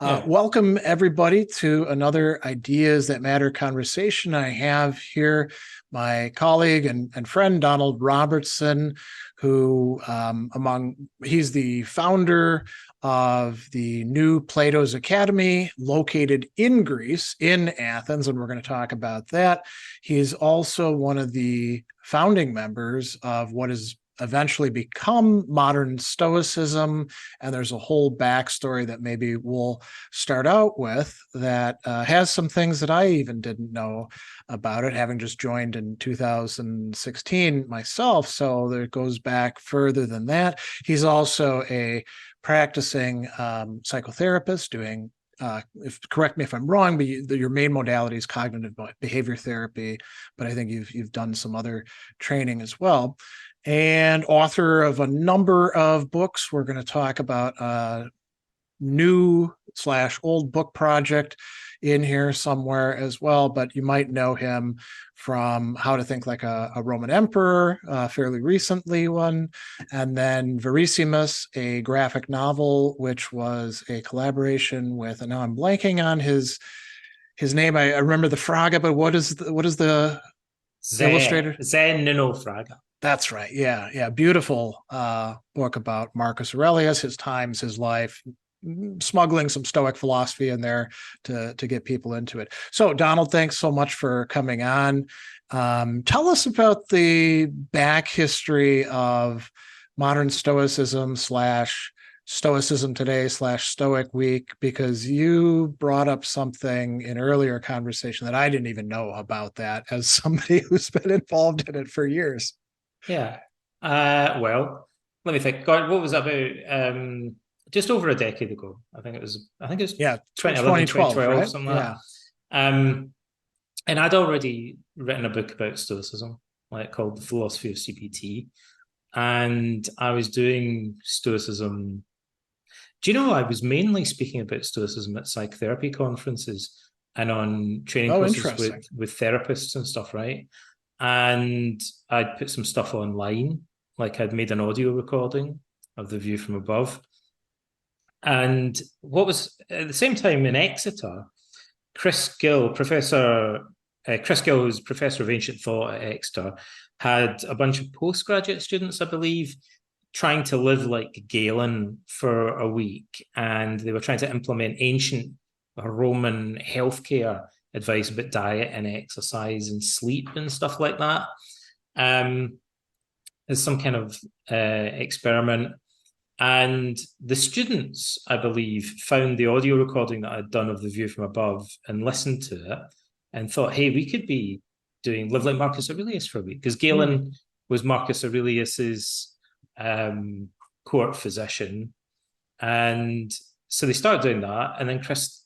Welcome everybody to another Ideas That Matter conversation. I have here my colleague and friend Donald Robertson, who he's the founder of the new Plato's Academy located in Greece, in Athens, and we're going to talk about that. He's also one of the founding members of what is eventually become modern Stoicism. And there's a whole backstory that maybe we'll start out with that has some things that I even didn't know about it, having just joined in 2016 myself. So it goes back further than that. He's also a practicing psychotherapist doing correct me if I'm wrong, but your main modality is cognitive behavior therapy, but I think you've done some other training as well, and author of a number of books. We're going to talk about a new/old book project in here somewhere as well, but you might know him from How to Think Like a Roman Emperor, fairly recently one, and then Verissimus, a graphic novel, which was a collaboration with, and now I'm blanking on his name. I remember the Fraga, but what is the illustrator? Zen Nuno Fraga. That's right. Yeah. Beautiful book about Marcus Aurelius, his times, his life, smuggling some Stoic philosophy in there to get people into it. So, Donald, thanks so much for coming on. Tell us about the back history of modern Stoicism / Stoicism today / Stoic week, because you brought up something in earlier conversation that I didn't even know about that as somebody who's been involved in it for years. Yeah. Well, let me think. God, what was that about? Just over a decade ago. I think it was 2011, 2012, 2012, right? something like that. And I'd already written a book about Stoicism, called The Philosophy of CPT. And I was doing Stoicism. Do you know, I was mainly speaking about Stoicism at psychotherapy conferences and on training courses with therapists and stuff, right? And I'd put some stuff online, like I'd made an audio recording of The View from Above. And what was at the same time in Exeter, Chris Gill, who's professor of ancient thought at Exeter, had a bunch of postgraduate students, I believe, trying to live like Galen for a week. And they were trying to implement ancient Roman healthcare advice about diet and exercise and sleep and stuff like that. As some kind of experiment. And the students, I believe, found the audio recording that I'd done of The View from Above and listened to it and thought, hey, we could be doing Live Like Marcus Aurelius for a week, because Galen was Marcus Aurelius's court physician. And so they started doing that. And then Chris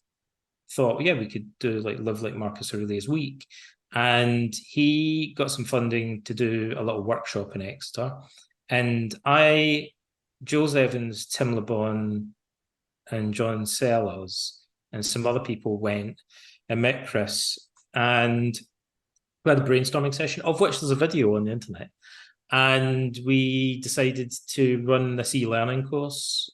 thought, well, yeah, we could do Live Like Marcus Aurelius week. And he got some funding to do a little workshop in Exeter. And Jules Evans, Tim LeBon, and John Sellers, and some other people went and met Chris. And we had a brainstorming session, of which there's a video on the internet. And we decided to run this e-learning course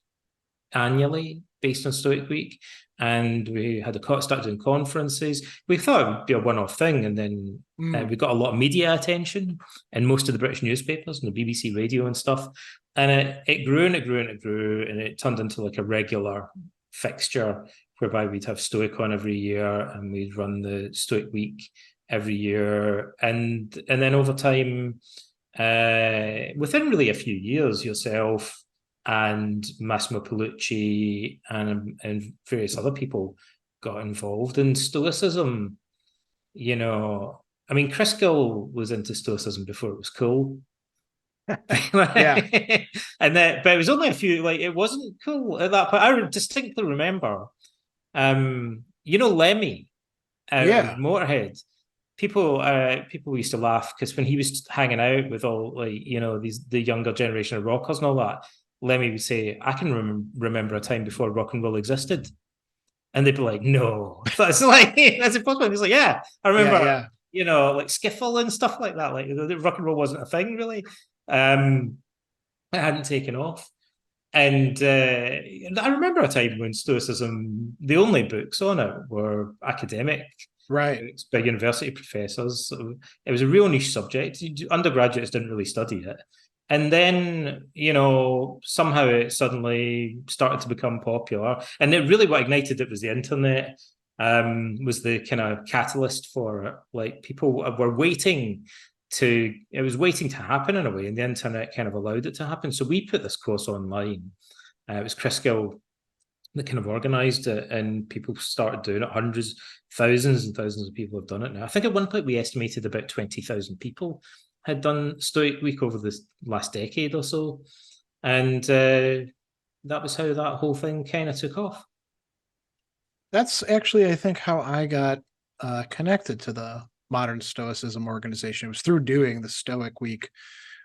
annually based on Stoic Week. And we had started doing conferences. We thought it would be a one-off thing, and then we got a lot of media attention in most of the British newspapers and the BBC radio and stuff. And it grew and it grew and it grew, and it turned into like a regular fixture whereby we'd have Stoic on every year, and we'd run the Stoic Week every year. And then over time, within really a few years, yourself and Massimo Pellucci and various other people got involved in Stoicism. You know, I mean, Chris Gill was into Stoicism before it was cool. Yeah. But it was only a few, it wasn't cool at that point. I distinctly remember, Lemmy out of Motorhead. People used to laugh because when he was hanging out with all the younger generation of rockers and all that, Lemmy would say, I can remember a time before rock and roll existed. And they'd be like, no. That's impossible. He's like, yeah, I remember, skiffle and stuff like that. Like, the rock and roll wasn't a thing, really. It hadn't taken off. And I remember a time when Stoicism, the only books on it were academic Right. books by university professors. So it was a real niche subject. Undergraduates didn't really study it. And then, somehow it suddenly started to become popular. And it really what ignited it was the internet, was the kind of catalyst for it. Like people were it was waiting to happen in a way, and the internet kind of allowed it to happen. So we put this course online. It was Chris Gill that kind of organized it, and people started doing it. Hundreds, thousands and thousands of people have done it now. I think at one point we estimated about 20,000 people had done Stoic Week over this last decade or so. And that was how that whole thing kind of took off. That's actually, I think, how I got connected to the Modern Stoicism organization. It was through doing the Stoic Week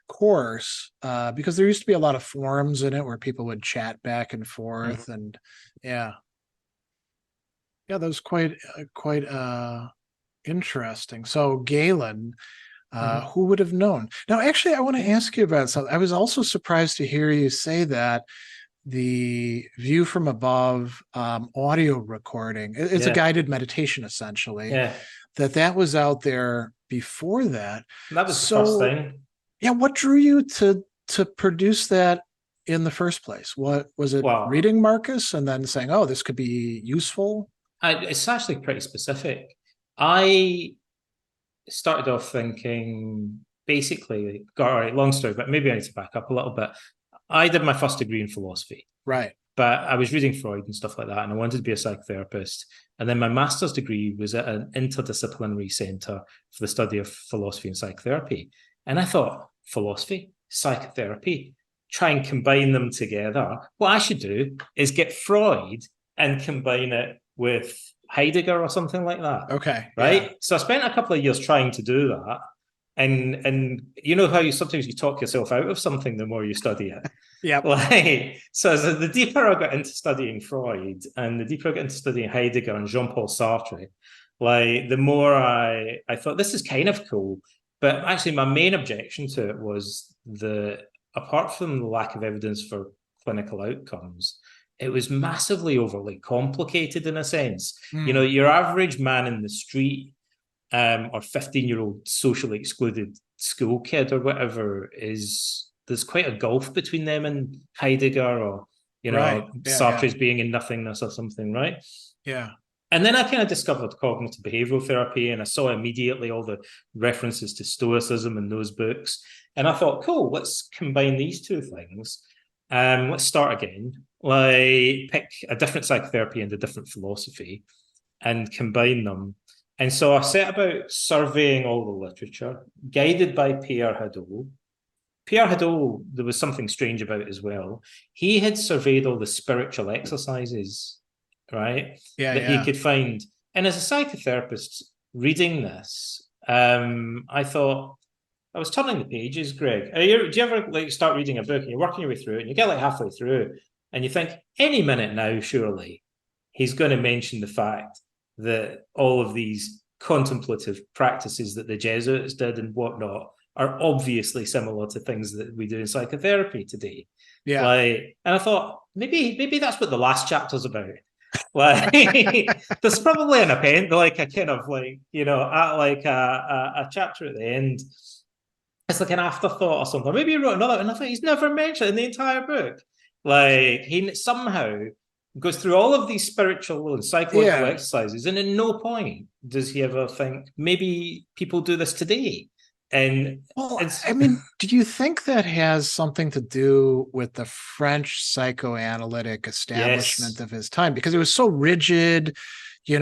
course, because there used to be a lot of forums in it where people would chat back and forth, and yeah, that was quite interesting. So Galen, who would have known? Now, actually, I want to ask you about something. I was also surprised to hear you say that the view from above audio recording, it's a guided meditation essentially, that was out there before that. That was the first thing. Yeah, what drew you to produce that in the first place? What was it? Reading Marcus and then saying, oh, this could be useful? It's actually pretty specific. I started off thinking, basically, all right, long story, but maybe I need to back up a little bit. I did my first degree in philosophy. Right. But I was reading Freud and stuff like that, and I wanted to be a psychotherapist. And then my master's degree was at an interdisciplinary center for the study of philosophy and psychotherapy. And I thought, philosophy, psychotherapy, try and combine them together. What I should do is get Freud and combine it with Heidegger or something like that. Okay. Right. Yeah. So I spent a couple of years trying to do that. And you know how sometimes you talk yourself out of something the more you study it. Yeah. So the deeper I got into studying Freud and the deeper I got into studying Heidegger and Jean-Paul Sartre, the more I thought this is kind of cool. But actually my main objection to it was apart from the lack of evidence for clinical outcomes, it was massively overly complicated in a sense. Your average man in the street, or 15-year-old socially excluded school kid or whatever, there's quite a gulf between them and Heidegger or, Sartre's being in nothingness or something, right? Yeah. And then I kind of discovered cognitive behavioral therapy, and I saw immediately all the references to Stoicism in those books. And I thought, cool, let's combine these two things. Let's start again. Pick a different psychotherapy and a different philosophy and combine them. And so I set about surveying all the literature, guided by Pierre Hadot. Pierre Hadot, there was something strange about as well. He had surveyed all the spiritual exercises, right? That he could find. And as a psychotherapist reading this, I thought, I was turning the pages, Greg. Do you ever start reading a book and you're working your way through it and you get halfway through and you think, any minute now, surely, he's going to mention the fact that all of these contemplative practices that the Jesuits did and whatnot are obviously similar to things that we do in psychotherapy today. Yeah. And I thought, maybe that's what the last chapter's about. There's probably an append, a chapter at the end. It's like an afterthought or something. Maybe he wrote another, and I thought he's never mentioned in the entire book. He somehow goes through all of these spiritual and psychological exercises, and at no point does he ever think maybe people do this today. And do you think that has something to do with the French psychoanalytic establishment of his time? Because it was so rigid, it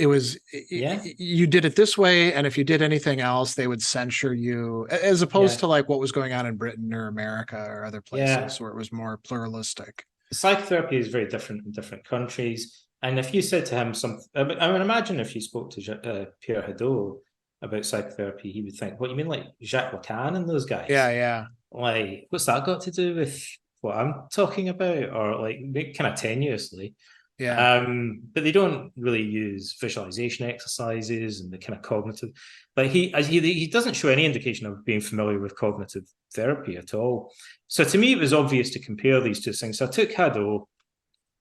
was you did it this way, and if you did anything else, they would censure you, as opposed to what was going on in Britain or America or other places where it was more pluralistic. Psychotherapy is very different in different countries. And if you said to him imagine if you spoke to Pierre Hadot about psychotherapy, he would think, what, you mean Jacques Lacan and those guys? Yeah. What's that got to do with what I'm talking about? Or kind of tenuously. Yeah. But they don't really use visualization exercises and the kind of cognitive. Like he doesn't show any indication of being familiar with cognitive therapy at all. So to me, it was obvious to compare these two things. So I took Hadot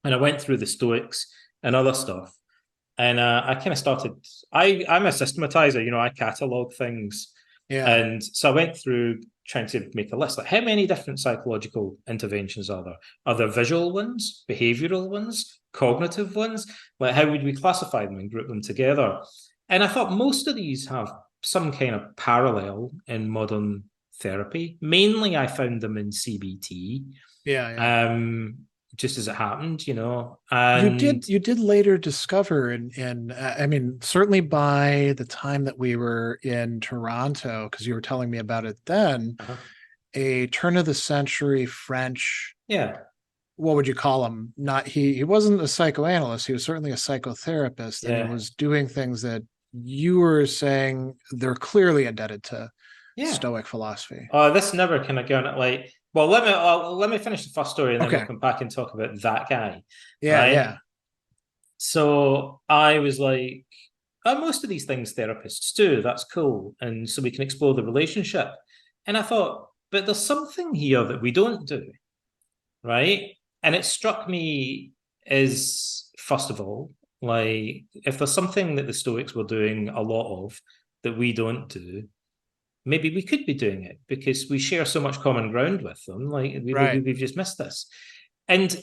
and I went through the Stoics and other stuff. And I kind of started. I'm a systematizer, I catalog things, Yeah. and so I went through trying to make a list. Like, how many different psychological interventions are there? Are there visual ones, behavioral ones, cognitive ones? Like, how would we classify them and group them together? And I thought most of these have some kind of parallel in modern therapy. Mainly, I found them in CBT. Yeah. Yeah. Just as it happened, You and did later discover, and I mean, certainly by the time that we were in Toronto, because you were telling me about it then, a turn of the century French, yeah. what would you call him? Not he wasn't a psychoanalyst, he was certainly a psychotherapist, and he Yeah. was doing things that you were saying they're clearly indebted to Yeah. Stoic philosophy. This never kind of going like. Well, let me finish the first story, and then we'll Okay. come back and talk about that guy, Yeah, right? yeah. So I was like, oh, most of these things therapists do. That's cool, and so we can explore the relationship. And I thought, but there's something here that we don't do, right? And it struck me as, first of all, like if there's something that the Stoics were doing a lot of that we don't do, maybe we could be doing it because we share so much common ground with them. Like Right. we've just missed this. And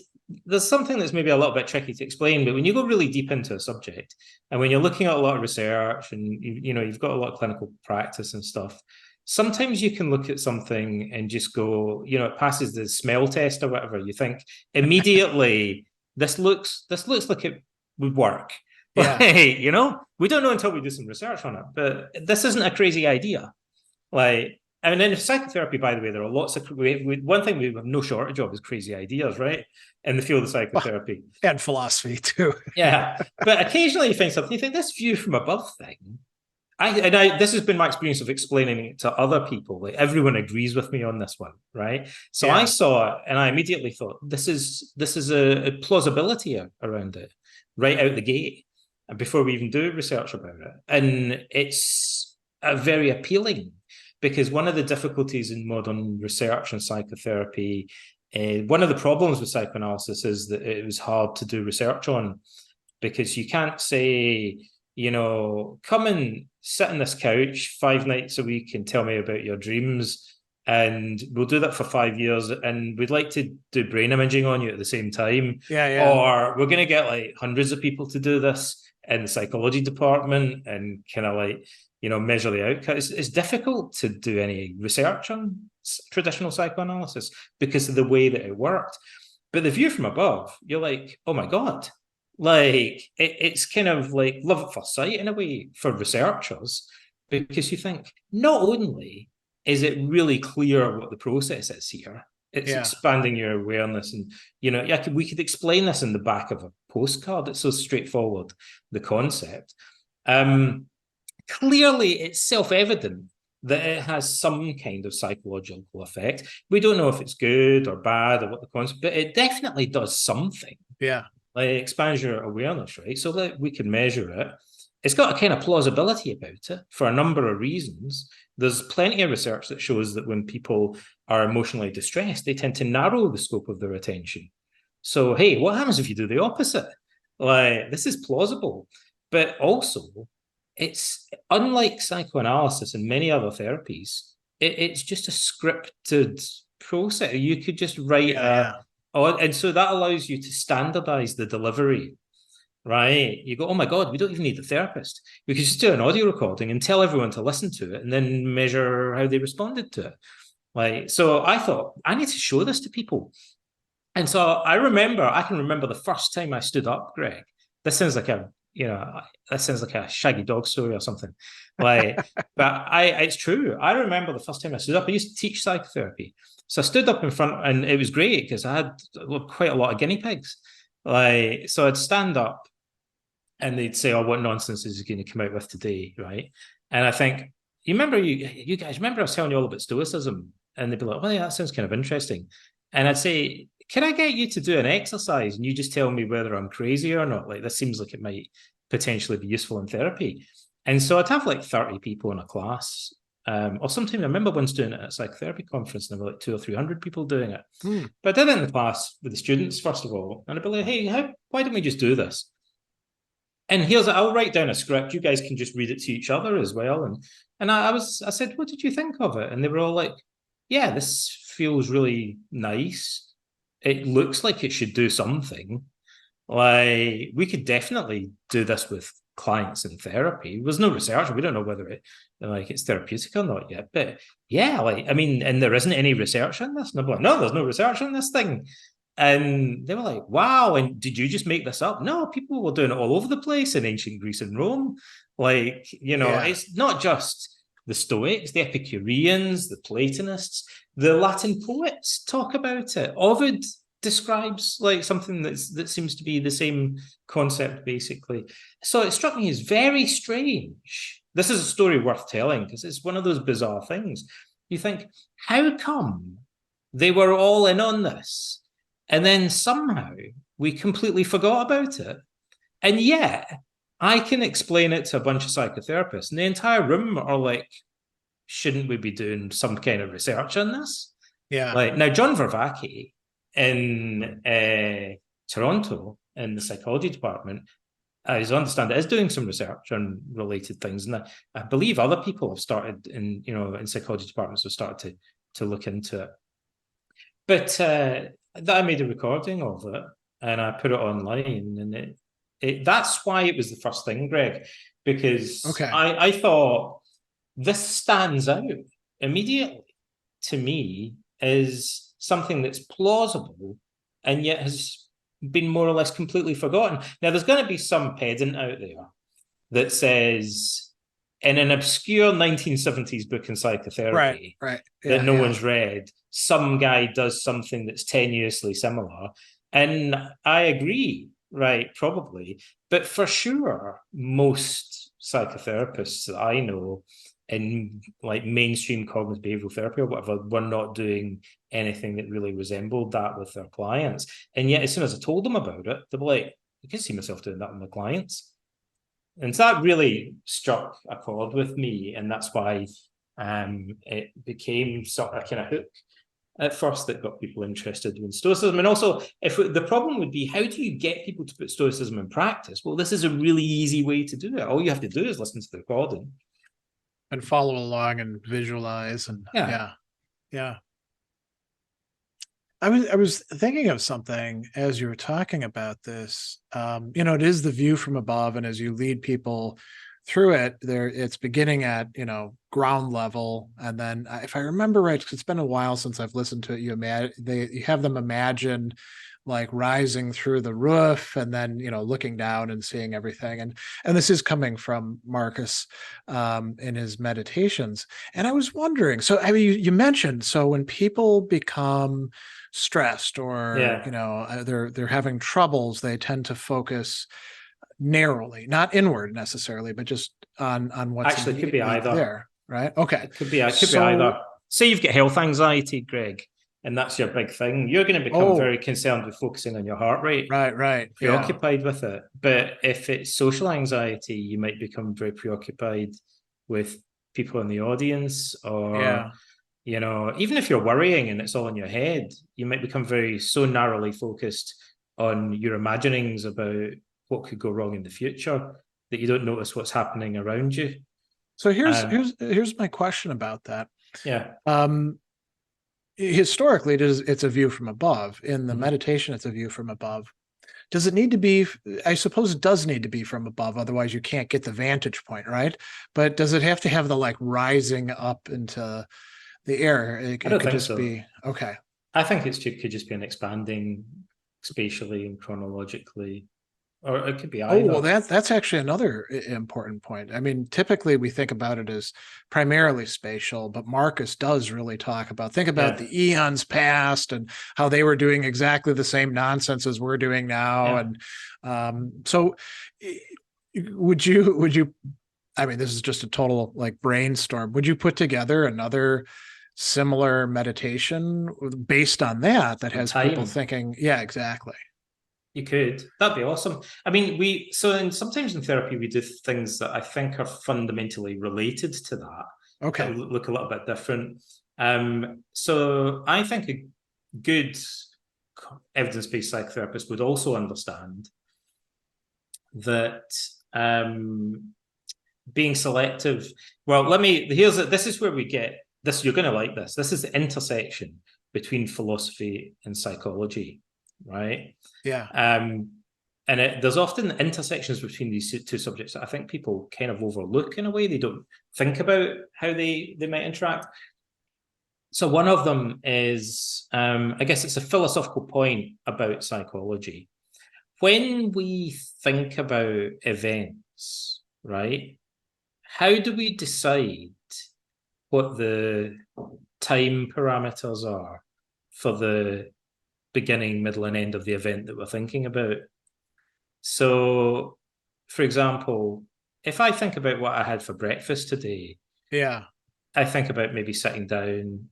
there's something that's maybe a little bit tricky to explain, but when you go really deep into a subject and when you're looking at a lot of research and you've got a lot of clinical practice and stuff, sometimes you can look at something and just go, it passes the smell test or whatever. You think immediately this looks like it would work. Yeah. We don't know until we do some research on it, but this isn't a crazy idea. Like, I mean, in psychotherapy, by the way, there are lots of one thing we have no shortage of is crazy ideas, right? In the field of psychotherapy and philosophy too. Yeah, but occasionally you find something. You think this view from above thing. This has been my experience of explaining it to other people. Like everyone agrees with me on this one, right? So I saw it, and I immediately thought this is a plausibility around it right out the gate, before we even do research about it, and it's a very appealing. Because one of the difficulties in modern research and psychotherapy, one of the problems with psychoanalysis is that it was hard to do research on, because you can't say, come and sit on this couch 5 nights a week and tell me about your dreams, and we'll do that for 5 years, and we'd like to do brain imaging on you at the same time. Or we're going to get like hundreds of people to do this in the psychology department and kind of like, measure the outcomes. It's difficult to do any research on traditional psychoanalysis because of the way that it worked. But the view from above, you're like, oh my God. Like, it's kind of like love at first sight in a way for researchers, because you think, not only is it really clear what the process is here, it's expanding your awareness. And, we could explain this in the back of a postcard. It's so straightforward, the concept. Clearly, it's self-evident that it has some kind of psychological effect. We don't know if it's good or bad or what the concept, but it definitely does something. Yeah. Like it expands your awareness, right? So that we can measure it. It's got a kind of plausibility about it for a number of reasons. There's plenty of research that shows that when people are emotionally distressed, they tend to narrow the scope of their attention. So, hey, what happens if you do the opposite? Like, this is plausible. But also, it's unlike psychoanalysis and many other therapies. It's just a scripted process. You could just write and so that allows you to standardize the delivery, right? You go, oh my God, we don't even need the therapist. We could just do an audio recording and tell everyone to listen to it and then measure how they responded to it. Like, so I thought, I need to show this to people. And so I can remember the first time I stood up, Greg. This sounds like that sounds like a shaggy dog story or something. Like, but it's true. I remember the first time I stood up. I used to teach psychotherapy. So I stood up in front, and it was great because I had quite a lot of guinea pigs. Like, so I'd stand up and they'd say, oh, what nonsense is he going to come out with today? Right. And I think, you guys remember I was telling you all about Stoicism? And they'd be like, well, yeah, that sounds kind of interesting. And I'd say, can I get you to do an exercise and you just tell me whether I'm crazy or not? Like, this seems like it might potentially be useful in therapy. And so I'd have like 30 people in a class. Or sometimes I remember once doing it at a psychotherapy conference, and there were like 200 or 300 people doing it. But I did it in the class with the students, first of all. And I'd be like, hey, why don't we just do this? And I'll write down a script. You guys can just read it to each other as well. And I said, what did you think of it? And they were all like, yeah, this feels really nice. It looks like it should do something. Like, we could definitely do this with clients in therapy. There's no research. We don't know whether it's therapeutic or not yet. But yeah, and there isn't any research on this. And I'm like, no, there's no research on this thing. And they were like, wow, and did you just make this up? No, people were doing it all over the place in ancient Greece and Rome. It's not just the Stoics, the Epicureans, the Platonists, the Latin poets talk about it. Ovid describes like something that seems to be the same concept, basically. So it struck me as very strange. This is a story worth telling because it's one of those bizarre things. You think, how come they were all in on this? And then somehow we completely forgot about it. And yet I can explain it to a bunch of psychotherapists, and the entire room are like, shouldn't we be doing some kind of research on this? Yeah. Like, now, John Vervaeke in Toronto in the psychology department, as I understand it, is doing some research on related things. And I believe other people have started in psychology departments have started to look into it. But that I made a recording of it and I put it online, and that's why it was the first thing, Greg, because I thought this stands out immediately to me as something that's plausible and yet has been more or less completely forgotten. Now, there's going to be some pedant out there that says, in an obscure 1970s book in psychotherapy that no one's read, some guy does something that's tenuously similar. And I agree, right, probably. But for sure, most psychotherapists that I know in like mainstream cognitive behavioral therapy or whatever were not doing anything that really resembled that with their clients. And yet, as soon as I told them about it, they were like, I can see myself doing that with my clients. And so that really struck a chord with me, and that's why it became sort of a kind of hook at first that got people interested in Stoicism. And also, the problem would be, how do you get people to put Stoicism in practice? Well, this is a really easy way to do it. All you have to do is listen to the recording and follow along and visualize. And yeah. I was thinking of something as you were talking about this. It is the view from above, and as you lead people through it, it's beginning at ground level, and then if I remember right, because it's been a while since I've listened to it, you have them imagine like rising through the roof, and then looking down and seeing everything, and this is coming from Marcus in his meditations. And I was wondering, so I mean, you mentioned, so when people become stressed or they're having troubles, they tend to focus narrowly, not inward necessarily, but just on what's actually could be either there, right? Okay, it could be either. Say you've got health anxiety, Greg, and that's your big thing. You're going to become very concerned with focusing on your heart rate, right, preoccupied with it. But if it's social anxiety, you might become very preoccupied with people in the audience, or even if you're worrying and it's all in your head, you might become so narrowly focused on your imaginings about what could go wrong in the future that you don't notice what's happening around you. So here's my question about that. Yeah. Historically, it's a view from above. In the meditation, it's a view from above. Does it need to be? I suppose it does need to be from above. Otherwise, you can't get the vantage point, right? But does it have to have the like rising up into the air? It could just be okay. I think it could just be an expanding spatially and chronologically, or it could be either. Oh, well, that's actually another important point. I mean, typically we think about it as primarily spatial, but Marcus does really talk about, the eons past and how they were doing exactly the same nonsense as we're doing now. And so would you, I mean, this is just a total like brainstorm. Would you put together another similar meditation based on that and has people time. thinking, yeah, exactly. You could. That'd be awesome. I mean, sometimes in therapy we do things that I think are fundamentally related to that Okay. look a little bit different. So I think a good evidence-based psychotherapist would also understand that being selective. Well, this is where we get this. You're going to like this. This is the intersection between philosophy and psychology, right? Yeah. And there's often intersections between these two subjects that I think people kind of overlook in a way. They don't think about how they might interact. So one of them is, I guess it's a philosophical point about psychology. When we think about events, right, how do we decide what the time parameters are for the beginning, middle, and end of the event that we're thinking about? So, for example, if I think about what I had for breakfast today, Yeah. I think about maybe sitting down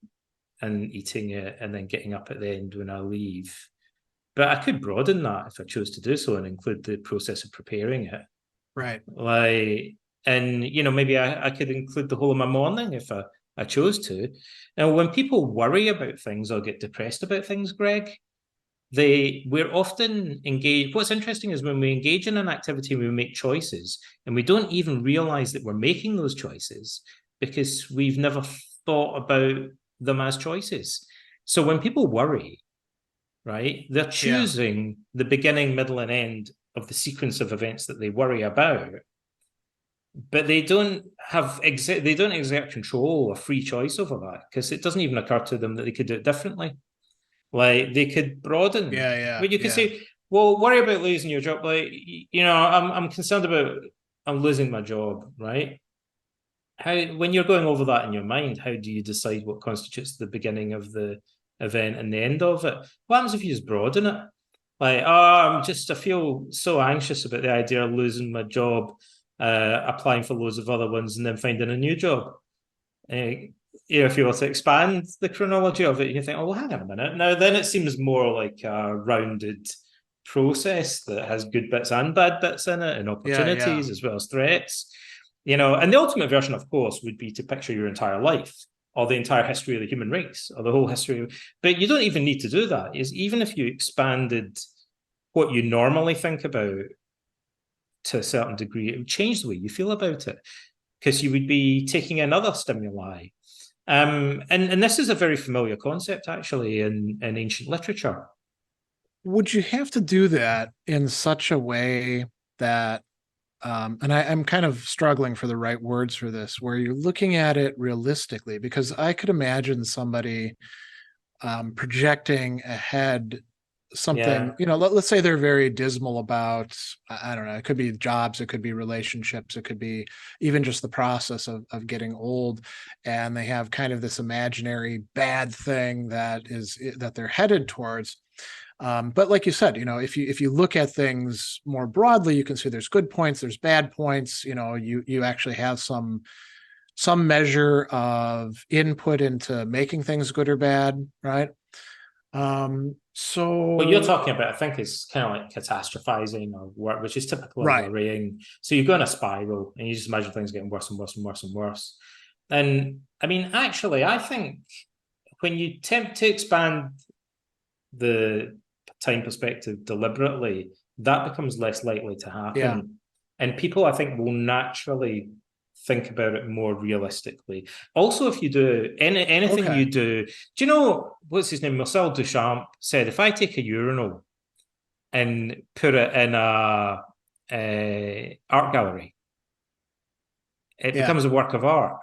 and eating it and then getting up at the end when I leave. But I could broaden that if I chose to do so and include the process of preparing it. Right. And maybe I could include the whole of my morning if I chose to. Now, when people worry about things or get depressed about things, Greg, we're often engaged. What's interesting is when we engage in an activity, we make choices, and we don't even realize that we're making those choices because we've never thought about them as choices. So when people worry, right, they're choosing the beginning, middle, and end of the sequence of events that they worry about, but they don't exert control or free choice over that because it doesn't even occur to them that they could do it differently. Like they could broaden. But you could say, well, worry about losing your job. Like, I'm concerned about I'm losing my job, right? When you're going over that in your mind, how do you decide what constitutes the beginning of the event and the end of it? What happens if you just broaden it? Like, I feel so anxious about the idea of losing my job, applying for loads of other ones, and then finding a new job. If you were to expand the chronology of it, you think, oh, well, hang on a minute. Now, then it seems more like a rounded process that has good bits and bad bits in it and opportunities as well as threats. And the ultimate version, of course, would be to picture your entire life or the entire history of the human race or the whole history. But you don't even need to do that. Even if you expanded what you normally think about to a certain degree, it would change the way you feel about it because you would be taking in other stimuli. And this is a very familiar concept, actually, in ancient literature. Would you have to do that in such a way that, and I'm kind of struggling for the right words for this, where you're looking at it realistically? Because I could imagine somebody projecting ahead something, let's say they're very dismal about, I don't know, it could be jobs, it could be relationships, it could be even just the process of getting old, and they have kind of this imaginary bad thing that they're headed towards. But like you said, if you look at things more broadly, you can see there's good points, there's bad points. You actually have some measure of input into making things good or bad, right? So what you're talking about, I think, is kind of like catastrophizing or work, which is typical of worrying. So you go in a spiral and you just imagine things getting worse and worse and worse and worse. And I mean, actually, I think when you attempt to expand the time perspective deliberately, that becomes less likely to happen. And people, I think, will naturally think about it more realistically. Also, if you do anything you do you know what's his name? Marcel Duchamp said, if I take a urinal and put it in a art gallery, it becomes a work of art,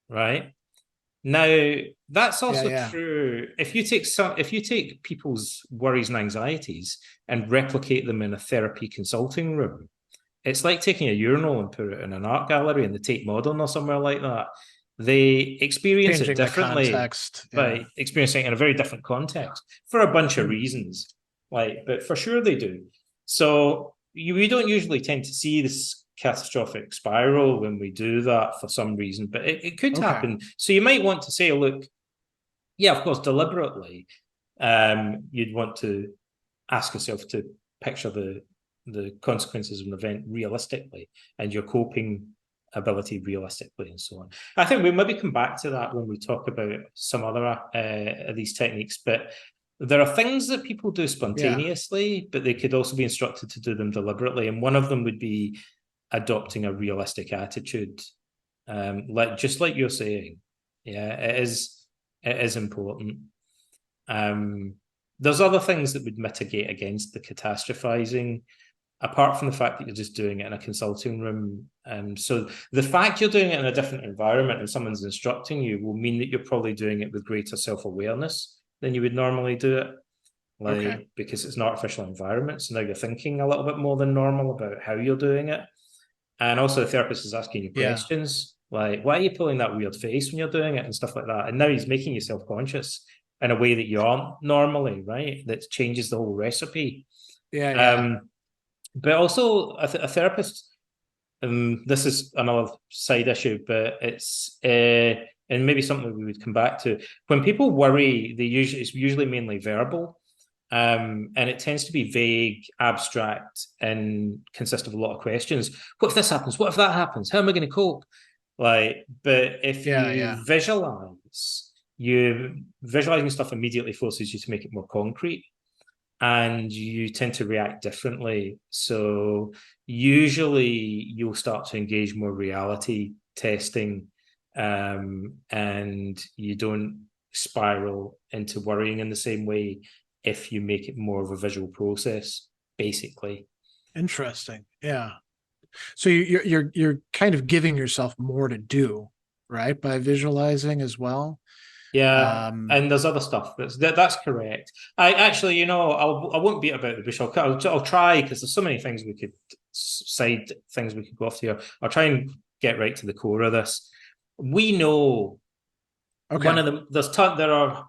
right? Now, that's also true. If you take people's worries and anxieties and replicate them in a therapy consulting room, it's like taking a urinal and put it in an art gallery in the Tate Modern or somewhere like that. They experience it differently by experiencing it in a very different context for a bunch of reasons. But for sure they do. So we don't usually tend to see this catastrophic spiral when we do that for some reason, but it could Okay. happen. So you might want to say, look, yeah, of course, deliberately, you'd want to ask yourself to picture the consequences of an event realistically and your coping ability realistically and so on. I think we'll maybe come back to that when we talk about some other of these techniques, but there are things that people do spontaneously, but they could also be instructed to do them deliberately. And one of them would be adopting a realistic attitude. Just like you're saying. Yeah, it is important. There's other things that would mitigate against the catastrophizing, apart from the fact that you're just doing it in a consulting room. So the fact you're doing it in a different environment and someone's instructing you will mean that you're probably doing it with greater self-awareness than you would normally do it, because it's an artificial environment. So now you're thinking a little bit more than normal about how you're doing it. And also the therapist is asking you questions, like, why are you pulling that weird face when you're doing it and stuff like that? And now he's making you self-conscious in a way that you aren't normally, right? That changes the whole recipe. But also a therapist, this is another side issue, but it's and maybe something we would come back to. When people worry, it's usually mainly verbal, and it tends to be vague, abstract, and consist of a lot of questions. What if this happens? What if that happens? How am I going to cope? But if you visualize, visualizing stuff immediately forces you to make it more concrete, and you tend to react differently. So usually you'll start to engage more reality testing, and you don't spiral into worrying in the same way if you make it more of a visual process, basically. Interesting. Yeah. So you're kind of giving yourself more to do, right, by visualizing as well. Yeah, and there's other stuff that's correct. I actually, I won't beat about the bush. I'll try, because there's so many things we could go off here. I'll try and get right to the core of this. We know one of them. There are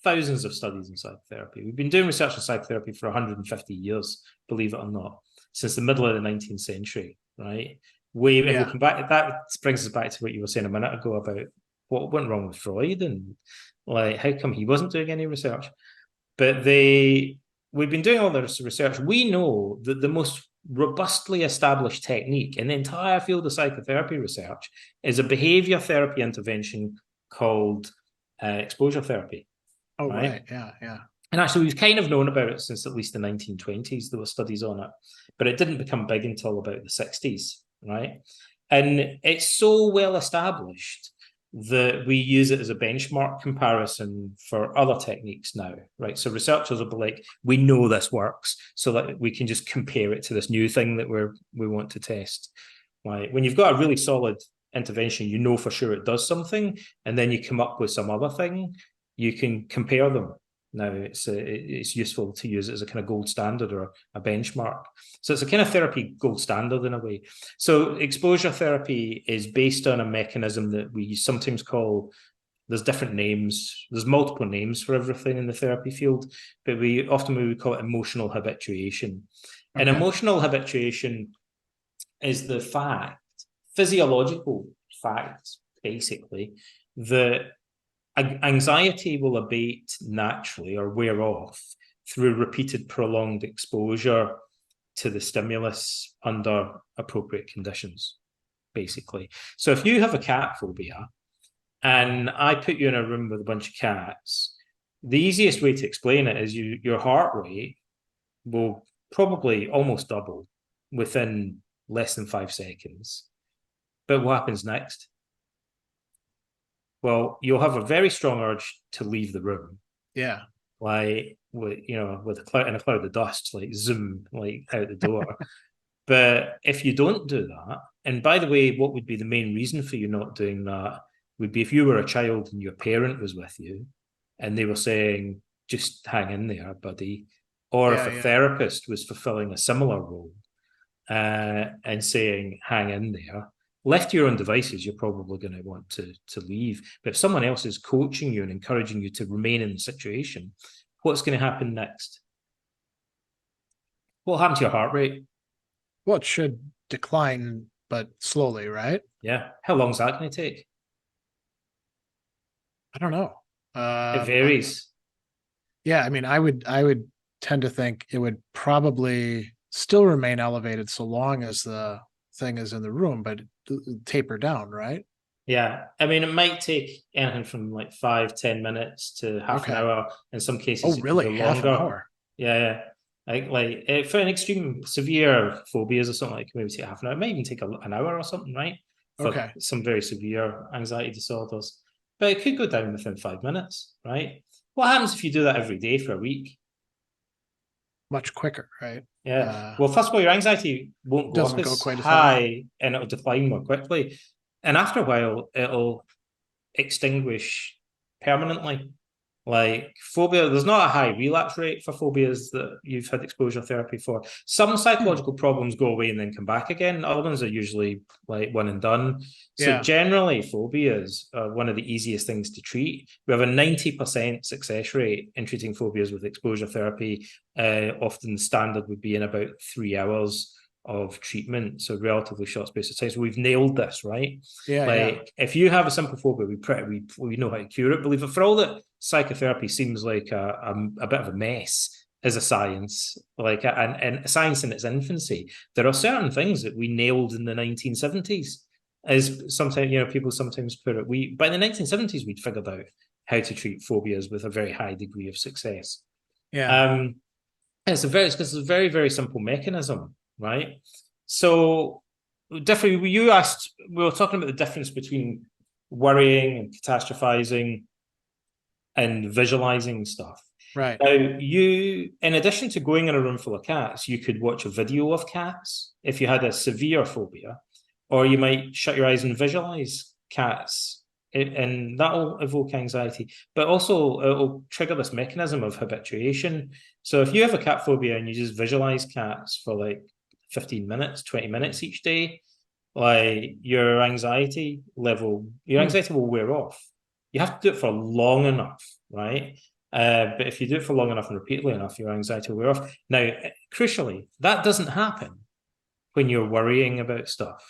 thousands of studies in psychotherapy. We've been doing research in psychotherapy for 150 years, believe it or not, since the middle of the 19th century, right? We'll come back. That brings us back to what you were saying a minute ago about what went wrong with Freud and how come he wasn't doing any research. But we've been doing all this research. We know that the most robustly established technique in the entire field of psychotherapy research is a behavior therapy intervention called exposure therapy. Oh, right. Yeah. And actually, we've kind of known about it since at least the 1920s. There were studies on it, but it didn't become big until about the 60s, right? And it's so well established that we use it as a benchmark comparison for other techniques now, right? So researchers will be like, we know this works, so that we can just compare it to this new thing that we want to test. Right? When you've got a really solid intervention, you know for sure it does something, and then you come up with some other thing, you can compare them. Now it's useful to use it as a kind of gold standard or a benchmark. So it's a kind of therapy gold standard in a way. So exposure therapy is based on a mechanism that we sometimes call, there's different names, there's multiple names for everything in the therapy field, but we would call it emotional habituation. And emotional habituation is the physiological fact, basically, that anxiety will abate naturally or wear off through repeated prolonged exposure to the stimulus under appropriate conditions, basically. So if you have a cat phobia and I put you in a room with a bunch of cats, the easiest way to explain it is your heart rate will probably almost double within less than 5 seconds. But what happens next? Well, you'll have a very strong urge to leave the room. Yeah. With a cloud of dust, zoom, out the door. But if you don't do that, and by the way, what would be the main reason for you not doing that would be if you were a child and your parent was with you and they were saying, just hang in there, buddy. Or if a therapist was fulfilling a similar role and saying, hang in there. Left to your own devices, you're probably going to want to leave. But if someone else is coaching you and encouraging you to remain in the situation, what's going to happen next? What will happen to your heart rate? Well, it should decline but slowly, right? Yeah. How long is that going to take? I don't know. It But varies. yeah, I mean, I would tend to think it would probably still remain elevated so long as the thing is in the room, but taper down, right? Yeah. I mean, it might take anything from like 5, 10 minutes to half an Okay. hour. In some Oh, cases, it could really? go Half an longer. hour? Yeah. Yeah. For an extreme severe phobias or something, like maybe take half an hour. It might even take an hour or something, right? For Okay. some very severe anxiety disorders. But it could go down within 5 minutes, right? What happens if you do that every day for a week? Much quicker, right? Yeah. Well, first of all, your anxiety won't go up Doesn't go as quite as high. high and it'll decline more quickly. And after a while, it'll extinguish permanently. Like phobia, there's not a high relapse rate for phobias that you've had exposure therapy for. Some Hmm. psychological problems go away and then come back again. Other ones are usually like one and done. So Yeah. generally, phobias are one of the easiest things to treat. We have a 90% success rate in treating phobias with exposure therapy. Often the standard would be in about 3 hours of treatment, so relatively short space of time. So we've nailed this, right? Yeah. Yeah. Like if you have a simple phobia, we know how to cure it. Believe it. For all that psychotherapy seems like a bit of a mess as a science, like and science in its infancy, there are certain things that we nailed in the 1970s. As sometimes people sometimes put it, we by the 1970s we'd figured out how to treat phobias with a very high degree of success. Yeah. Um, it's a very very simple mechanism, right? So different. You asked. We were talking about the difference between worrying and catastrophizing and visualizing stuff. Right. Now, in addition to going in a room full of cats, you could watch a video of cats if you had a severe phobia, or you might shut your eyes and visualize cats, and that'll evoke anxiety. But also, it'll trigger this mechanism of habituation. So, if you have a cat phobia and you just visualize cats for like 15 minutes, 20 minutes each day, like your Hmm. anxiety will wear off. You have to do it for long enough, right? But if you do it for long enough and repeatedly enough, your anxiety will wear off. Now, crucially, that doesn't happen when you're worrying about stuff.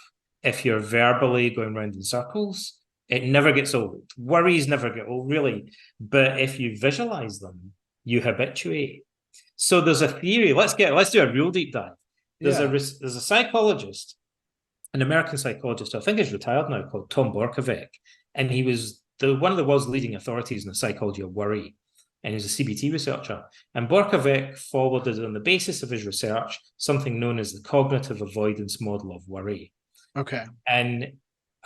If you're verbally going around in circles, it never gets old. Worries never get old, really. But if you visualize them, you habituate. So there's a theory. Let's do a real deep dive. Yeah. There's a psychologist, an American psychologist, I think he's retired now, called Tom Borkovic, and he was one of the world's leading authorities in the psychology of worry, and he's a CBT researcher. And Borkovic forwarded on the basis of his research something known as the cognitive avoidance model of worry. Okay. And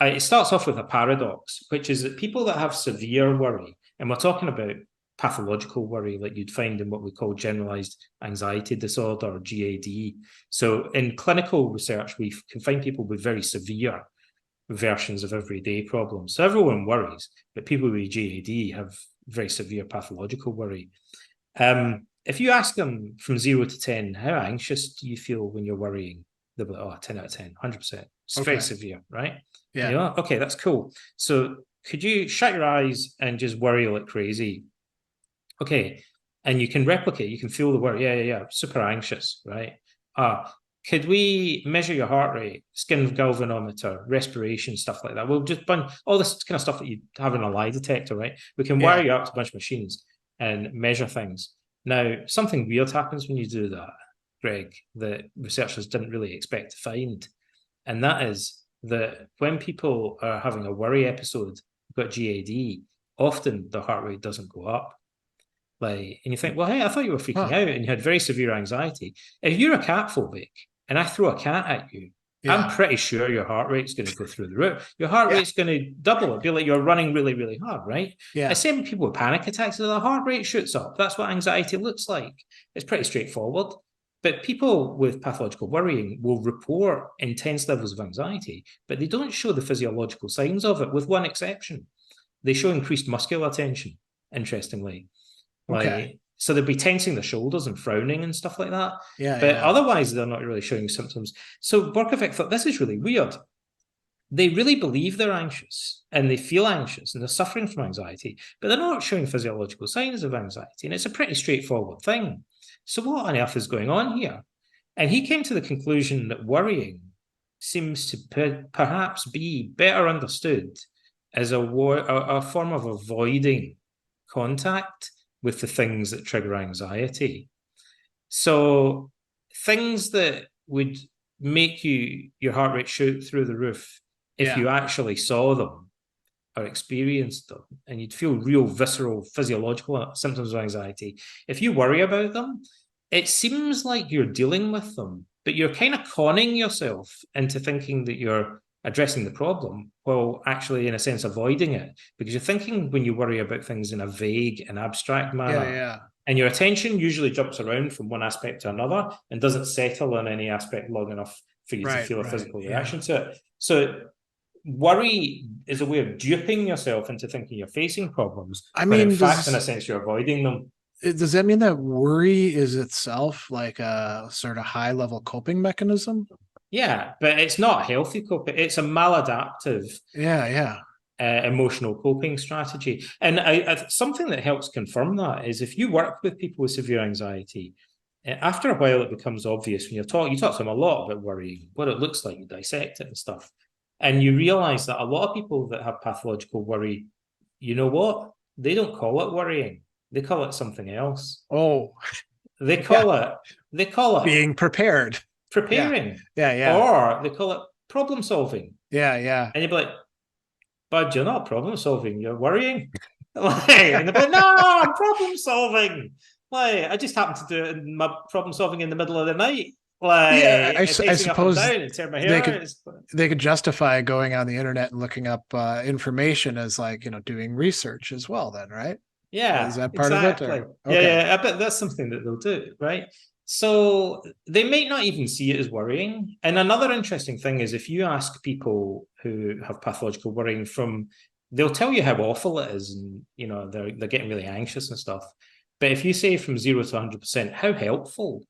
it starts off with a paradox, which is that people that have severe worry, and we're talking about pathological worry, like you'd find in what we call generalized anxiety disorder or GAD. So in clinical research, we can find people with very severe versions of everyday problems. So everyone worries, but people with GAD have very severe pathological worry. If you ask them from 0 to 10, how anxious do you feel when you're worrying? They'll be like, oh, 10 out of 10, 100%. It's very Okay. severe, right? Yeah. You know, okay, that's cool. So could you shut your eyes and just worry like crazy? Okay. And you can replicate, you can feel the worry. Yeah. Super anxious, right? Could we measure your heart rate, skin galvanometer, respiration, stuff like that? We'll just all this kind of stuff that you have in a lie detector, right? We can wire Yeah. you up to a bunch of machines and measure things. Now, something weird happens when you do that, Greg, that researchers didn't really expect to find. And that is that when people are having a worry episode, got GAD, often the heart rate doesn't go up. Like, and you think, well, hey, I thought you were freaking Huh. out and you had very severe anxiety. If you're a cat phobic and I throw a cat at you, I'm Yeah. pretty sure your heart rate's going to go through the roof. Your heart Yeah. rate's going to double. It'd be like you're running really, really hard, right? Yeah. Same with people with panic attacks, their heart rate shoots up. That's what anxiety looks like. It's pretty straightforward. But people with pathological worrying will report intense levels of anxiety, but they don't show the physiological signs of it, with one exception. They show increased muscular tension, interestingly. Okay. Like, so they'd be tensing their shoulders and frowning and stuff like that. Yeah. But Yeah. otherwise, they're not really showing symptoms. So Borkovic thought this is really weird. They really believe they're anxious and they feel anxious and they're suffering from anxiety, but they're not showing physiological signs of anxiety. And it's a pretty straightforward thing. So what on earth is going on here? And he came to the conclusion that worrying seems to perhaps be better understood as a form of avoiding contact with the things that trigger anxiety. So things that would make your heart rate shoot through the roof if you actually saw them or experienced them, and you'd feel real visceral physiological symptoms of anxiety. If you worry about them, it seems like you're dealing with them, but you're kind of conning yourself into thinking that you're addressing the problem while actually, in a sense, avoiding it, because you're thinking when you worry about things in a vague and abstract manner. And your attention usually jumps around from one aspect to another and doesn't settle on any aspect long enough for you to feel a physical reaction to it. So worry is a way of duping yourself into thinking you're facing problems, but in fact, in a sense, you're avoiding them. Does that mean that worry is itself like a sort of high-level coping mechanism? Yeah, but it's not healthy coping. It's a maladaptive emotional coping strategy. And something that helps confirm that is if you work with people with severe anxiety, after a while it becomes obvious when you talk to them a lot about worrying, what it looks like, you dissect it and stuff. And you realize that a lot of people that have pathological worry, you know what? They don't call it worrying. They call it something else. Oh. They call it being prepared. Preparing. Yeah. Or they call it problem solving. Yeah. And you'd be like, bud, you're not problem solving, you're worrying. And they'd be like, no, I'm problem solving. Like, I just happened to do it in my problem solving in the middle of the night. Like, I suppose they could justify going on the internet and looking up information as like, doing research as well then, right? Yeah, is that part of it? Okay. Yeah, I bet that's something that they'll do, right? So they might not even see it as worrying. And another interesting thing is if you ask people who have pathological worrying they'll tell you how awful it is, and they're getting really anxious and stuff. But if you say from 0 to 100%, how helpful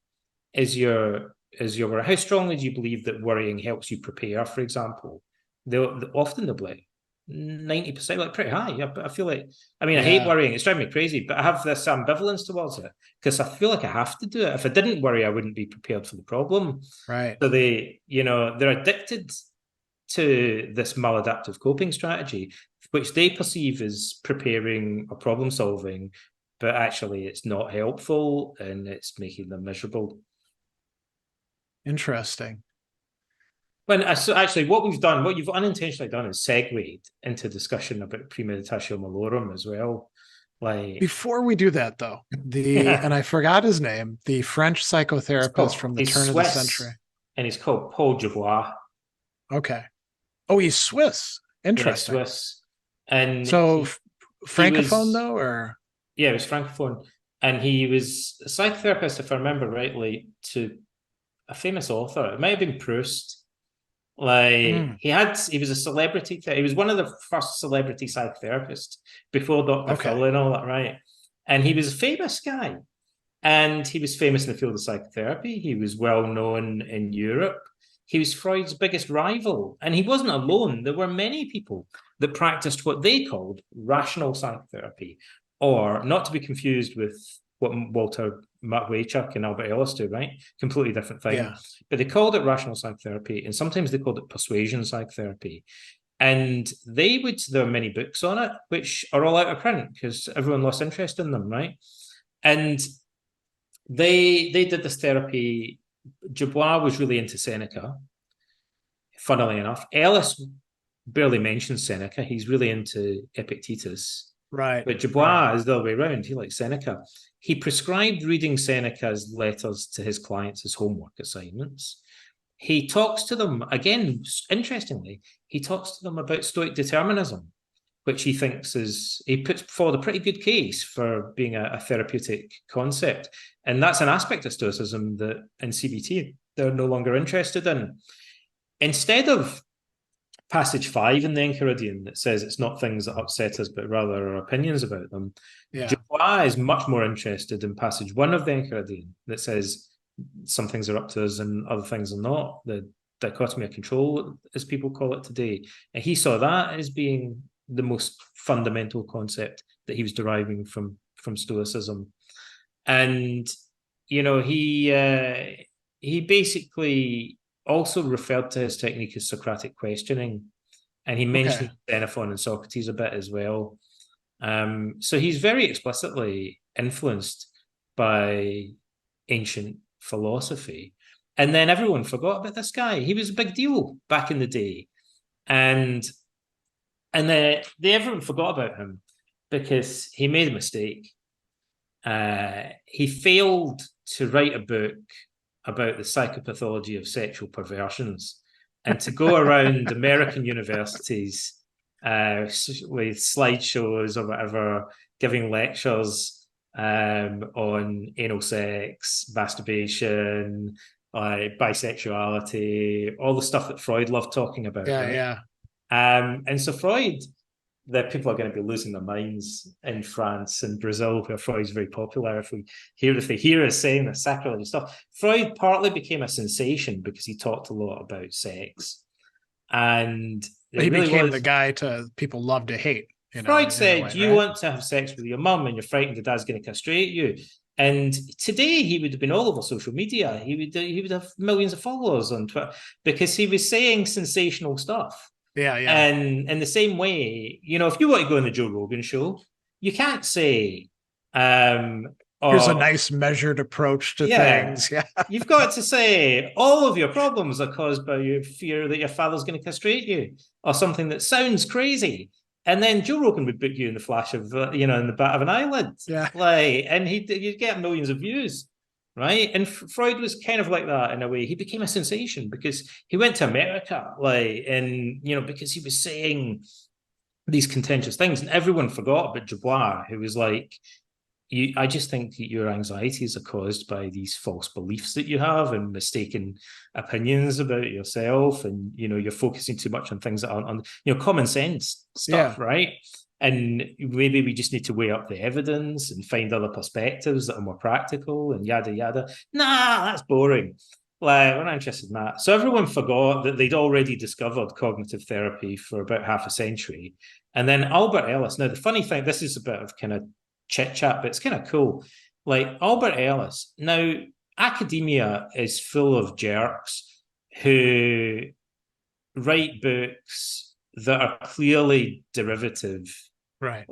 is your worry? How strongly do you believe that worrying helps you prepare, for example? They'll be like 90%, like pretty high. Yeah, but I feel like, I hate worrying. It's driving me crazy, but I have this ambivalence towards it because I feel like I have to do it. If I didn't worry, I wouldn't be prepared for the problem. Right. So they're addicted to this maladaptive coping strategy, which they perceive as preparing or problem solving, but actually it's not helpful and it's making them miserable. Interesting. So actually, what you've unintentionally done is segued into discussion about premeditatio malorum as well. Like, before we do that, though, and I forgot his name, the French psychotherapist from the turn of the century, and he's called Paul Dubois. Okay. Oh, he's Swiss. Interesting. Yeah, Swiss, and so francophone though, or yeah, it was francophone, and he was a psychotherapist, if I remember rightly, to a famous author. It might have been Proust. Like he was a celebrity. He was one of the first celebrity psychotherapists before Dr. Phil and all that, right? And he was a famous guy, and he was famous in the field of psychotherapy. He was well known in Europe. He was Freud's biggest rival, and he wasn't alone. There were many people that practiced what they called rational psychotherapy, or not to be confused with what Walter Matweychuk and Albert Ellis do, right? Completely different thing. Yeah. But they called it rational psychotherapy, and sometimes they called it persuasion psychotherapy. And there are many books on it, which are all out of print because everyone lost interest in them, right? And they did this therapy. Dubois was really into Seneca, funnily enough. Ellis barely mentions Seneca. He's really into Epictetus. Right. But Dubois is the other way around. He likes Seneca. He prescribed reading Seneca's letters to his clients as homework assignments. He talks to them, again, interestingly, he talks to them about Stoic determinism, which he thinks he puts forward a pretty good case for being a therapeutic concept. And that's an aspect of Stoicism that in CBT, they're no longer interested in. Instead of passage 5 in the Enchiridion that says it's not things that upset us, but rather our opinions about them. Yeah. Dubois is much more interested in passage 1 of the Enchiridion that says some things are up to us and other things are not, the dichotomy of control, as people call it today. And he saw that as being the most fundamental concept that he was deriving from Stoicism. And, he basically also referred to his technique as Socratic questioning. And he mentioned Xenophon and Socrates a bit as well. So he's very explicitly influenced by ancient philosophy. And then everyone forgot about this guy. He was a big deal back in the day. And everyone forgot about him because he made a mistake. He failed to write a book about the psychopathology of sexual perversions and to go around American universities with slideshows or whatever, giving lectures on anal sex, masturbation, bisexuality, all the stuff that Freud loved talking about. Yeah. And so Freud, that people are going to be losing their minds in France and Brazil, where Freud's very popular. If they hear us saying the sacrilege stuff, Freud partly became a sensation because he talked a lot about sex, and he became the guy people love to hate. Freud said, "You want to have sex with your mum, and you're frightened that dad's going to castrate you." And today he would have been all over social media. He would have millions of followers on Twitter because he was saying sensational stuff. Yeah. And in the same way, if you want to go on the Joe Rogan show, you can't say, here's a nice measured approach to things. Yeah. You've got to say all of your problems are caused by your fear that your father's going to castrate you or something that sounds crazy. And then Joe Rogan would book you in the flash of, in the bat of an eyelid. Yeah. And you'd get millions of views. Right. And Freud was kind of like that in a way. He became a sensation because he went to America, because he was saying these contentious things, and everyone forgot about Dubois, who was like, I just think that your anxieties are caused by these false beliefs that you have and mistaken opinions about yourself. And, you're focusing too much on things that aren't on, common sense stuff. Yeah. Right. And maybe we just need to weigh up the evidence and find other perspectives that are more practical and yada, yada. Nah, that's boring. We're not interested in that. So everyone forgot that they'd already discovered cognitive therapy for about half a century. And then Albert Ellis. Now, the funny thing, this is a bit of kind of chit chat, but it's kind of cool. Albert Ellis. Now, academia is full of jerks who write books that are clearly derivative. Right.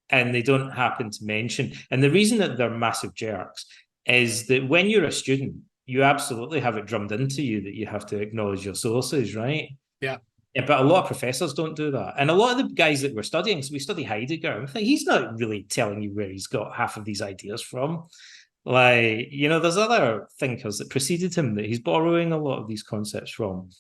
And they don't happen to mention. And the reason that they're massive jerks is that when you're a student, you absolutely have it drummed into you that you have to acknowledge your sources, right? Yeah. But a lot of professors don't do that. And a lot of the guys that we're studying, so we study Heidegger, and he's not really telling you where he's got half of these ideas from. There's other thinkers that preceded him that he's borrowing a lot of these concepts from.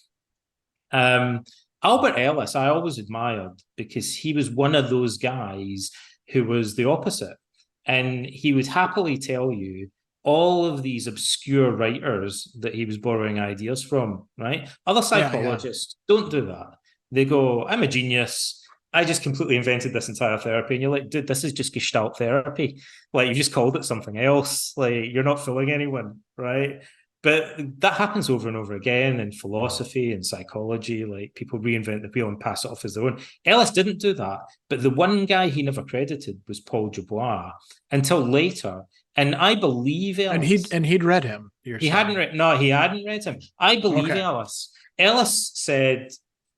Albert Ellis, I always admired because he was one of those guys who was the opposite. And he would happily tell you all of these obscure writers that he was borrowing ideas from, right? Other psychologists don't do that. They go, I'm a genius. I just completely invented this entire therapy. And you're like, dude, this is just Gestalt therapy. You just called it something else. You're not fooling anyone, right? But that happens over and over again in philosophy and psychology. People reinvent the wheel and pass it off as their own. Ellis didn't do that. But the one guy he never credited was Paul Dubois until later. And I believe Ellis. And he'd read him. He hadn't read him. I believe Ellis. Ellis said,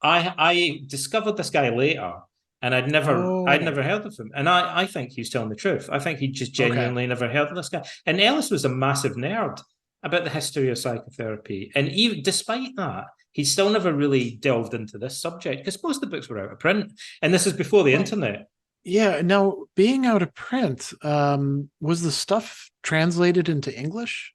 I discovered this guy later. And I'd never heard of him. And I think he's telling the truth. I think he just genuinely never heard of this guy. And Ellis was a massive nerd about the history of psychotherapy. And even despite that, he still never really delved into this subject because most of the books were out of print. And this is before the internet. Yeah. Now, being out of print, was the stuff translated into English?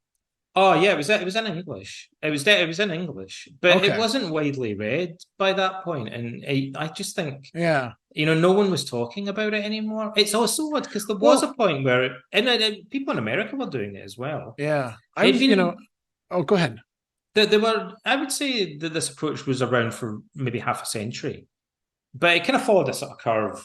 Oh yeah, it was in English. It was in English, but it wasn't widely read by that point. And I just think, no one was talking about it anymore. It's also odd because there was a point where people in America were doing it as well. Yeah, go ahead. I would say that this approach was around for maybe half a century, but it kind of followed a sort of curve.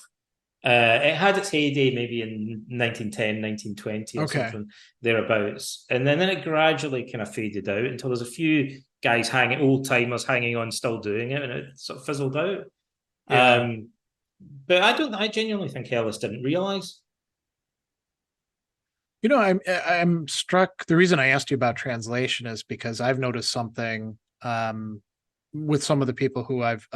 It had its heyday maybe in 1910, 1920 or something thereabouts. And then it gradually kind of faded out until there's a few guys old timers hanging on, still doing it, and it sort of fizzled out. Yeah. But I genuinely think Ellis didn't realize. I'm struck. The reason I asked you about translation is because I've noticed something with some of the people who I've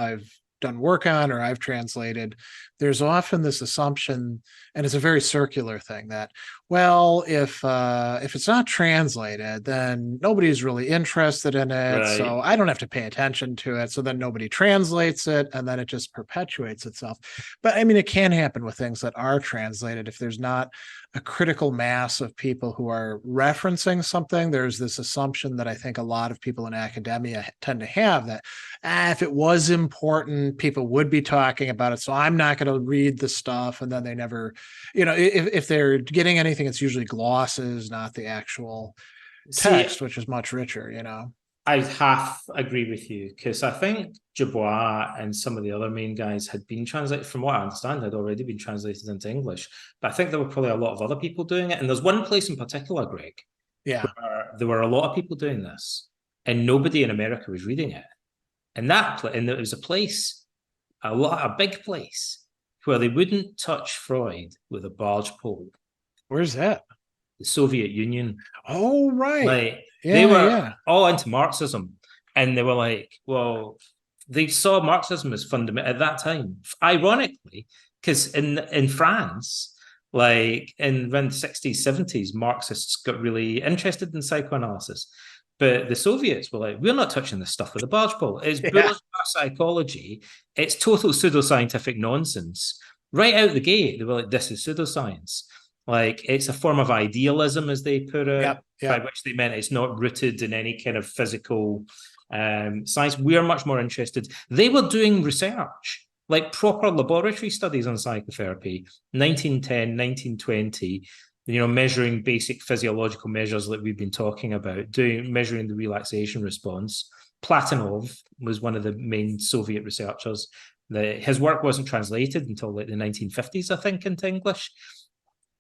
done work on or I've translated. There's often this assumption, and it's a very circular thing that, well, if it's not translated, then nobody's really interested in it, so Right. I don't have to pay attention to it. So then nobody translates it, and then it just perpetuates itself. But I mean, it can happen with things that are translated if there's not a critical mass of people who are referencing something. There's this assumption that I think a lot of people in academia tend to have that if it was important, people would be talking about it. So I'm not going to read the stuff. And then they never, if they're getting anything, it's usually glosses, not the actual See, text, which is much richer, I half agree with you because I think Dubois and some of the other main guys had been translated, from what I understand, had already been translated into English. But I think there were probably a lot of other people doing it. And there's one place in particular, Greg, Yeah. where there were a lot of people doing this, and nobody in America was reading it. And and it was a big place, where they wouldn't touch Freud with a barge pole. Where's that? The Soviet Union. Oh, right. Like they Yeah. were Yeah. all into Marxism, and they were like, well, they saw Marxism as fundamental at that time. Ironically, because in France, like in around the 60s, 70s, Marxists got really interested in psychoanalysis. But the Soviets were like, we're not touching this stuff with a barge pole. It's Yeah. bourgeois psychology. It's total pseudoscientific nonsense. Right out the gate, they were like, this is pseudoscience. Like, it's a form of idealism, as they put it, Yep. by Yep. which they meant it's not rooted in any kind of physical science. We're much more interested. They were doing research, like proper laboratory studies on psychotherapy, 1910, 1920, measuring basic physiological measures that we've been talking about, measuring the relaxation response. Platonov was one of the main Soviet researchers. His work wasn't translated until like the 1950s, I think, into English.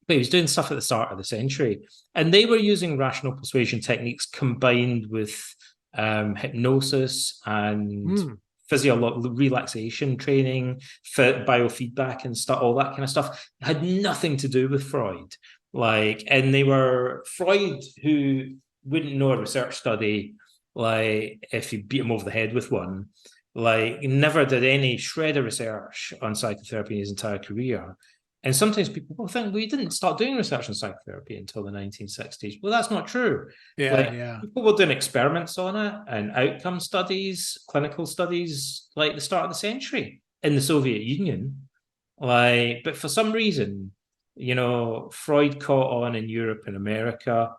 But he was doing stuff at the start of the century. And they were using rational persuasion techniques combined with hypnosis and relaxation training, biofeedback and stuff, all that kind of stuff. It had nothing to do with Freud. And they were Freud, who wouldn't know a research study, like if you beat him over the head with one, never did any shred of research on psychotherapy in his entire career. And sometimes people will think, we didn't start doing research on psychotherapy until the 1960s. Well, that's not true. Yeah. People were doing experiments on it and outcome studies, clinical studies, like the start of the century in the Soviet Union. But for some reason, Freud caught on in Europe and America,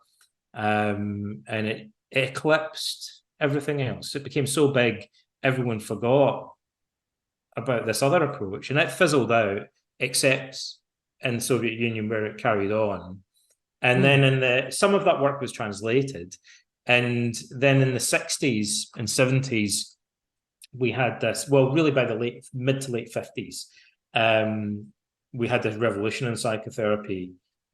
and it eclipsed everything else. It became so big, everyone forgot about this other approach, and it fizzled out, except in the Soviet Union, where it carried on. And then some of that work was translated. And then in the 60s and 70s, we had this, well, really by the mid to late 50s, we had this revolution in psychotherapy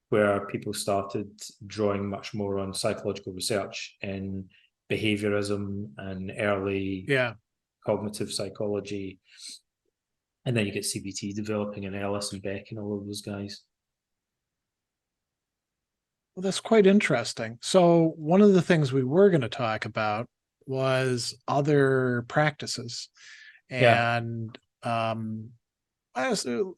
where people started drawing much more on psychological research in behaviorism and early cognitive psychology. And then you get CBT developing and Ellis and Beck and all of those guys. Well, that's quite interesting. So one of the things we were going to talk about was other practices. And I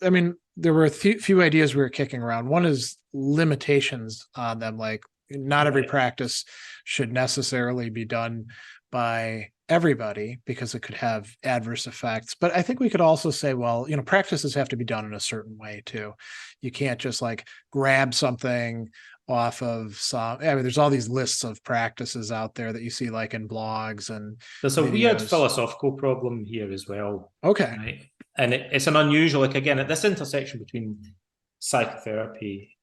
mean, there were a few ideas we were kicking around. One is limitations on them. Like, not every practice should necessarily be done by everybody because it could have adverse effects. But I think we could also say, well, practices have to be done in a certain way too. You can't just like grab something off of there's all these lists of practices out there that you see like in blogs and there's a weird philosophical problem here as well. Okay. Right? And it's an unusual, again, at this intersection between psychotherapy,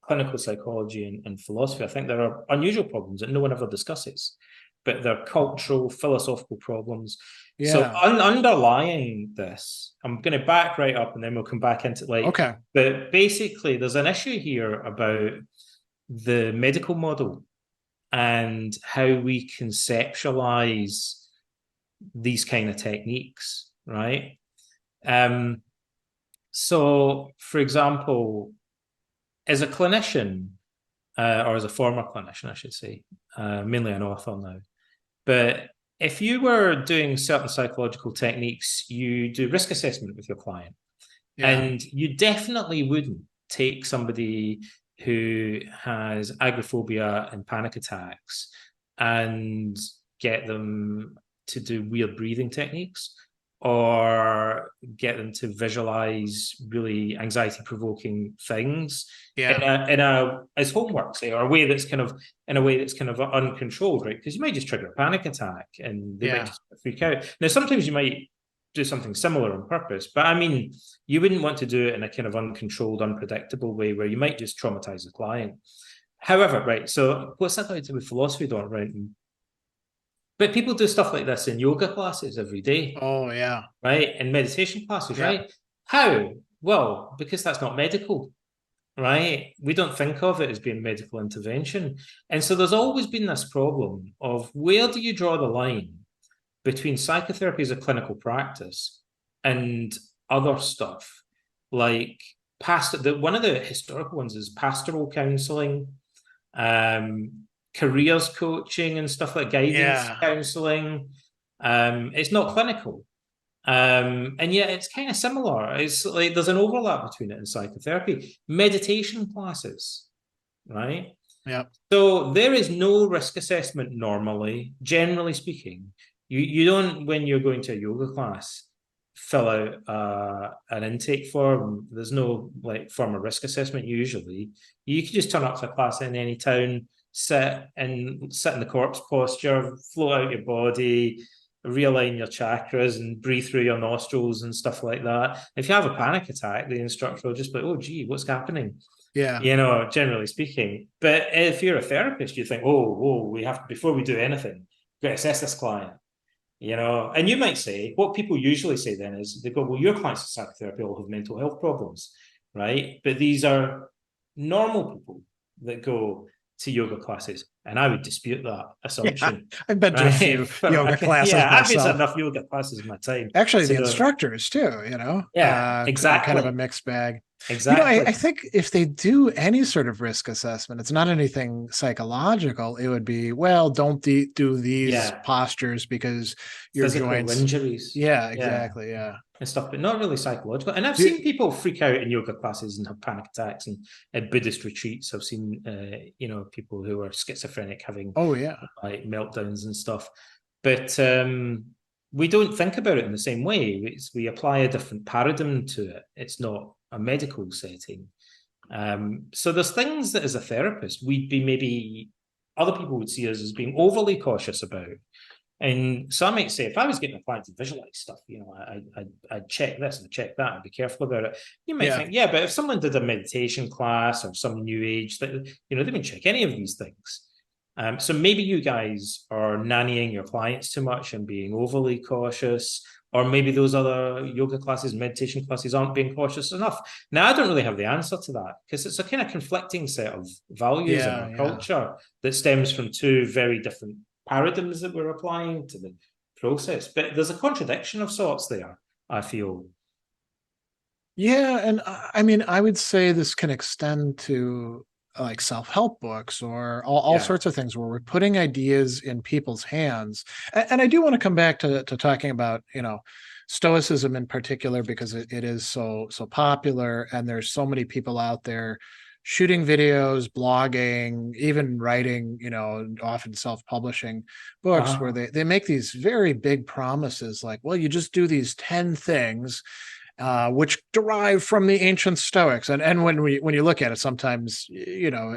clinical psychology and philosophy, I think there are unusual problems that no one ever discusses, but they're cultural, philosophical problems. So underlying this, I'm going to back right up and then we'll come back into but basically there's an issue here about the medical model and how we conceptualize these kind of techniques, right? So, for example, as a clinician, or as a former clinician, I should say, mainly an author now. But if you were doing certain psychological techniques, you do risk assessment with your client. Yeah. And you definitely wouldn't take somebody who has agoraphobia and panic attacks and get them to do weird breathing techniques or get them to visualize really anxiety provoking things in a as homework, say, or a way that's kind of in a way that's kind of uncontrolled, right? Because you might just trigger a panic attack and they might just freak out. Now, sometimes you might do something similar on purpose, but I mean, you wouldn't want to do it in a kind of uncontrolled, unpredictable way where you might just traumatize the client. However, right, so what's that got to do with philosophy, Don, right? But people do stuff like this in yoga classes every day. Oh, yeah. Right? In meditation classes, right? How? Well, because that's not medical, right? We don't think of it as being medical intervention. And so there's always been this problem of where do you draw the line between psychotherapy as a clinical practice and other stuff like one of the historical ones is pastoral counseling, careers coaching and stuff like guidance counseling. It's not clinical. And yet it's kind of similar. It's like there's an overlap between it and psychotherapy. Meditation classes, right? Yeah. So there is no risk assessment normally, generally speaking. You don't, when you're going to a yoga class, fill out an intake form. There's no like form of risk assessment usually. You can just turn up to a class in any town, sit in the corpse posture, float out your body, realign your chakras and breathe through your nostrils and stuff like that. If you have a panic attack, the instructor will just be like, oh, gee, what's happening? Yeah. You know, generally speaking. But if you're a therapist, you think, oh, we have to, before we do anything, we've got to assess this client. You know, and you might say, what people usually say then is they go, well, your clients in psychotherapy all have mental health problems, right? But these are normal people that go to yoga classes. And I would dispute that assumption. Yeah, I've been to a few yoga classes myself. I've been to enough yoga classes in my time. Actually, the instructors too, you know? Yeah, exactly. Kind of a mixed bag. Exactly. You know, I think if they do any sort of risk assessment, it's not anything psychological. It would be, well, don't do these postures because your physical joints injuries. Yeah, exactly. Yeah. And stuff, but not really psychological. And I've seen people freak out in yoga classes and have panic attacks, and at Buddhist retreats, I've seen, you know, people who are schizophrenic having like meltdowns and stuff. But we don't think about it in the same way. We apply a different paradigm to it. It's not a medical setting. So there's things that as a therapist, we'd be maybe other people would see us as being overly cautious about. And so I might say, if I was getting a client to visualize stuff, you know, I'd check this and check that and be careful about it. You might think, but if someone did a meditation class or some new age, that, you know, they wouldn't check any of these things. So maybe you guys are nannying your clients too much and being overly cautious, or maybe those other yoga classes, meditation classes aren't being cautious enough. Now, I don't really have the answer to that because it's a kind of conflicting set of values in our culture that stems from two very different paradigms that we're applying to the process. But there's a contradiction of sorts there, I feel. Yeah, and I mean, I would say this can extend to like self-help books or all sorts of things where we're putting ideas in people's hands. And I do want to come back to talking about, you know, Stoicism in particular, because it is so popular and there's so many people out there shooting videos, blogging, even writing, you know, often self-publishing books where they make these very big promises like, well, you just do these 10 things which derive from the ancient Stoics. And when you look at it, sometimes, you know,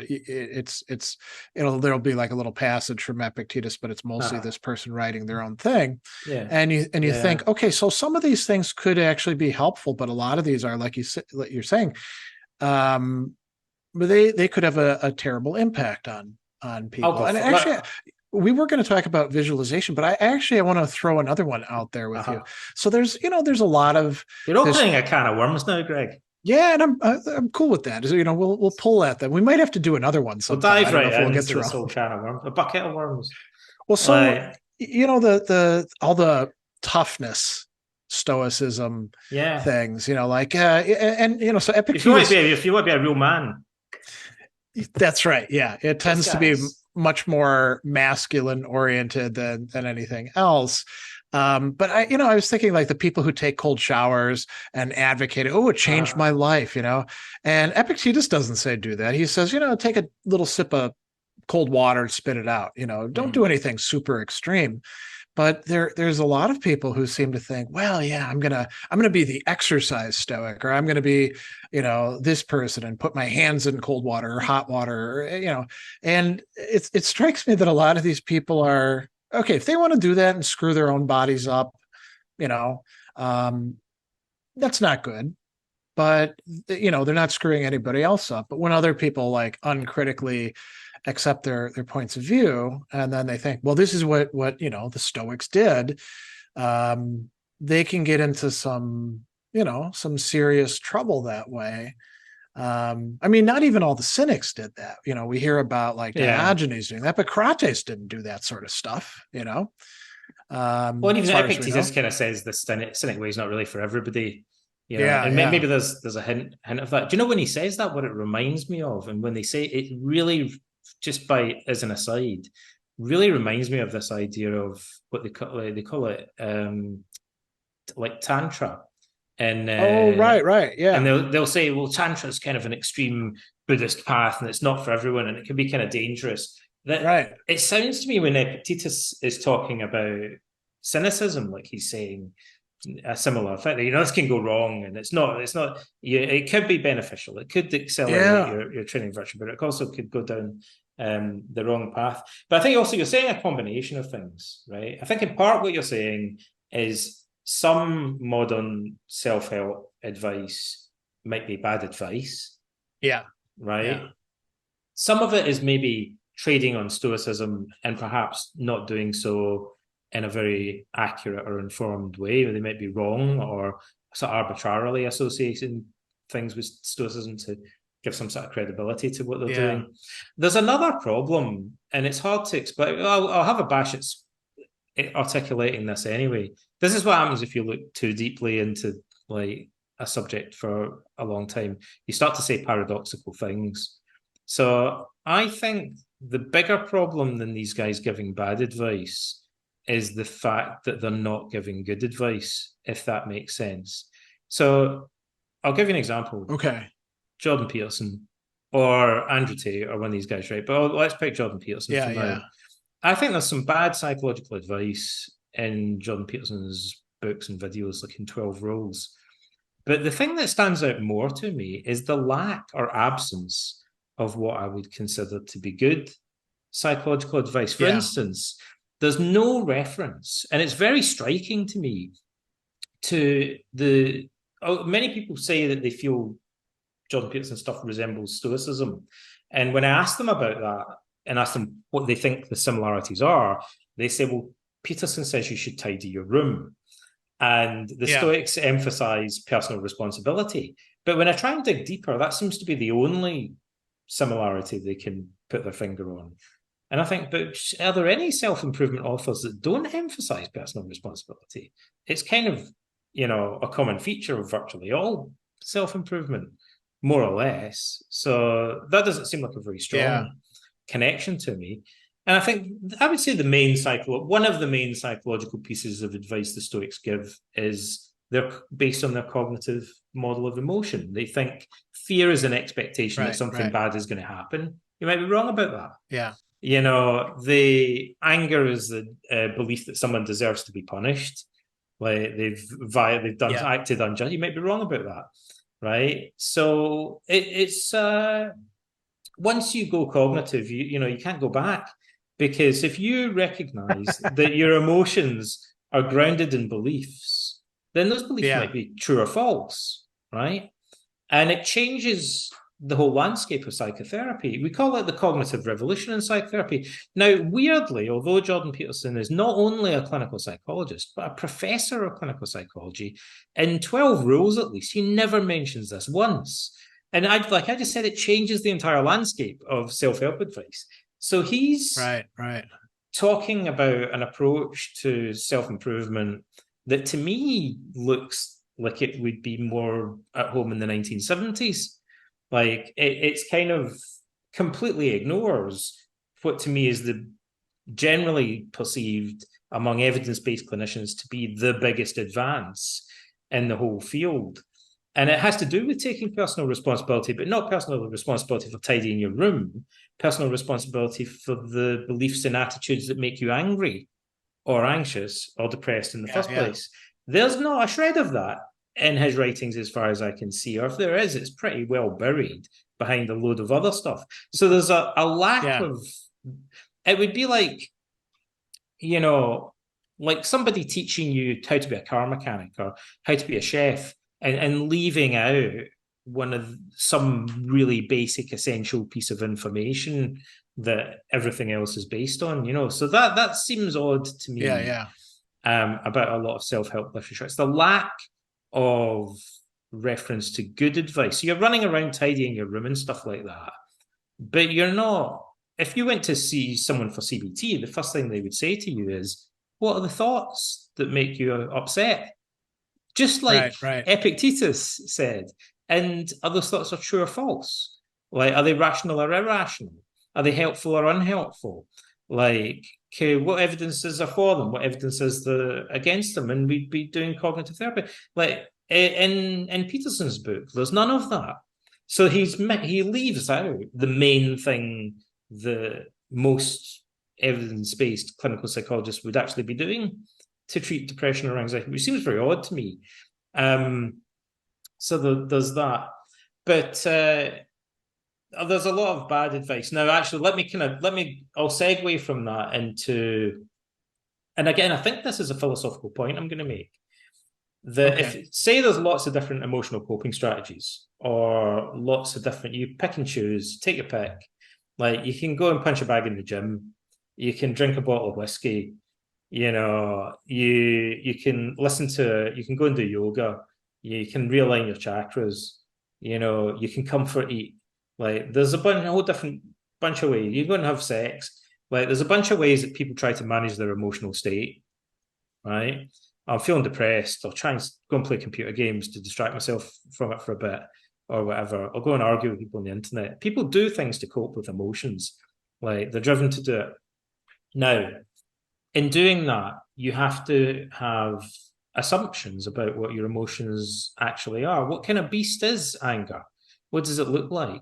there'll be like a little passage from Epictetus, but it's mostly this person writing their own thing. Yeah. And you think, okay, so some of these things could actually be helpful, but a lot of these are, like you're saying, but they could have a terrible impact on people. And actually, we were going to talk about visualization, but I want to throw another one out there with you. So there's a lot of, you're opening a can of worms now, Greg. Yeah, and I'm cool with that. So, you know, we'll pull at that. We might have to do another one sometime. We'll dive right into this whole can of worms, a bucket of worms. Well, so you know, the all the toughness, Stoicism things, you know, like and you know, so Epictetus. If you want to be a real man. That's right. Yeah. It Those tends to be guys. much more masculine oriented than anything else. But I was thinking like the people who take cold showers and advocate, oh, it changed my life, and Epictetus doesn't say do that. He says, take a little sip of cold water and spit it out. Don't do anything super extreme. But there's a lot of people who seem to think, well, yeah, I'm gonna be the exercise stoic, or I'm gonna be, this person and put my hands in cold water or hot water, and it strikes me that a lot of these people are okay if they want to do that and screw their own bodies up, you know, um, that's not good. But they're not screwing anybody else up. But when other people like uncritically accept their points of view, and then they think, well, this is what the Stoics did, they can get into some serious trouble that way. I mean, not even all the cynics did that. We hear about like Yeah. Diogenes doing that, but Crates didn't do that sort of stuff. Well, and As even far as we Epictetus know. kind of says the cynic way is not really for everybody, Yeah, and yeah. maybe there's a hint of that. Do you know when he says that, what it reminds me of? And when they say it really, just by as an aside, really reminds me of this idea of what they call it like tantra. And Oh, right. and Yeah, they'll say, well, tantra is kind of an extreme Buddhist path, and it's not for everyone, and it can be kind of dangerous. That right. it sounds to me when Epictetus is talking about cynicism, like he's saying a similar effect. This can go wrong, and it's not. Yeah, it could be beneficial. It could accelerate Yeah. your training virtue, but it also could go down the wrong path. But I think also you're saying a combination of things, right? I think in part what you're saying is some modern self-help advice might be bad advice, Yeah. right? Yeah. Some of it is maybe trading on stoicism and perhaps not doing so in a very accurate or informed way. They might be wrong or sort of arbitrarily associating things with stoicism to give some sort of credibility to what they're Yeah. doing. There's another problem, and it's hard to explain. I'll have a bash at articulating this anyway. This is what happens if you look too deeply into like a subject for a long time. You start to say paradoxical things. So I think the bigger problem than these guys giving bad advice is the fact that they're not giving good advice, if that makes sense. So I'll give you an example. Okay. Jordan Peterson or Andrew Tate or one of these guys, right? But let's pick Jordan Peterson Yeah. for now. Yeah. I think there's some bad psychological advice in Jordan Peterson's books and videos, like in 12 Rules. But the thing that stands out more to me is the lack or absence of what I would consider to be good psychological advice. For Yeah. instance, there's no reference, and it's very striking to me, to the. Oh, many people say that they feel Jordan Peterson stuff resembles Stoicism. And when I ask them about that and ask them what they think the similarities are, they say, well, Peterson says you should tidy your room. And the Yeah. Stoics emphasize personal responsibility. But when I try and dig deeper, that seems to be the only similarity they can put their finger on. And I think, but are there any self-improvement authors that don't emphasize personal responsibility? It's kind of, a common feature of virtually all self-improvement, more or less. So that doesn't seem like a very Yeah. strong connection to me. And I think I would say one of the main psychological pieces of advice the Stoics give is they're based on their cognitive model of emotion. They think fear is an expectation that something bad is going to happen. You might be wrong about that. Yeah. The anger is the belief that someone deserves to be punished, like they've acted unjust. You might be wrong about that, right? So it's once you go cognitive, you can't go back, because if you recognize that your emotions are grounded in beliefs, then those beliefs might be true or false, right? And it changes the whole landscape of psychotherapy. We call it the cognitive revolution in psychotherapy. Now, weirdly, although Jordan Peterson is not only a clinical psychologist, but a professor of clinical psychology, in 12 Rules at least, he never mentions this once. And I just said, it changes the entire landscape of self-help advice. So he's talking about an approach to self-improvement that to me looks like it would be more at home in the 1970s. Like it's kind of completely ignores what to me is the generally perceived among evidence-based clinicians to be the biggest advance in the whole field. And it has to do with taking personal responsibility, but not personal responsibility for tidying your room, personal responsibility for the beliefs and attitudes that make you angry or anxious or depressed in the first place. There's not a shred of that in his writings as far as I can see, or if there is, it's pretty well buried behind a load of other stuff. So there's a lack of, it would be like, you know, like somebody teaching you how to be a car mechanic or how to be a chef and leaving out some really basic, essential piece of information that everything else is based on, you know. So that seems odd to me. About a lot of self-help literature. It's the lack of reference to good advice. So you're running around tidying your room and stuff like that, but you're not. If you went to see someone for CBT, the first thing they would say to you is, what are the thoughts that make you upset? Just like Epictetus said. And are those thoughts are true or false? Like, are they rational or irrational? Are they helpful or unhelpful? Like, okay, what evidence is there for them? What evidence is there against them? And we'd be doing cognitive therapy. Like in Peterson's book, there's none of that. So he leaves out the main thing that most evidence-based clinical psychologists would actually be doing to treat depression or anxiety, which seems very odd to me. So there's that. But there's a lot of bad advice. Now, actually, I'll segue from that into, and again, I think this is a philosophical point I'm going to make. If say there's lots of different emotional coping strategies, or lots of different, you pick and choose, take your pick. Like, you can go and punch a bag in the gym, you can drink a bottle of whiskey, you know, you can you can go and do yoga, you can realign your chakras, you know, you can comfort eat. Like, there's a whole different bunch of ways. You go and have sex. Like, there's a bunch of ways that people try to manage their emotional state, right? I'm feeling depressed. I'll try and go and play computer games to distract myself from it for a bit or whatever. I'll go and argue with people on the internet. People do things to cope with emotions. Like, they're driven to do it. Now, in doing that, you have to have assumptions about what your emotions actually are. What kind of beast is anger? What does it look like?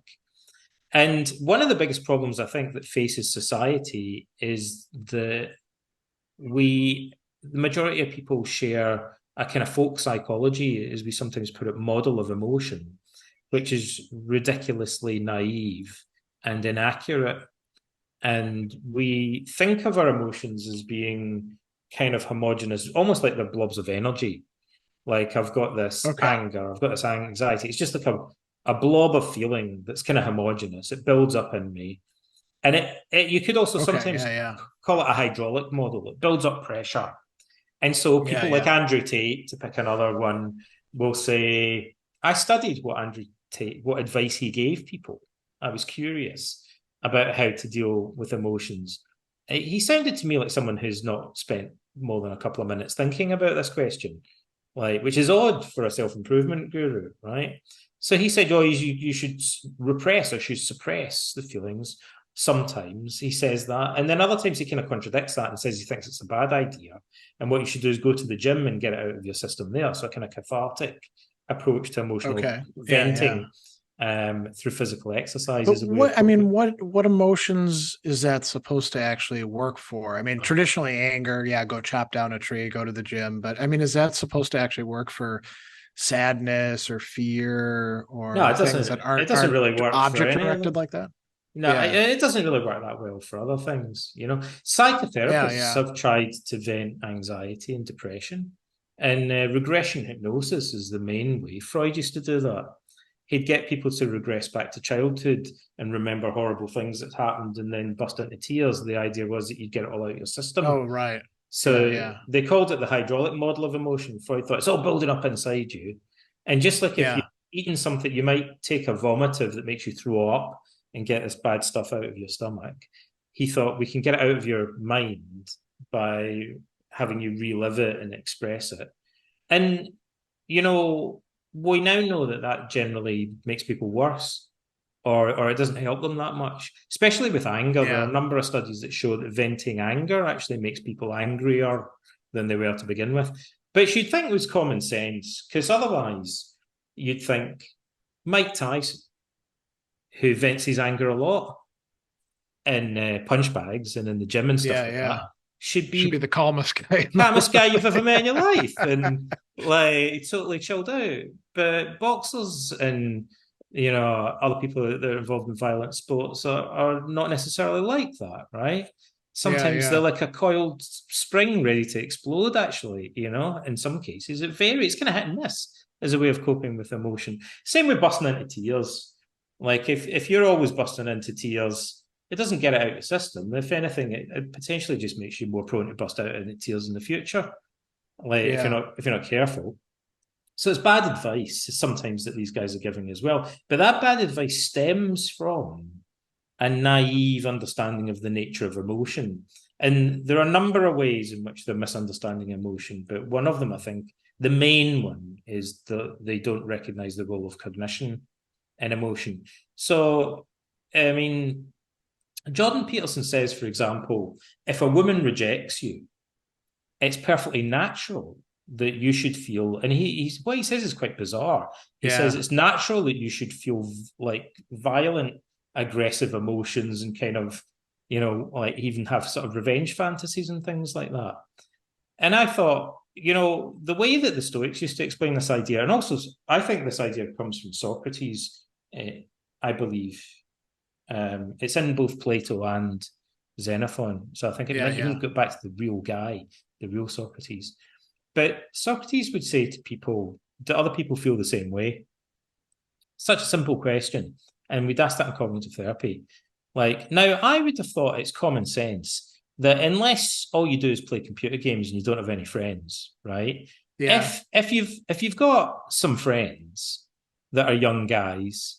And one of the biggest problems I think that faces society is that the majority of people share a kind of folk psychology, as we sometimes put it, model of emotion, which is ridiculously naive and inaccurate. And we think of our emotions as being kind of homogenous, almost like they're blobs of energy. Like, I've got this anger, I've got this anxiety. It's just like a blob of feeling that's kind of homogenous. It builds up in me. And you could also sometimes call it a hydraulic model. It builds up pressure. And so people like Andrew Tate, to pick another one, will say, I studied what advice he gave people. I was curious about how to deal with emotions. He sounded to me like someone who's not spent more than a couple of minutes thinking about this question, like, which is odd for a self-improvement guru, right? So he said, oh, you should repress or should suppress the feelings. Sometimes he says that. And then other times he kind of contradicts that and says he thinks it's a bad idea. And what you should do is go to the gym and get it out of your system there. So a kind of cathartic approach to emotional venting through physical exercises. What emotions is that supposed to actually work for? I mean, traditionally anger, go chop down a tree, go to the gym. But I mean, is that supposed to actually work for sadness or fear or things that aren't really work object directed like that? No, it doesn't really work that well for other things. You know, psychotherapists have tried to vent anxiety and depression, and regression hypnosis is the main way. Freud used to do that. He'd get people to regress back to childhood and remember horrible things that happened and then bust into tears. The idea was that you'd get it all out of your system. Oh, right. So they called it the hydraulic model of emotion. Freud thought it's all building up inside you. And just like if you've eaten something, you might take a vomitive that makes you throw up and get this bad stuff out of your stomach. He thought we can get it out of your mind by having you relive it and express it. And, you know, we now know that generally makes people worse. or it doesn't help them that much, especially with anger. There are Yeah. a number of studies that show that venting anger actually makes people angrier than they were to begin with. But you'd think it was common sense, because otherwise you'd think Mike Tyson, who vents his anger a lot in punch bags and in the gym and stuff like that, should be be the calmest guy. calmest guy you've ever met in your life, and like totally chilled out. But boxers and other people that are involved in violent sports are not necessarily like that, right? Sometimes they're like a coiled spring ready to explode, actually, in some cases. It varies. It's kind of hit and miss as a way of coping with emotion. Same with busting into tears. Like if you're always busting into tears, it doesn't get it out of the system. If anything, it potentially just makes you more prone to bust out into tears in the future. Like if you're not careful. So it's bad advice sometimes that these guys are giving as well. But that bad advice stems from a naive understanding of the nature of emotion. And there are a number of ways in which they're misunderstanding emotion. But one of them, I think, the main one is that they don't recognize the role of cognition in emotion. So, I mean, Jordan Peterson says, for example, if a woman rejects you, it's perfectly natural that you should feel, and what he says is quite bizarre. He says it's natural that you should feel like violent, aggressive emotions and kind of, like even have sort of revenge fantasies and things like that. And I thought, the way that the Stoics used to explain this idea, and also I think this idea comes from Socrates, I believe. It's in both Plato and Xenophon. So I think it might even go back to the real guy, the real Socrates. But Socrates would say to people, do other people feel the same way? Such a simple question. And we'd ask that in cognitive therapy. Like, now I would have thought it's common sense that unless all you do is play computer games and you don't have any friends, right? Yeah. If you've got some friends that are young guys,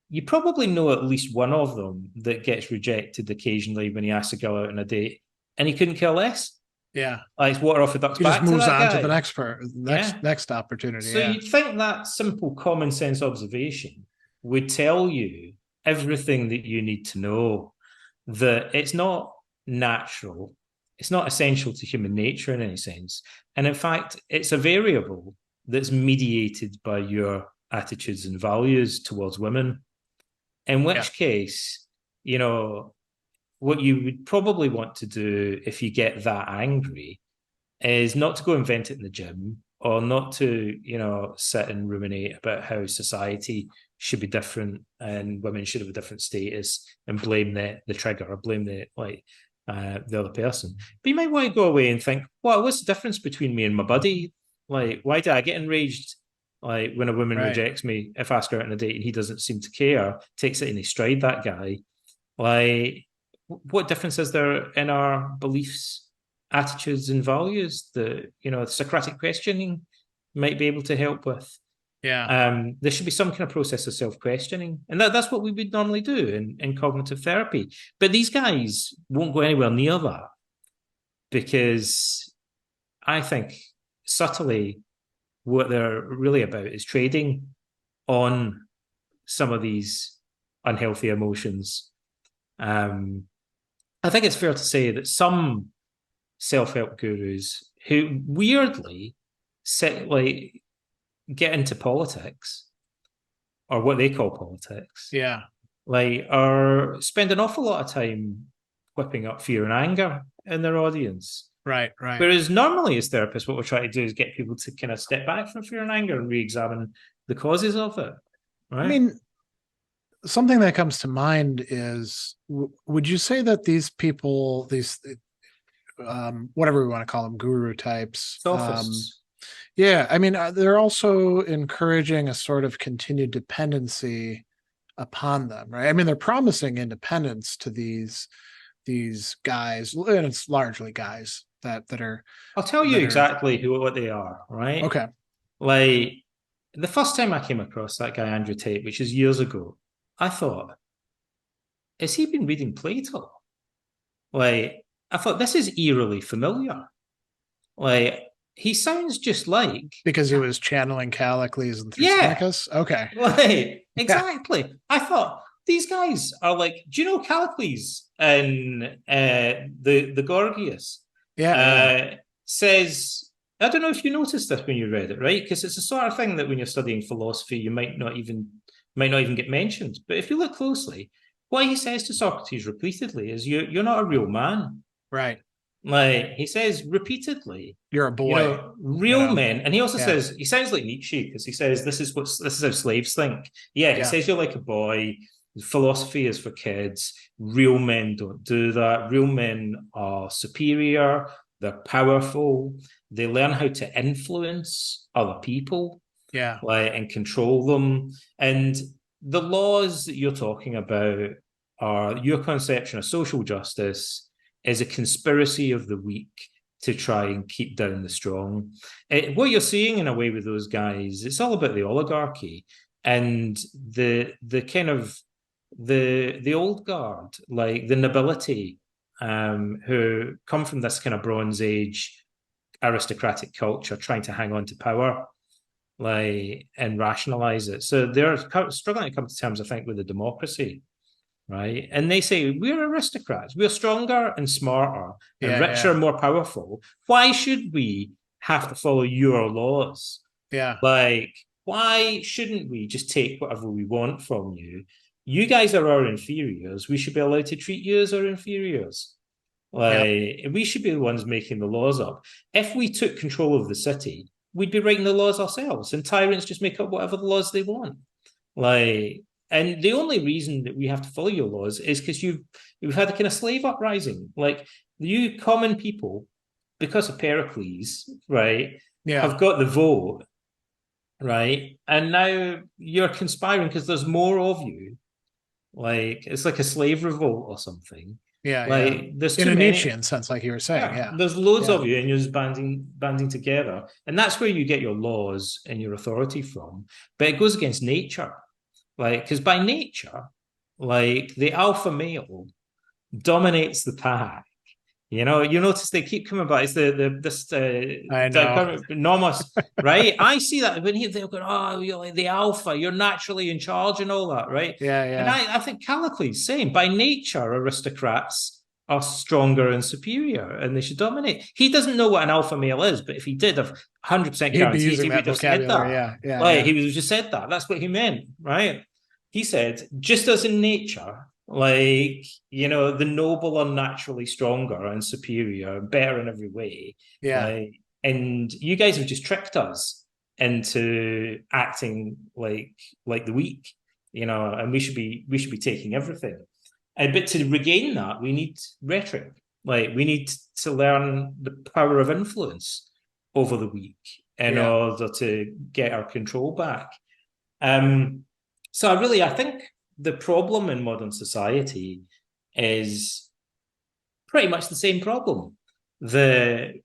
you probably know at least one of them that gets rejected occasionally when he asks a girl out on a date, and he couldn't care less. Yeah, like water off a duck's back. He just moves on to the next opportunity. So you'd think that simple common sense observation would tell you everything that you need to know, that it's not natural, it's not essential to human nature in any sense, and in fact, it's a variable that's mediated by your attitudes and values towards women. In which case, what you would probably want to do if you get that angry is not to go and vent it in the gym, or not to, sit and ruminate about how society should be different and women should have a different status and blame the trigger or blame the other person. But you might want to go away and think, well, what's the difference between me and my buddy? Like, why do I get enraged? Like when a woman rejects me, if I ask her out on a date and he doesn't seem to care, takes it in his stride, that guy. Like, what difference is there in our beliefs, attitudes, and values that, Socratic questioning might be able to help with? There should be some kind of process of self-questioning. And that's what we would normally do in cognitive therapy. But these guys won't go anywhere near that, because I think subtly what they're really about is trading on some of these unhealthy emotions. I think it's fair to say that some self-help gurus who weirdly get into politics, or what they call politics, are spend an awful lot of time whipping up fear and anger in their audience. Right. Whereas normally as therapists, what we're trying to do is get people to kind of step back from fear and anger and re-examine the causes of it. Right. I mean, something that comes to mind is, would you say that these people, whatever we want to call them, guru types, I mean, they're also encouraging a sort of continued dependency upon them, right? I mean, they're promising independence to these guys, and it's largely guys that are. I'll tell you exactly what they are, right? Okay. Like, the first time I came across that guy, Andrew Tate, which is years ago, I thought, has he been reading Plato? Like, I thought, this is eerily familiar. Like, he sounds just like... Because he was channeling Callicles and Thrasymachus? Okay. Like, exactly. I thought, these guys are like, do you know Callicles and the Gorgias? Yeah. Says, I don't know if you noticed this when you read it, right? Because it's the sort of thing that when you're studying philosophy, you might not even get mentioned. But if you look closely, what he says to Socrates repeatedly is, you're not a real man. Right. Like he says repeatedly, You're a boy, real men. And he also Yeah. says, he sounds like Nietzsche because he says this is how slaves think. Yeah, he says you're like a boy. Philosophy is for kids. Real men don't do that. Real men are superior. They're powerful. They learn how to influence other people, Yeah. and control them. And the laws that you're talking about are your conception of social justice is a conspiracy of the weak to try and keep down the strong. What you're seeing in a way with those guys, it's all about the oligarchy and the kind of the old guard, like the nobility, who come from this kind of Bronze Age aristocratic culture, trying to hang on to power, and rationalize it. So they're struggling to come to terms, I think, with the democracy, right? And they say, we're aristocrats, we're stronger and smarter and richer and more powerful. Why should we have to follow your laws? Yeah. Why shouldn't we just take whatever we want from you? You guys are our inferiors. We should be allowed to treat you as our inferiors. We should be the ones making the laws up. If we took control of the city, we'd be writing the laws ourselves, and tyrants just make up whatever the laws they want. And the only reason that we have to follow your laws is because you've had a kind of slave uprising. Like, you common people, because of Pericles, right, have got the vote, right? And now you're conspiring because there's more of you. It's like a slave revolt or something. There's in too a many. Nietzschean sense, like you were saying. There's loads of you, and you're just banding together, and that's where you get your laws and your authority from. But it goes against nature, because by nature, the alpha male dominates the pack. You notice they keep coming back. It's this I know. nomos, right? I see that when they're going, oh, you're like the alpha, you're naturally in charge and all that, right? And I think Callicles same. By nature, aristocrats are stronger and superior, and they should dominate. He doesn't know what an alpha male is, but if he did, 100% guaranteed he would have said that. He would have just said that. That's what he meant, right? He said, just as in nature, the noble are naturally stronger and superior and better in every way. And you guys have just tricked us into acting like the weak, and we should be taking everything. But to regain that, we need rhetoric. We need to learn the power of influence over the weak in order to get our control back. So I think the problem in modern society is pretty much the same problem. The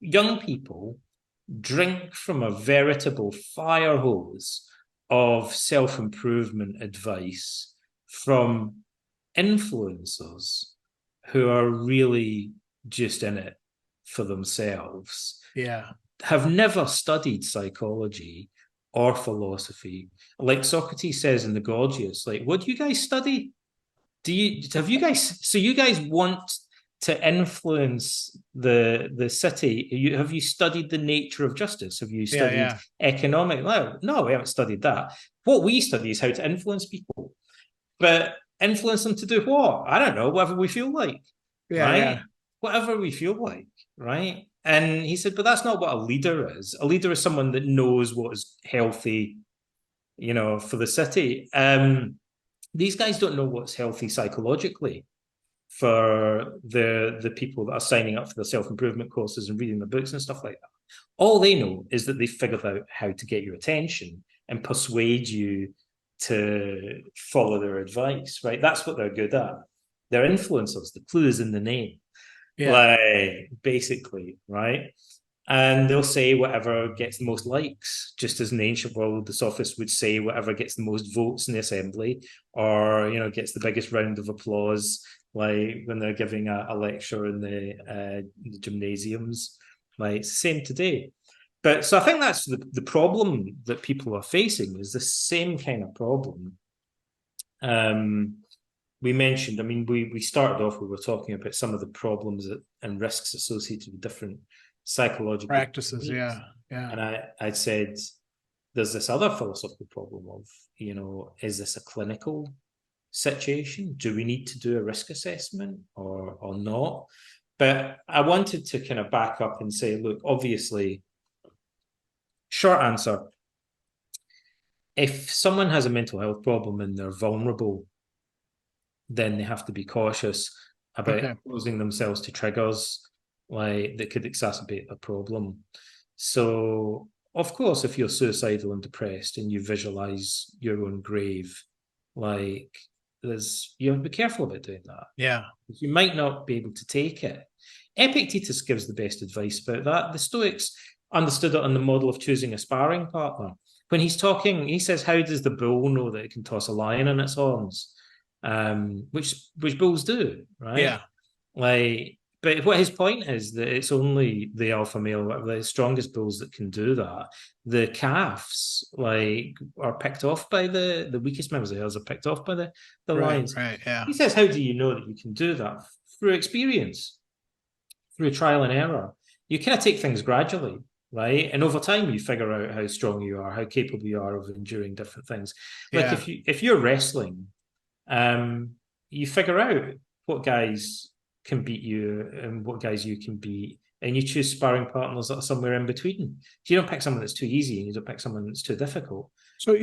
young people drink from a veritable fire hose of self-improvement advice from influencers who are really just in it for themselves. Have never studied psychology or philosophy. Like Socrates says in the Gorgias, what do you guys study? So you guys want to influence the city? Have you studied the nature of justice? Have you studied economic? No, we haven't studied that. What we study is how to influence people. But influence them to do what? I don't know, whatever we feel like. Whatever we feel like, right? And he said, but that's not what a leader is. A leader is someone that knows what is healthy, for the city. These guys don't know what's healthy psychologically for the people that are signing up for the self-improvement courses and reading the books and stuff like that. All they know is that they figured out how to get your attention and persuade you to follow their advice, right? That's what they're good at. They're influencers. The clue is in the name. Basically, right? And they'll say whatever gets the most likes, just as in the ancient world, the sophists would say whatever gets the most votes in the assembly, or gets the biggest round of applause, like when they're giving a lecture in the gymnasiums. It's the same today. But so I think that's the problem that people are facing, is the same kind of problem we mentioned, I mean, we started off, we were talking about some of the problems and risks associated with different psychological Practices. techniques. Yeah. And I said, there's this other philosophical problem of, is this a clinical situation? Do we need to do a risk assessment or not? But I wanted to kind of back up and say, look, obviously, short answer, if someone has a mental health problem and they're vulnerable, then they have to be cautious about exposing themselves to triggers like that could exacerbate a problem. So, of course, if you're suicidal and depressed and you visualize your own grave, like you have to be careful about doing that. Yeah. You might not be able to take it. Epictetus gives the best advice about that. The Stoics understood it on the model of choosing a sparring partner. When he's talking, he says, how does the bull know that it can toss a lion on its horns? Which bulls do, right? Yeah. But what his point is that it's only the alpha male, the strongest bulls that can do that. The calves, are picked off by the weakest members of the herds are picked off by the lions. Right. Yeah. He says, how do you know that you can do that? Through experience, through trial and error. You kind of take things gradually, right? And over time, you figure out how strong you are, how capable you are of enduring different things. Like if you're wrestling, you figure out what guys can beat you and what guys you can beat, and you choose sparring partners that are somewhere in between. You don't pick someone that's too easy and you don't pick someone that's too difficult. So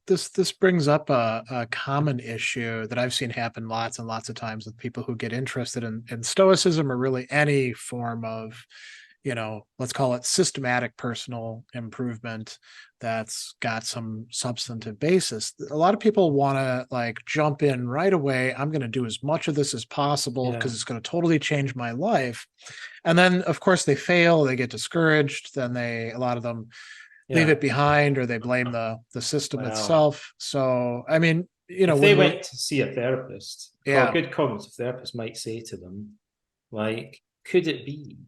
this brings up a common issue that I've seen happen lots and lots of times with people who get interested in Stoicism or really any form of, let's call it systematic personal improvement that's got some substantive basis. A lot of people want to jump in right away. I'm going to do as much of this as possible because it's going to totally change my life. And then of course they fail, they get discouraged. Then a lot of them leave it behind or they blame the system itself. So, I mean, if they went to see a therapist, a good cognitive therapist might say to them, could it be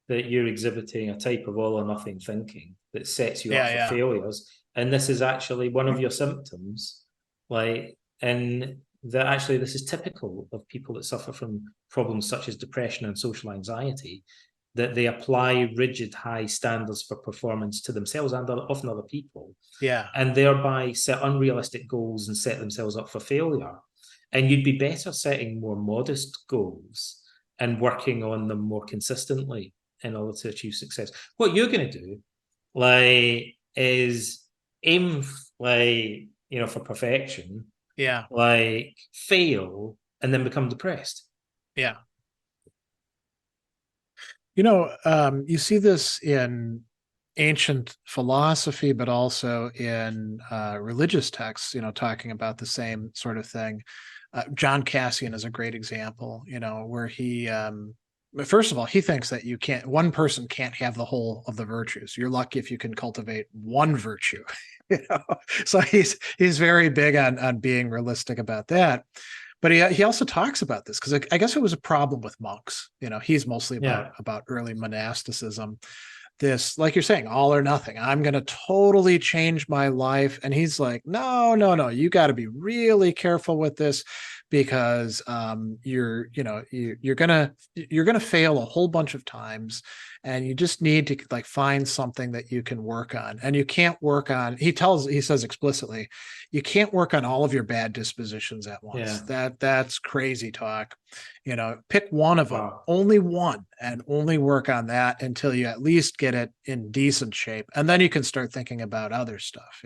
that you're exhibiting a type of all or nothing thinking that sets you up for failures, and this is actually one of your symptoms, and that actually this is typical of people that suffer from problems such as depression and social anxiety, that they apply rigid high standards for performance to themselves and often other people, and thereby set unrealistic goals and set themselves up for failure. And you'd be better setting more modest goals and working on them more consistently in order to achieve success. What you're going to do, is aim, for perfection. Fail and then become depressed. Yeah. You see this in ancient philosophy, but also in religious texts, talking about the same sort of thing. John Cassian is a great example, where he, first of all, he thinks that one person can't have the whole of the virtues. You're lucky if you can cultivate one virtue, So he's very big on being realistic about that. But he also talks about this because I guess it was a problem with monks. He's mostly about early monasticism. This, like you're saying, all or nothing. I'm going to totally change my life. And he's like, no, you got to be really careful with this because you're gonna fail a whole bunch of times, and you just need to find something that you can work on. And you can't work on, he says explicitly, you can't work on all of your bad dispositions at once. That's crazy talk. Pick one of them, only one, and only work on that until you at least get it in decent shape, and then you can start thinking about other stuff.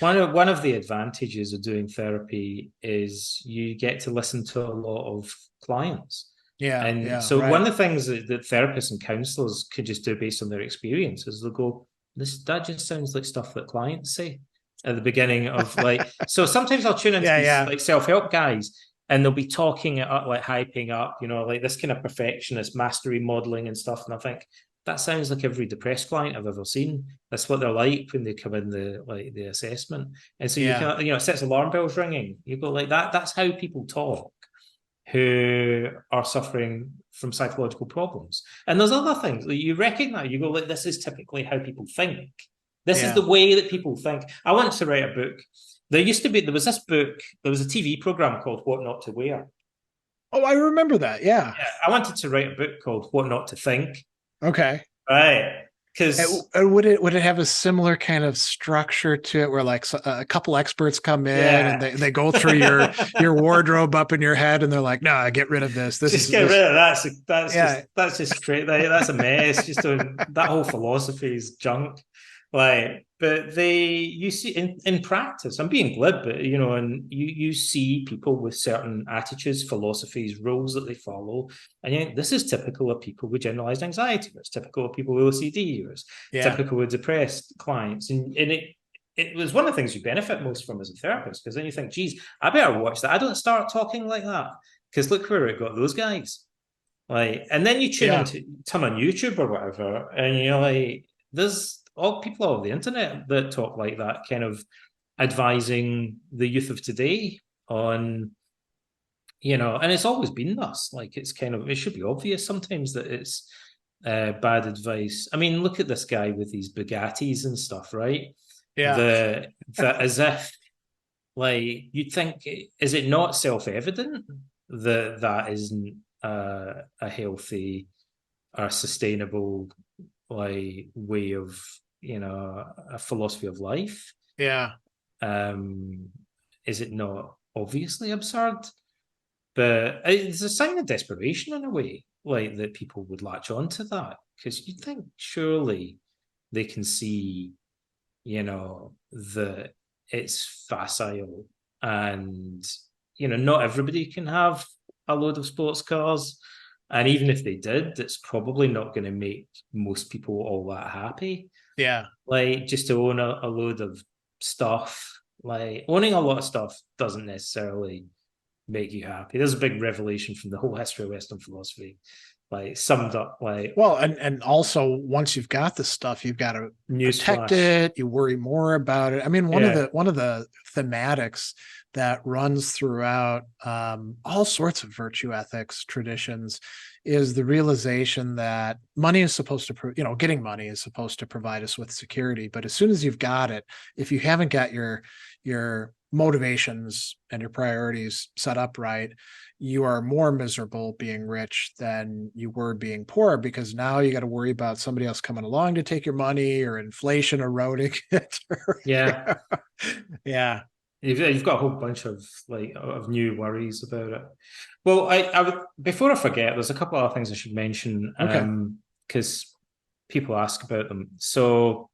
One of the advantages of doing therapy is you get to listen to a lot of clients. One of the things that therapists and counselors could just do based on their experience is they'll go, that just sounds like stuff that clients say at the beginning of so sometimes I'll tune into these self-help guys, and they'll be talking it up, hyping up, this kind of perfectionist mastery modeling and stuff. And I think that sounds like every depressed client I've ever seen. That's what they're like when they come in the assessment. And so you can, it sets alarm bells ringing. You go that. That's how people talk who are suffering from psychological problems. And there's other things that you recognize. You go this is typically how people think. This is the way that people think. I want to write a book There was this book, there was a TV program called What Not to Wear. Oh, I remember that. Yeah. Yeah, I wanted to write a book called What Not to Think. Okay. Right. Because would it have a similar kind of structure to it, where like a couple experts come in and yeah. they go through your wardrobe up in your head and they're like, no, get rid of this. Just get rid of that. Yeah, That's just straight. That's a mess. That whole philosophy is junk. Like, but you see in practice, I'm being glib, but and you see people with certain attitudes, philosophies, rules that they follow, and you think this is typical of people with generalized anxiety, or it's typical of people with OCD, or it's typical with depressed clients, and it was one of the things you benefit most from as a therapist, because then you think, geez, I better watch that. I don't start talking like that, because look where it got those guys. Like, and then you turn on YouTube or whatever, and you're like, there's all people over the internet that talk like that, kind of advising the youth of today on, and it's always been thus. Like, it should be obvious sometimes that it's bad advice. I mean, look at this guy with these Bugattis and stuff, right? Yeah. As if, like, you'd think, is it not self-evident that that isn't a healthy or sustainable like way of a philosophy of life? Yeah. Is it not obviously absurd? But it's a sign of desperation in a way, like, that people would latch on to that, because you'd think surely they can see that it's facile, and not everybody can have a load of sports cars, and even if they did, it's probably not going to make most people all that happy. Yeah. Like, just to own a load of stuff, like, owning a lot of stuff doesn't necessarily make you happy. There's a big revelation from the whole history of Western philosophy, like, summed up, like, well, and also, once you've got the stuff, you've got to protect it. You worry more about it. I mean, one of the thematics that runs throughout all sorts of virtue ethics traditions is the realization that money is supposed to, getting money is supposed to provide us with security. But as soon as you've got it, if you haven't got your motivations and your priorities set up right, you are more miserable being rich than you were being poor, because now you got to worry about somebody else coming along to take your money, or inflation eroding it. Yeah. Yeah. You've got a whole bunch of new worries about it. Well, I would, before I forget, there's a couple of other things I should mention, because people ask about them. So,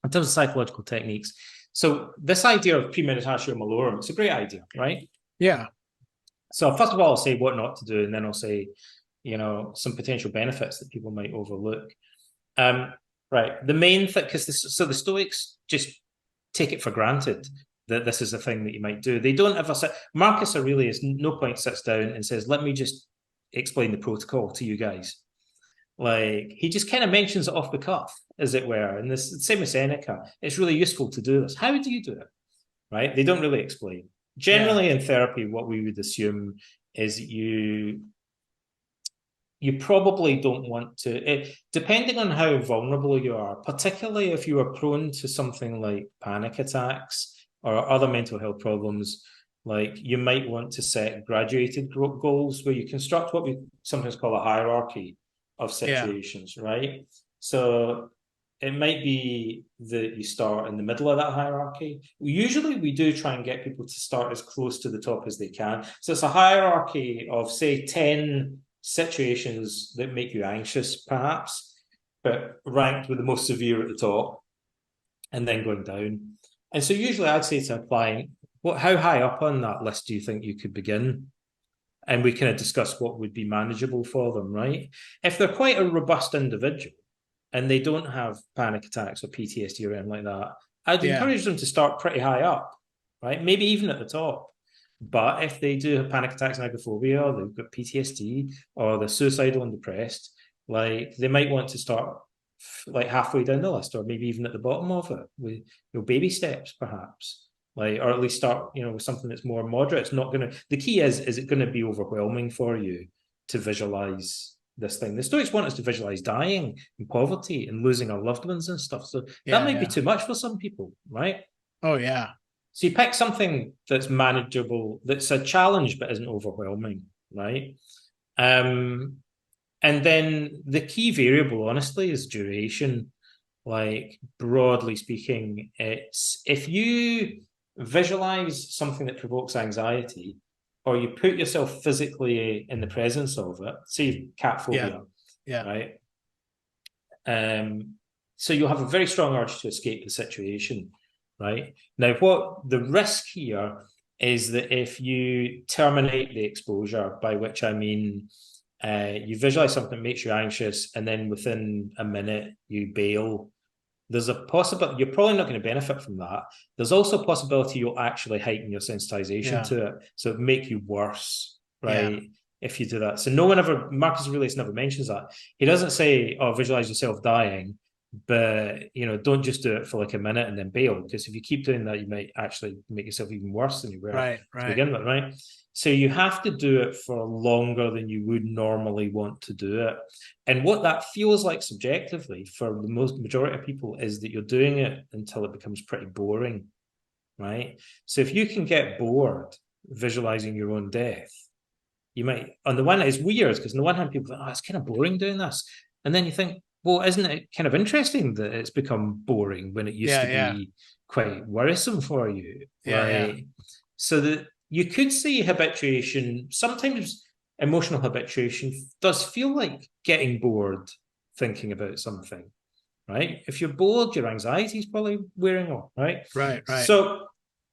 in terms of psychological techniques, so this idea of premeditatio malorum, it's a great idea, right? Yeah. So first of all, I'll say what not to do, and then I'll say, some potential benefits that people might overlook. Right. The main thing, because the Stoics just take it for granted that this is a thing that you might do. They don't ever say, Marcus Aurelius, no point sits down and says, let me just explain the protocol to you guys. Like, he just kind of mentions it off the cuff, as it were. And this, same with Seneca, it's really useful to do this. How do you do it? Right? They don't really explain. Generally, in therapy, what we would assume is you probably don't want to, depending on how vulnerable you are, particularly if you are prone to something like panic attacks or other mental health problems, like, you might want to set graduated goals where you construct what we sometimes call a hierarchy of situations, right? So it might be that you start in the middle of that hierarchy. Usually we do try and get people to start as close to the top as they can. So it's a hierarchy of, say, 10 situations that make you anxious, perhaps, but ranked with the most severe at the top, and then going down. And so usually I'd say to a client, how high up on that list do you think you could begin? And we kind of discuss what would be manageable for them, right? If they're quite a robust individual and they don't have panic attacks or PTSD or anything like that, I'd encourage them to start pretty high up, right? Maybe even at the top. But if they do have panic attacks and agoraphobia, or they've got PTSD, or they're suicidal and depressed, like, they might want to start like halfway down the list, or maybe even at the bottom of it, with baby steps, perhaps. Like, or at least start, with something that's more moderate. It's not going to, the key is it going to be overwhelming for you to visualize this thing? The Stoics want us to visualize dying and poverty and losing our loved ones and stuff. So that might be too much for some people, right? Oh, yeah. So you pick something that's manageable, that's a challenge but isn't overwhelming, right? And then the key variable, honestly, is duration. Like, broadly speaking, it's if you visualize something that provokes anxiety, or you put yourself physically in the presence of it, say cat phobia, Yeah. right? So you'll have a very strong urge to escape the situation, right? Now, what the risk here is that if you terminate the exposure, by which I mean you visualize something that makes you anxious, and then within a minute you bail, there's a possibility you're probably not going to benefit from that. There's also a possibility you'll actually heighten your sensitization to it, so it make you worse, right? If you do that. So no one ever, Marcus Aurelius never mentions that. He doesn't say, oh, visualize yourself dying, but don't just do it for like a minute and then bail, because if you keep doing that, you might actually make yourself even worse than you were to begin with, right? So you have to do it for longer than you would normally want to do it. And what that feels like subjectively for the majority of people is that you're doing it until it becomes pretty boring, right? So if you can get bored visualizing your own death, you might, on the one hand, it's weird because on the one hand, people think, oh, it's kind of boring doing this. And then you think, well, isn't it kind of interesting that it's become boring when it used to be quite worrisome for you, right? So that you could see habituation, sometimes emotional habituation does feel like getting bored thinking about something, right? If you're bored, your anxiety is probably wearing off, right? Right. So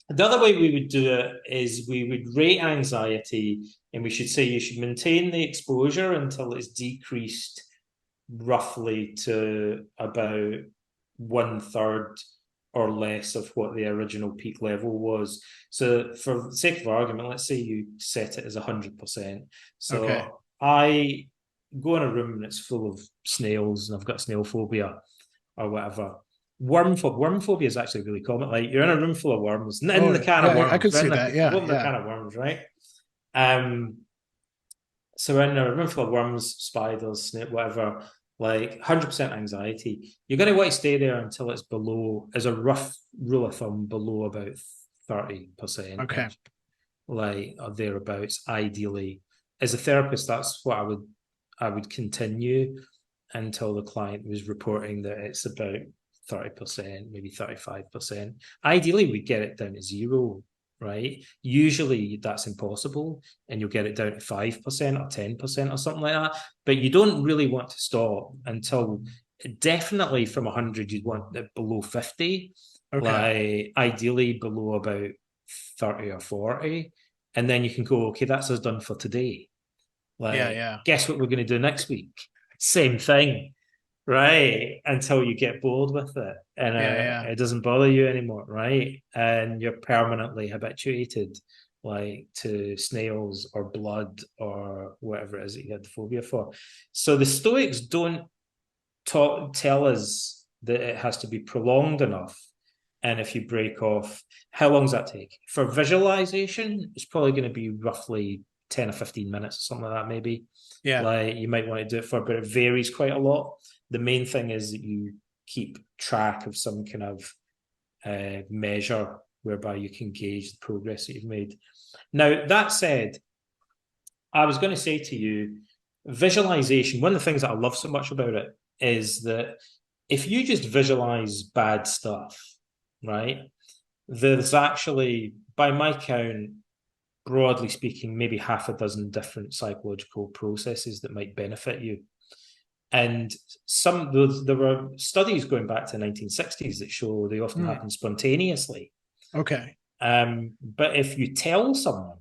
the other way we would do it is we would rate anxiety, and we should say you should maintain the exposure until it's decreased roughly to about 1/3 or less of what the original peak level was. So for the sake of argument, let's say you set it as 100%. So I go in a room and it's full of snails and I've got snail phobia or whatever. Worm phobia is actually really common. Like, you're in a room full of worms, in the can of worms. I could see that. The can of worms, right? So we're in a room full of worms, spiders, snake, whatever. Like 100% anxiety. You're going to want to stay there until it's below, as a rough rule of thumb, below about 30%. Okay. Like, or thereabouts, ideally. As a therapist, that's what I would continue until the client was reporting that it's about 30%, maybe 35%. Ideally, we get it down to 0, right? Usually that's impossible, and you'll get it down to 5% or 10% or something like that. But you don't really want to stop until, definitely from 100, you'd want it below 50. Like, ideally below about 30 or 40. And then you can go, okay, that's us done for today. Like, guess what we're going to do next week? Same thing, right? Until you get bored with it and it doesn't bother you anymore, right? And you're permanently habituated, like, to snails or blood or whatever it is that you had the phobia for. So the Stoics don't tell us that it has to be prolonged enough. And if you break off, how long does that take? For visualization, it's probably going to be roughly 10 or 15 minutes or something like that, maybe. Like, you might want to do it for, but it varies quite a lot. The main thing is that you keep track of some kind of measure whereby you can gauge the progress that you've made. Now, that said, I was going to say to you, visualization, one of the things that I love so much about it is that if you just visualize bad stuff, right, there's actually, by my count, broadly speaking, maybe half a dozen different psychological processes that might benefit you. And there were studies going back to the 1960s that show they often happen spontaneously. But if you tell someone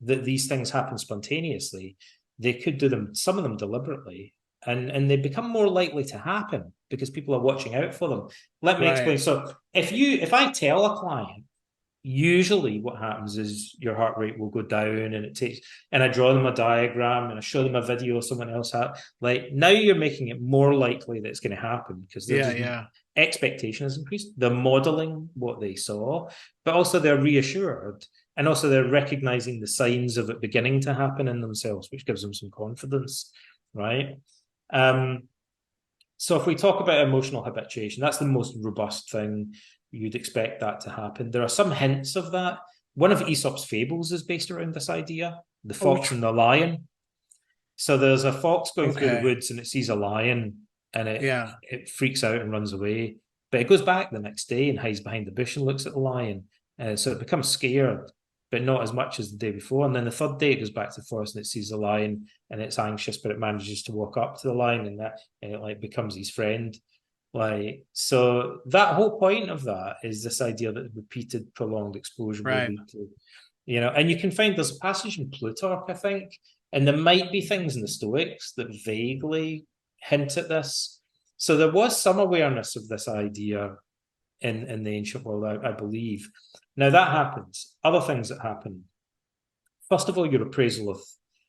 that these things happen spontaneously, they could do them, some of them deliberately, and they become more likely to happen because people are watching out for them. Let me explain. So if I tell a client, usually what happens is your heart rate will go down, and I draw them a diagram and I show them a video someone else had. Like, now you're making it more likely that it's going to happen because expectation has increased. They're modeling what they saw, but also they're reassured, and also they're recognizing the signs of it beginning to happen in themselves, which gives them some confidence, right? So if we talk about emotional habituation, that's the most robust thing. you'd expect that to happen. There are some hints of that. One of Aesop's fables is based around this idea, the fox and the lion. So there's a fox going through the woods and it sees a lion and it freaks out and runs away. But it goes back the next day and hides behind the bush and looks at the lion. So it becomes scared, but not as much as the day before. And then the third day it goes back to the forest and it sees the lion and it's anxious, but it manages to walk up to the lion and it like becomes his friend. Like, so that whole point of that is this idea that repeated prolonged exposure will lead to, you know, and you can find there's a passage in Plutarch, I think, and there might be things in the Stoics that vaguely hint at this. So there was some awareness of this idea in the ancient world, I believe. Now that happens. Other things that happen. First of all, your appraisal of,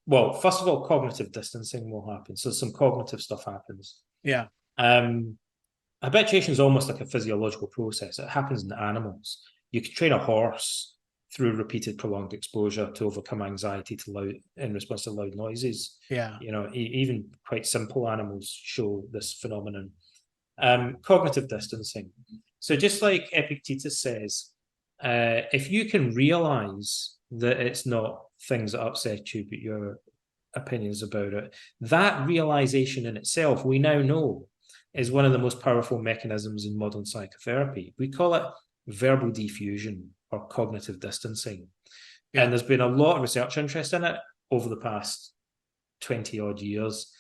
well, first of all, cognitive distancing will happen. So some cognitive stuff happens. Yeah. Habituation is almost like a physiological process. It happens in animals. You can train a horse through repeated prolonged exposure to overcome anxiety in response to loud noises. Yeah. You know, even quite simple animals show this phenomenon. Cognitive distancing. So just like Epictetus says, if you can realize that it's not things that upset you, but your opinions about it, that realization in itself, we now know, is one of the most powerful mechanisms in modern psychotherapy. We call it verbal diffusion or cognitive distancing. Yeah. And there's been a lot of research interest in it over the past 20 odd years.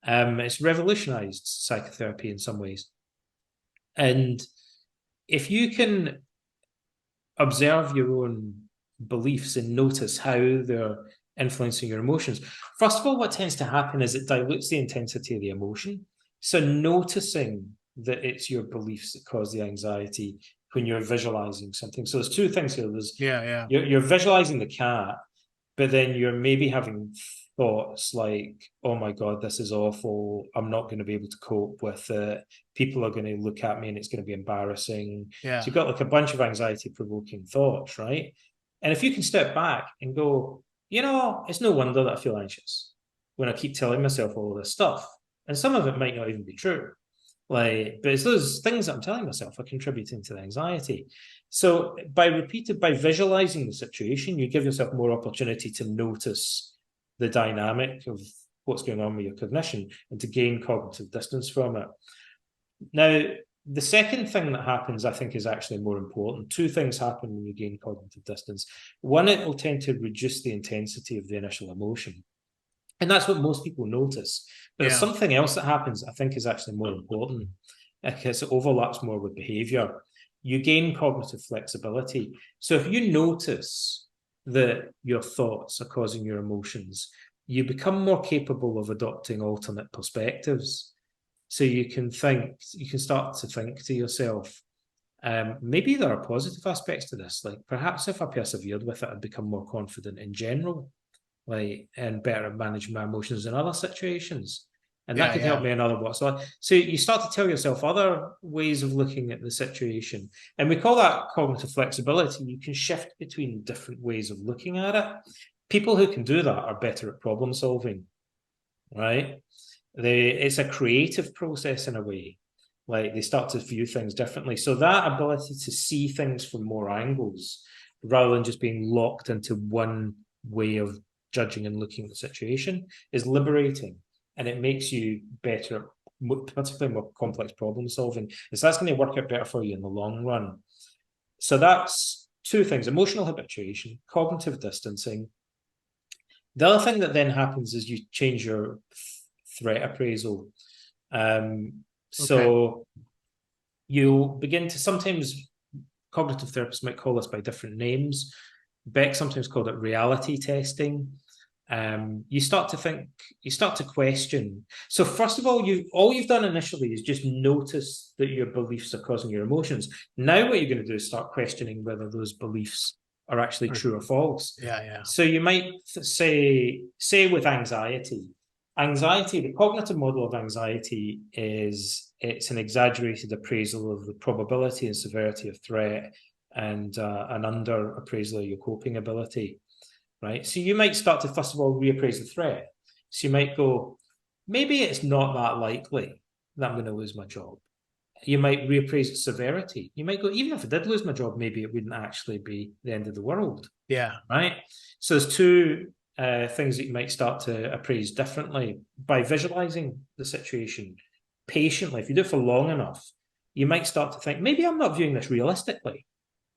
It's revolutionized psychotherapy in some ways. And if you can observe your own beliefs and notice how they're influencing your emotions, first of all, what tends to happen is it dilutes the intensity of the emotion. So noticing that it's your beliefs that cause the anxiety when you're visualizing something. So there's two things here. There's you're visualizing the cat, but then you're maybe having thoughts like, oh my God, this is awful. I'm not going to be able to cope with it. People are going to look at me and it's going to be embarrassing. Yeah. So you've got like a bunch of anxiety-provoking thoughts, right? And if you can step back and go, you know, it's no wonder that I feel anxious when I keep telling myself all this stuff. And some of it might not even be true. Like, but it's those things that I'm telling myself are contributing to the anxiety. So by visualizing the situation, you give yourself more opportunity to notice the dynamic of what's going on with your cognition and to gain cognitive distance from it. Now, the second thing that happens, I think, is actually more important. Two things happen when you gain cognitive distance. One, it will tend to reduce the intensity of the initial emotion. And that's what most people notice. But there's something else that happens, I think, is actually more important because it overlaps more with behavior. You gain cognitive flexibility. So if you notice that your thoughts are causing your emotions, you become more capable of adopting alternate perspectives. So you can start to think to yourself, maybe there are positive aspects to this. Like perhaps if I persevered with it, I'd become more confident in general, like, and better at managing my emotions in other situations. And that could help me in other ways. So you start to tell yourself other ways of looking at the situation. And we call that cognitive flexibility. You can shift between different ways of looking at it. People who can do that are better at problem solving, right? It's a creative process in a way. Like they start to view things differently. So that ability to see things from more angles, rather than just being locked into one way of judging and looking at the situation, is liberating. And it makes you better, particularly more complex problem solving. And so that's going to work out better for you in the long run. So that's two things: emotional habituation, cognitive distancing. The other thing that then happens is you change your threat appraisal. So you begin to, sometimes cognitive therapists might call this by different names. Beck sometimes called it reality testing. You start to question. So first of all, all you've done initially is just notice that your beliefs are causing your emotions. Now what you're going to do is start questioning whether those beliefs are actually true or false. So you might say with anxiety, the cognitive model of anxiety is it's an exaggerated appraisal of the probability and severity of threat and an under appraisal of your coping ability. Right. So you might start to, first of all, reappraise the threat. So you might go, maybe it's not that likely that I'm going to lose my job. you might reappraise its severity. You might go, even if I did lose my job, maybe it wouldn't actually be the end of the world. Yeah. Right. So there's two things that you might start to appraise differently by visualizing the situation patiently. If you do it for long enough, you might start to think, maybe I'm not viewing this realistically.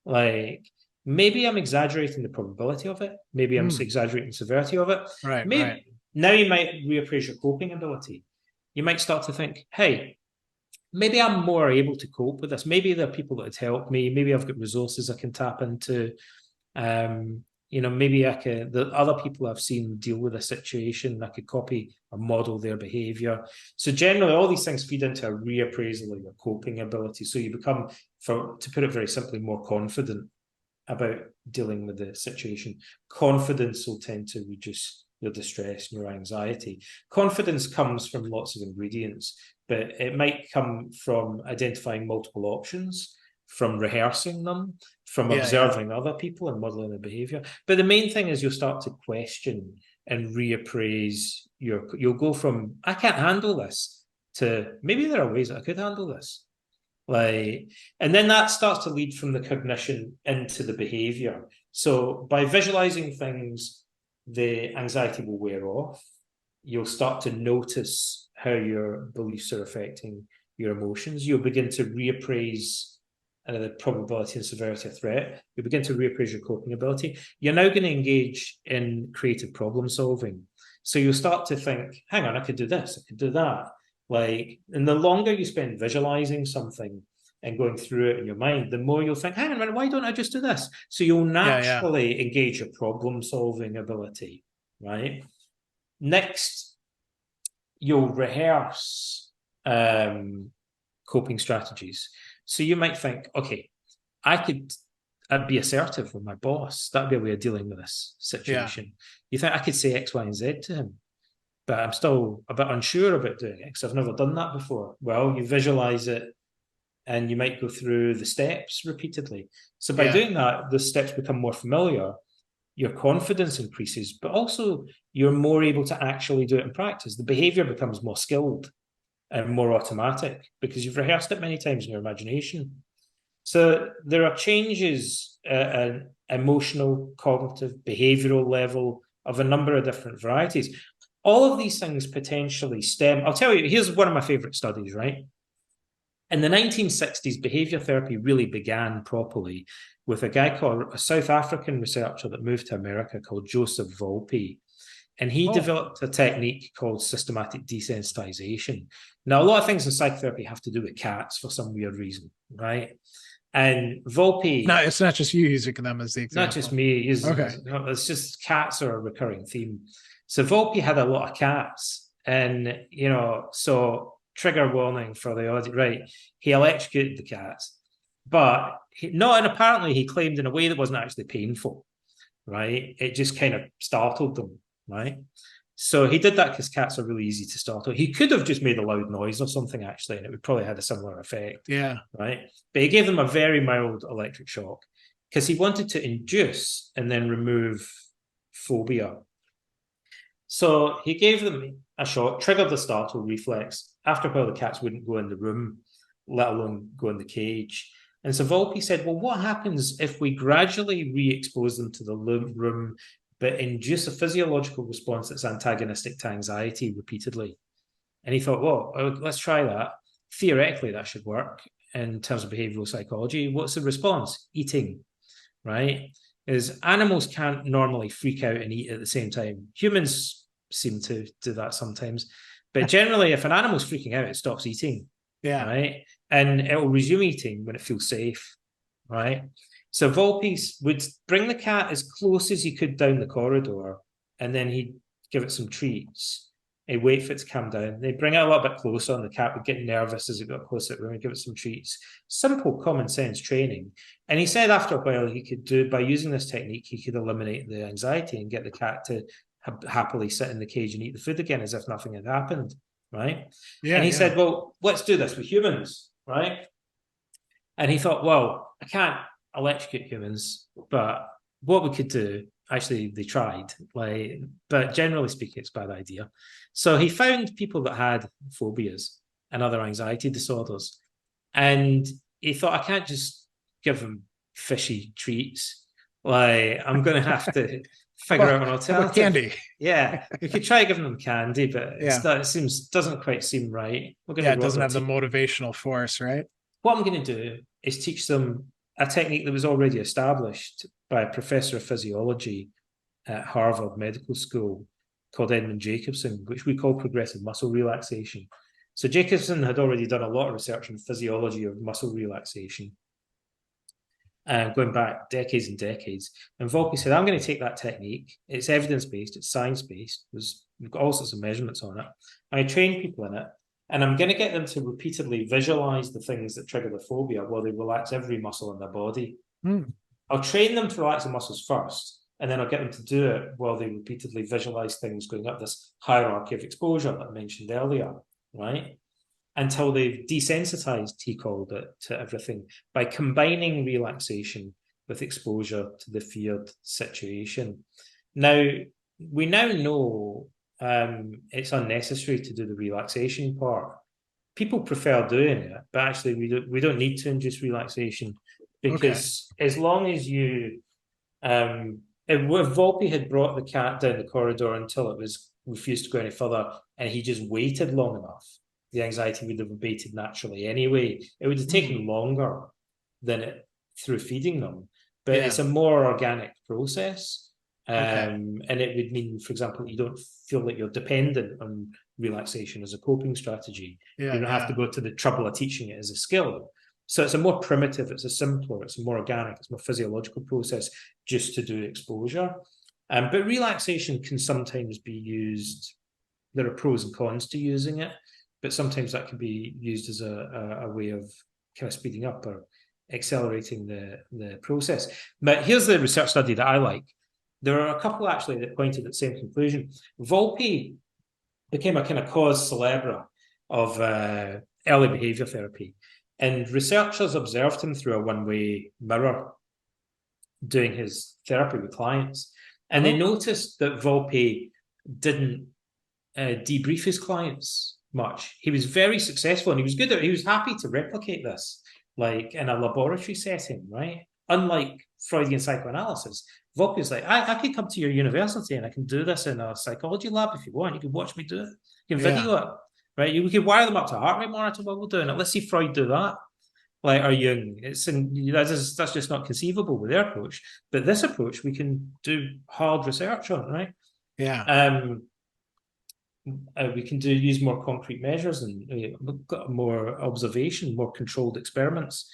Like, maybe I'm exaggerating the probability of it. Maybe I'm exaggerating the severity of it. Right, maybe right. Now you might reappraise your coping ability. You might start to think, hey, maybe I'm more able to cope with this. Maybe there are people that would help me. Maybe I've got resources I can tap into. Maybe the other people I've seen deal with a situation, I could copy or model their behavior. So generally, all these things feed into a reappraisal of your coping ability. So you become, to put it very simply, more confident about dealing with the situation. Confidence will tend to reduce your distress and your anxiety. Confidence comes from lots of ingredients, but it might come from identifying multiple options, from rehearsing them, from observing other people and modeling their behavior. But the main thing is you'll start to question and reappraise you'll go from, I can't handle this, to maybe there are ways that I could handle this. And then that starts to lead from the cognition into the behavior. So by visualizing things, the anxiety will wear off. You'll start to notice how your beliefs are affecting your emotions. You'll begin to reappraise the probability and severity of threat. You begin to reappraise your coping ability. You're now going to engage in creative problem solving. So you'll start to think, hang on, I could do this, I could do that. And the longer you spend visualizing something and going through it in your mind, the more you'll think, hang on a minute, why don't I just do this? So you'll naturally engage your problem solving ability, right? Next, you'll rehearse coping strategies. So you might think, okay, I'd be assertive with my boss. That'd be a way of dealing with this situation. You think I could say X, Y, and Z to him, but I'm still a bit unsure about doing it because I've never done that before. Well, you visualize it and you might go through the steps repeatedly. So by doing that, the steps become more familiar. Your confidence increases, but also you're more able to actually do it in practice. The behavior becomes more skilled and more automatic because you've rehearsed it many times in your imagination. So there are changes at an emotional, cognitive, behavioral level of a number of different varieties. All of these things potentially stem. I'll tell you, here's one of my favorite studies, right? In the 1960s, behavior therapy really began properly with a South African researcher that moved to America called Joseph Volpe. And he developed a technique called systematic desensitization. Now, a lot of things in psychotherapy have to do with cats for some weird reason, right? And Volpe... No, it's not just you using them as the example. Not just me. It's just cats are a recurring theme. So Volpe had a lot of cats. And, so trigger warning for the audience, right? He electrocuted the cats. But, and apparently he claimed in a way that wasn't actually painful, right? It just kind of startled them. Right. So he did that because cats are really easy to startle. He could have just made a loud noise or something, actually, and it would probably have a similar effect. Yeah. Right. But he gave them a very mild electric shock because he wanted to induce and then remove phobia. So he gave them a shock, triggered the startle reflex. After a while, the cats wouldn't go in the room, let alone go in the cage. And so Volpe said, well, what happens if we gradually re-expose them to the room, but induce a physiological response that's antagonistic to anxiety repeatedly? And he thought, well, let's try that. Theoretically, that should work in terms of behavioral psychology. What's the response? Eating, right? Is animals can't normally freak out and eat at the same time. Humans seem to do that sometimes. But generally, if an animal's freaking out, it stops eating, right? And it will resume eating when it feels safe, right? So Volpe would bring the cat as close as he could down the corridor, and then he'd give it some treats. He'd wait for it to calm down. They'd bring it a little bit closer, and the cat would get nervous as it got closer to the room and give it some treats. Simple common sense training. And he said after a while, by using this technique, he could eliminate the anxiety and get the cat to happily sit in the cage and eat the food again as if nothing had happened, right? And he said, well, let's do this with humans, right? And he thought, well, I can't electrocute humans, but what we could do, actually they tried, but generally speaking, it's a bad idea. So he found people that had phobias and other anxiety disorders, And he thought, I can't just give them fishy treats. Like, I'm going to have to figure out an alternative. Candy. Yeah, we could try giving them candy, but Yeah. doesn't quite seem right. It doesn't have the motivational force, right? What I'm going to do is teach them a technique that was already established by a professor of physiology at Harvard Medical School called Edmund Jacobson, which we call progressive muscle relaxation. So Jacobson had already done a lot of research on physiology of muscle relaxation, going back decades and decades. And Volpe said, I'm going to take that technique. It's evidence-based, it's science-based. We've got all sorts of measurements on it. I train people in it, and I'm going to get them to repeatedly visualize the things that trigger the phobia while they relax every muscle in their body. I'll train them to relax the muscles first, and then I'll get them to do it while they repeatedly visualize things going up this hierarchy of exposure that I mentioned earlier, right? Until they've desensitized, he called it, to everything by combining relaxation with exposure to the feared situation. Now, we now know it's unnecessary to do the relaxation part. People prefer doing it, but actually we don't need to induce relaxation, because as long as you if Volpe had brought the cat down the corridor until it was refused to go any further, and he just waited long enough, the anxiety would have abated naturally anyway. It would have taken longer than it through feeding them, but it's a more organic process. And it would mean, for example, you don't feel like you're dependent on relaxation as a coping strategy. You don't have to go to the trouble of teaching it as a skill. So it's a more primitive, it's a simpler, it's a more organic, it's a more physiological process just to do exposure. But relaxation can sometimes be used. There are pros and cons to using it, but sometimes that can be used as a way of kind of speeding up or accelerating the process. But here's the research study that I like. There are a couple actually that pointed at the same conclusion. Volpe became a kind of cause célèbre of early behavior therapy, and researchers observed him through a one-way mirror doing his therapy with clients, and they noticed that Volpe didn't debrief his clients much. He was very successful, and he was good at it. He was happy to replicate this, like in a laboratory setting, right? Unlike Freudian psychoanalysis, Volpe was like, I could come to your university and I can do this in a psychology lab if you want. You can watch me do it. You can video it, right? We could wire them up to a heart rate monitor while we're doing it. Let's see Freud do that. Like, or Jung. That's just not conceivable with their approach. But this approach, we can do hard research on, right? We can use more concrete measures and more observation, more controlled experiments.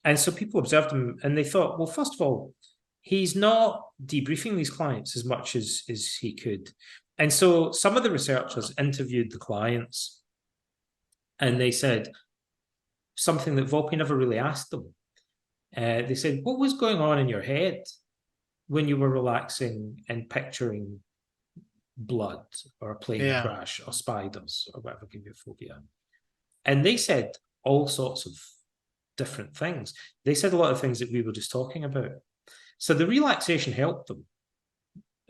And so people observed him and they thought, well, first of all, he's not debriefing these clients as much as he could. And so some of the researchers interviewed the clients and they said something that Volpe never really asked them. They said, what was going on in your head when you were relaxing and picturing blood or a plane crash or spiders or whatever give you a phobia? And they said all sorts of different things. They said a lot of things that we were just talking about. So the relaxation helped them.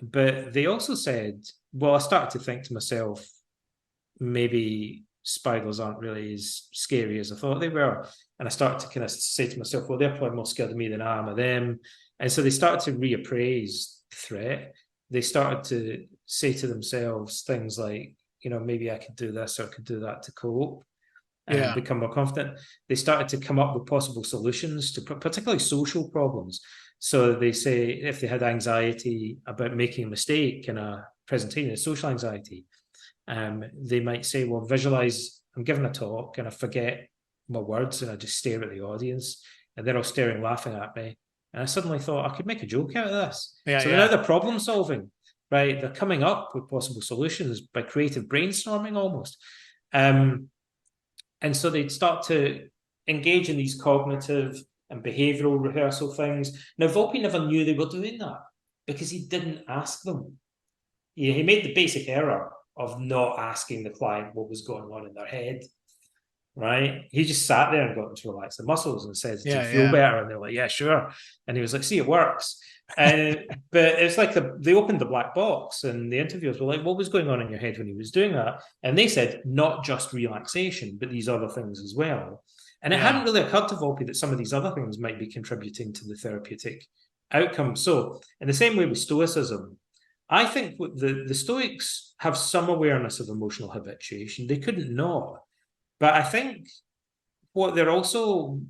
But they also said, well, I started to think to myself, maybe spiders aren't really as scary as I thought they were. And I started to kind of say to myself, well, they're probably more scared of me than I am of them. And so they started to reappraise the threat. They started to say to themselves things like, you know, maybe I could do this or I could do that to cope and become more confident. They started to come up with possible solutions to particularly social problems. So they say if they had anxiety about making a mistake in a presentation, social anxiety, they might say, well, visualize, I'm giving a talk and I forget my words and I just stare at the audience and they're all staring, laughing at me. And I suddenly thought I could make a joke out of this. Now they're problem solving, right? They're coming up with possible solutions by creative brainstorming almost. And so they'd start to engage in these cognitive and behavioral rehearsal things. Now, Volpe never knew they were doing that because he didn't ask them. He made the basic error of not asking the client what was going on in their head, right? He just sat there and got them to relax the muscles and said, do you feel better? And they're like, yeah, sure. And he was like, see, it works. But it's like they opened the black box and the interviewers were like, what was going on in your head when he was doing that? And they said, not just relaxation, but these other things as well. And it hadn't really occurred to Volpe that some of these other things might be contributing to the therapeutic outcome. So in the same way with Stoicism, I think the Stoics have some awareness of emotional habituation. They couldn't not. But I think what they're also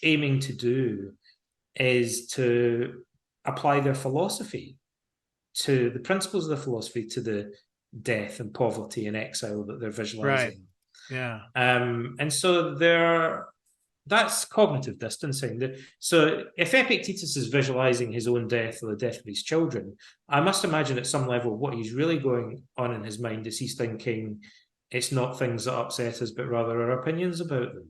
aiming to do is to apply their philosophy to the principles of the philosophy to the death and poverty and exile that they're visualizing. Yeah. And so that's cognitive distancing. So if Epictetus is visualizing his own death or the death of his children, I must imagine at some level what he's really going on in his mind is he's thinking it's not things that upset us, but rather our opinions about them.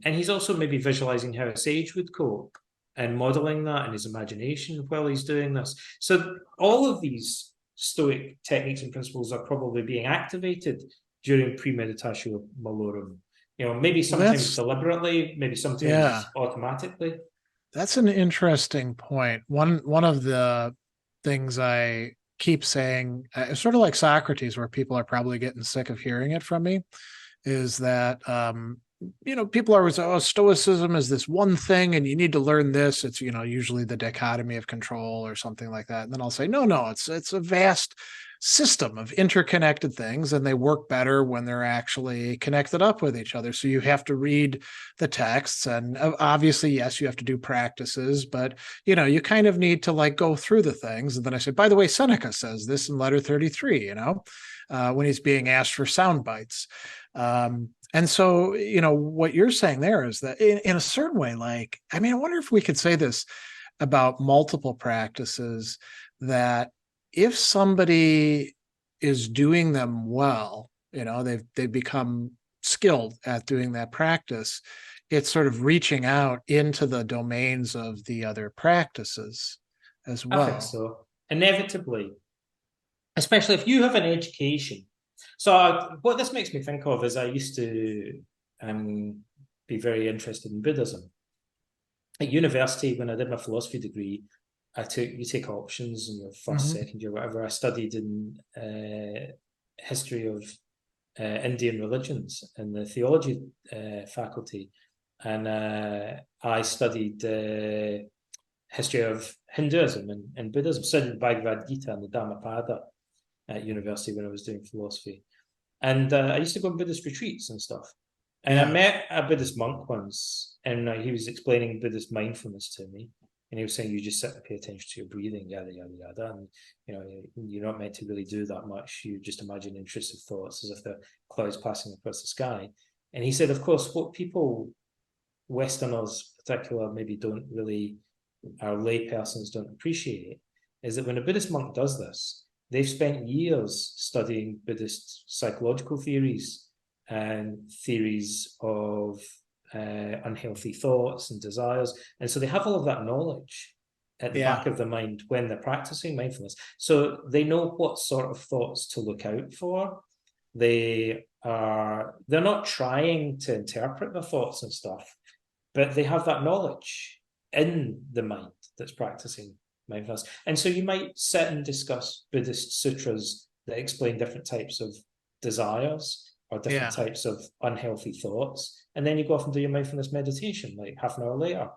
And he's also maybe visualizing how a sage would cope and modeling that in his imagination while he's doing this. So all of these Stoic techniques and principles are probably being activated during premeditatio malorum. Maybe sometimes deliberately, maybe sometimes automatically. That's an interesting point. One of the things I keep saying, sort of like Socrates, where people are probably getting sick of hearing it from me, is that people are always, oh, Stoicism is this one thing and you need to learn this. It's, usually the dichotomy of control or something like that. And then I'll say, no, it's a vast system of interconnected things, and they work better when they're actually connected up with each other. So you have to read the texts, and obviously, yes, you have to do practices, but you kind of need to like go through the things. And then I said, by the way, Seneca says this in letter 33, when he's being asked for sound bites. And so, what you're saying there is that in a certain way, like, I wonder if we could say this about multiple practices, that if somebody is doing them well, they've become skilled at doing that practice, it's sort of reaching out into the domains of the other practices as well. I think so. Inevitably, especially if you have an education. So what this makes me think of is I used to be very interested in Buddhism. At university, when I did my philosophy degree, you take options in your first, second year, whatever. I studied in history of Indian religions in the theology faculty, and I studied history of Hinduism and Buddhism. Studied the Bhagavad Gita and the Dhammapada at university when I was doing philosophy, and I used to go on Buddhist retreats and stuff. And I met a Buddhist monk once, and he was explaining Buddhist mindfulness to me. And he was saying, you just sit and pay attention to your breathing, yada, yada, yada. And, you're not meant to really do that much. You just imagine intrusive thoughts as if they're clouds passing across the sky. And he said, of course, what people, Westerners particular, maybe don't really, our lay persons don't appreciate, is that when a Buddhist monk does this, they've spent years studying Buddhist psychological theories and theories of unhealthy thoughts and desires. And so they have all of that knowledge at the back of the mind when they're practicing mindfulness. So they know what sort of thoughts to look out for. They're not trying to interpret the thoughts and stuff, but they have that knowledge in the mind that's practicing mindfulness. And so you might sit and discuss Buddhist sutras that explain different types of desires or different types of unhealthy thoughts. And then you go off and do your mindfulness meditation like half an hour later.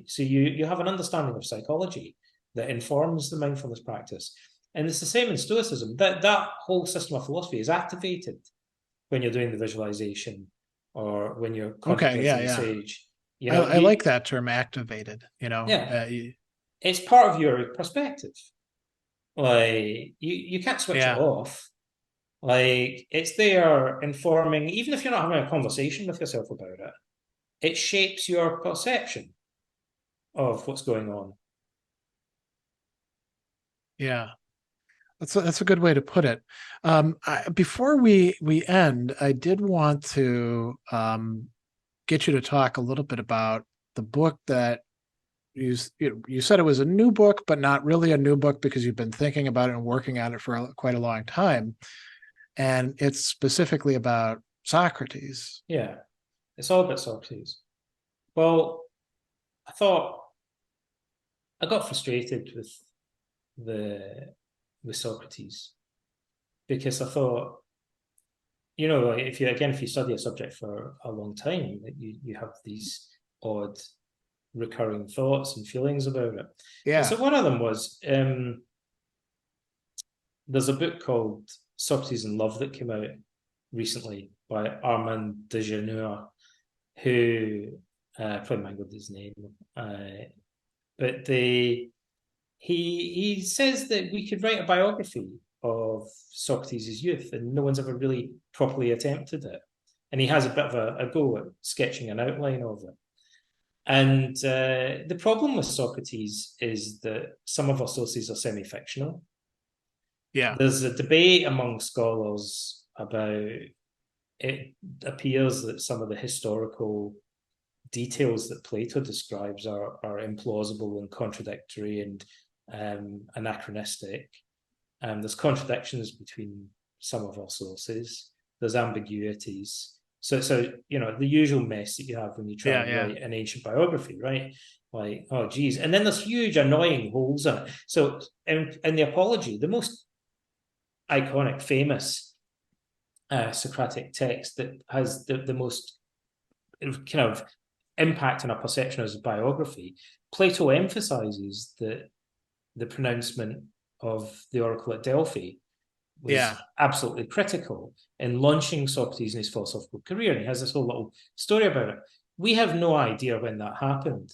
So you have an understanding of psychology that informs the mindfulness practice. And it's the same in Stoicism. That whole system of philosophy is activated when you're doing the visualization or when you're contemplating the sage. I like that term, activated. It's part of your perspective. You can't switch it off. It's there informing, even if you're not having a conversation with yourself about it, it shapes your perception of what's going on. Yeah, that's a good way to put it. Before we end, I did want to get you to talk a little bit about the book that you said it was a new book, but not really a new book because you've been thinking about it and working on it for quite a long time. And it's specifically about Socrates. Yeah, it's all about Socrates. Well, I got frustrated with Socrates because I thought you know, like if you study a subject for a long time, you have these odd recurring thoughts and feelings about it. And so Yeah. one of them was there's a book called Socrates in Love that came out recently by Armand de Geneur, who probably mangled his name, but he says that we could write a biography of Socrates' youth, and no one's ever really properly attempted it. And he has a bit of a go at sketching an outline of it. And the problem with Socrates is that some of our sources are semi-fictional. Yeah. There's a debate among scholars about it appears that some of the historical details that Plato describes are implausible and contradictory and anachronistic. There's contradictions between some of our sources. There's ambiguities. So you know, the usual mess that you have when you try and write an ancient biography, right? Like, oh geez. And then there's huge annoying holes in it. So in the Apology, the most iconic, famous Socratic text that has the most kind of impact on our perception as a biography, Plato emphasizes that the pronouncement of the oracle at Delphi was absolutely critical in launching Socrates in his philosophical career. And he has this whole little story about it. We have no idea when that happened.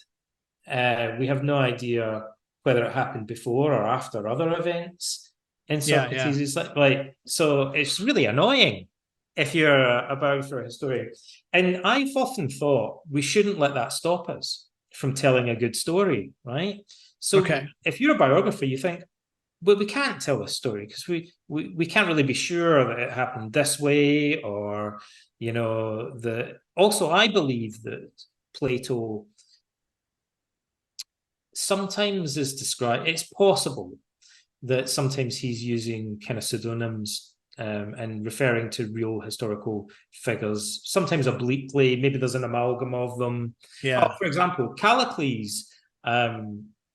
We have no idea whether it happened before or after other events. And Socrates is like, so it's really annoying if you're a biographer or a historian. And I've often thought we shouldn't let that stop us from telling a good story, right? So if you're a biographer, you think, well, we can't tell this story because we can't really be sure that it happened this way, or, you know, also I believe that Plato sometimes is described, it's possible that sometimes he's using kind of pseudonyms and referring to real historical figures, sometimes obliquely. Maybe there's an amalgam of them. For example, Callicles,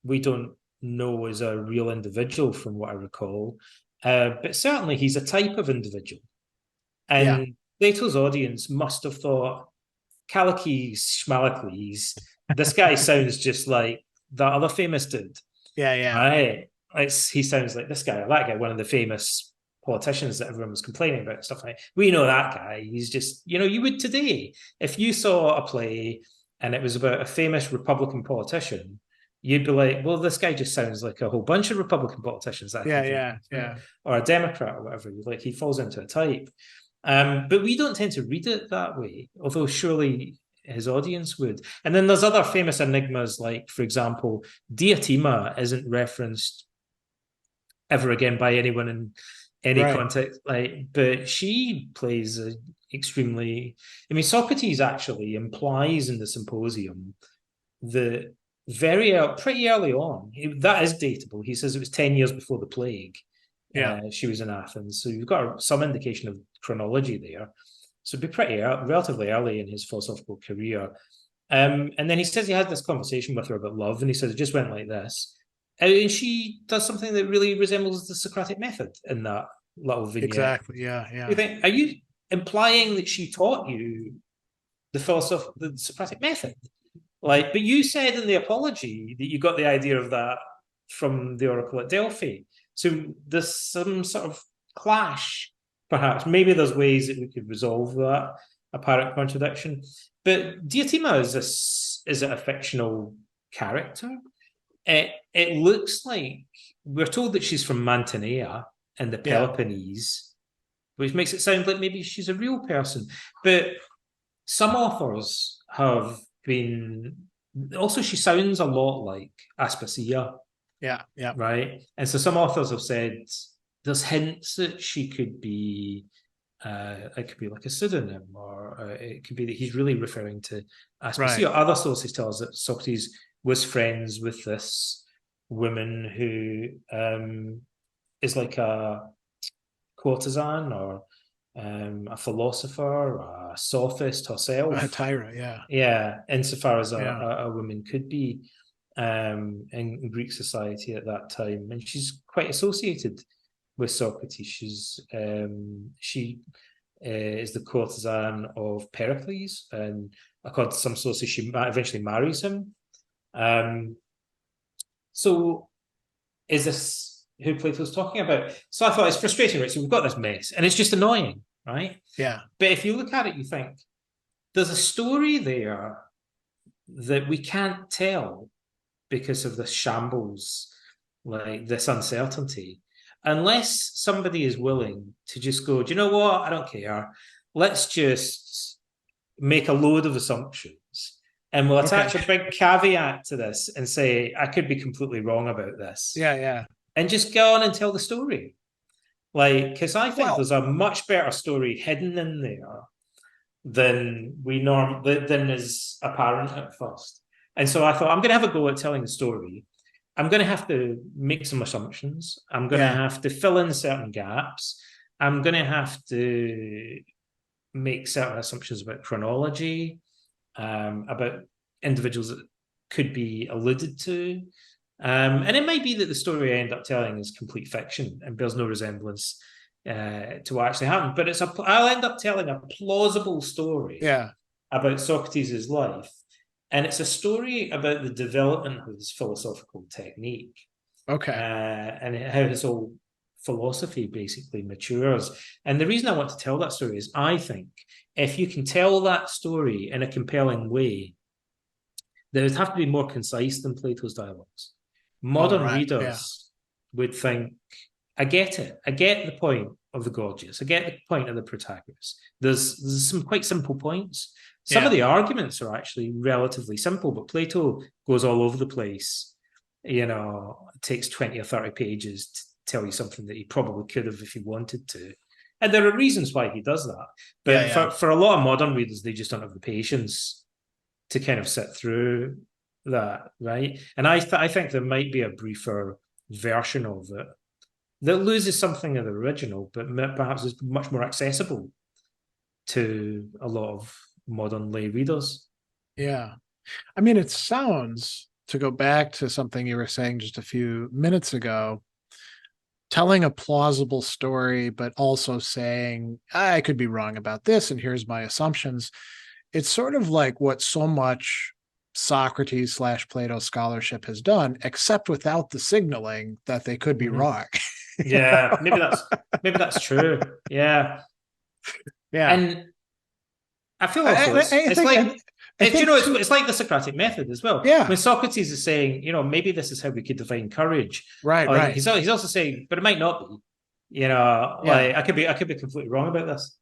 we don't know is a real individual from what I recall, but certainly he's a type of individual. And Plato's audience must have thought, Callicles, Schmallicles, this guy sounds just like that other famous dude. Right? He sounds like this guy or that guy, one of the famous politicians that everyone was complaining about and stuff like that. We know that guy. He's just, you know, you would today, if you saw a play and it was about a famous Republican politician, you'd be like, well, this guy just sounds like a whole bunch of Republican politicians. Or a Democrat or whatever. Like, he falls into a type. But we don't tend to read it that way, although surely his audience would. And then there's other famous enigmas, like, for example, Diotima isn't referenced ever again by anyone in any context, like, but she plays a extremely, I mean, Socrates actually implies in the Symposium that pretty early on, that is dateable. He says it was 10 years before the plague. She was in Athens, so you've got some indication of chronology there. So it'd be relatively early in his philosophical career. And then he says he had this conversation with her about love, and he says it just went like this. And she does something that really resembles the Socratic method in that little vignette. You think, are you implying that she taught you the Socratic method? Like, but you said in the Apology that you got the idea of that from the oracle at Delphi. So there's some sort of clash, perhaps. Maybe there's ways that we could resolve that apparent contradiction. But Diotima is a fictional character. It looks like we're told that she's from Mantinea in the Peloponnese, which makes it sound like maybe she's a real person. But some authors have been also, she sounds a lot like Aspasia. Right. And so some authors have said there's hints that she could be it could be like a pseudonym, or it could be that he's really referring to Aspasia. Other sources tell us that Socrates was friends with this woman who is like a courtesan or a philosopher, a sophist herself. A Tyra, insofar as a woman could be in Greek society at that time. And she's quite associated with Socrates. She is the courtesan of Pericles, and according to some sources, she eventually marries him. So is this who Plato's talking about? So I thought it's frustrating, right? So we've got this mess, and it's just annoying, right? Yeah. But if you look at it, you think there's a story there that we can't tell because of this shambles, like this uncertainty, unless somebody is willing to just go, do you know what? I don't care. Let's just make a load of assumptions. And we'll attach a big caveat to this and say, I could be completely wrong about this. Yeah, yeah. And just go on and tell the story. Like, because I think there's a much better story hidden in there than than is apparent at first. And so I thought, I'm going to have a go at telling the story. I'm going to have to make some assumptions. I'm going to have to fill in certain gaps. I'm going to have to make certain assumptions about chronology, about individuals that could be alluded to. And it might be that the story I end up telling is complete fiction and bears no resemblance to what actually happened. But I'll end up telling a plausible story about Socrates' life. And it's a story about the development of his philosophical technique. And how his whole philosophy basically matures. And the reason I want to tell that story is I think if you can tell that story in a compelling way, there would have to be more concise than Plato's dialogues. Modern readers would think, I get it. I get the point of the Gorgias. I get the point of the Protagoras. There's some quite simple points. Some of the arguments are actually relatively simple, but Plato goes all over the place. You know, it takes 20 or 30 pages to tell you something that he probably could have if he wanted to. And there are reasons why he does that. But for a lot of modern readers, they just don't have the patience to kind of sit through that, right? And I think there might be a briefer version of it that loses something of the original, but perhaps is much more accessible to a lot of modern lay readers. Yeah. I mean, it sounds, to go back to something you were saying just a few minutes ago, telling a plausible story, but also saying, I could be wrong about this, and here's my assumptions. It's sort of like what so much Socrates / Plato scholarship has done, except without the signaling that they could be wrong. Yeah, maybe that's true. Yeah. And I feel also it's like the Socratic method as well. Yeah. When Socrates is saying, you know, maybe this is how we could define courage. Right. He's also saying, but it might not be. You know, like I could be completely wrong about this.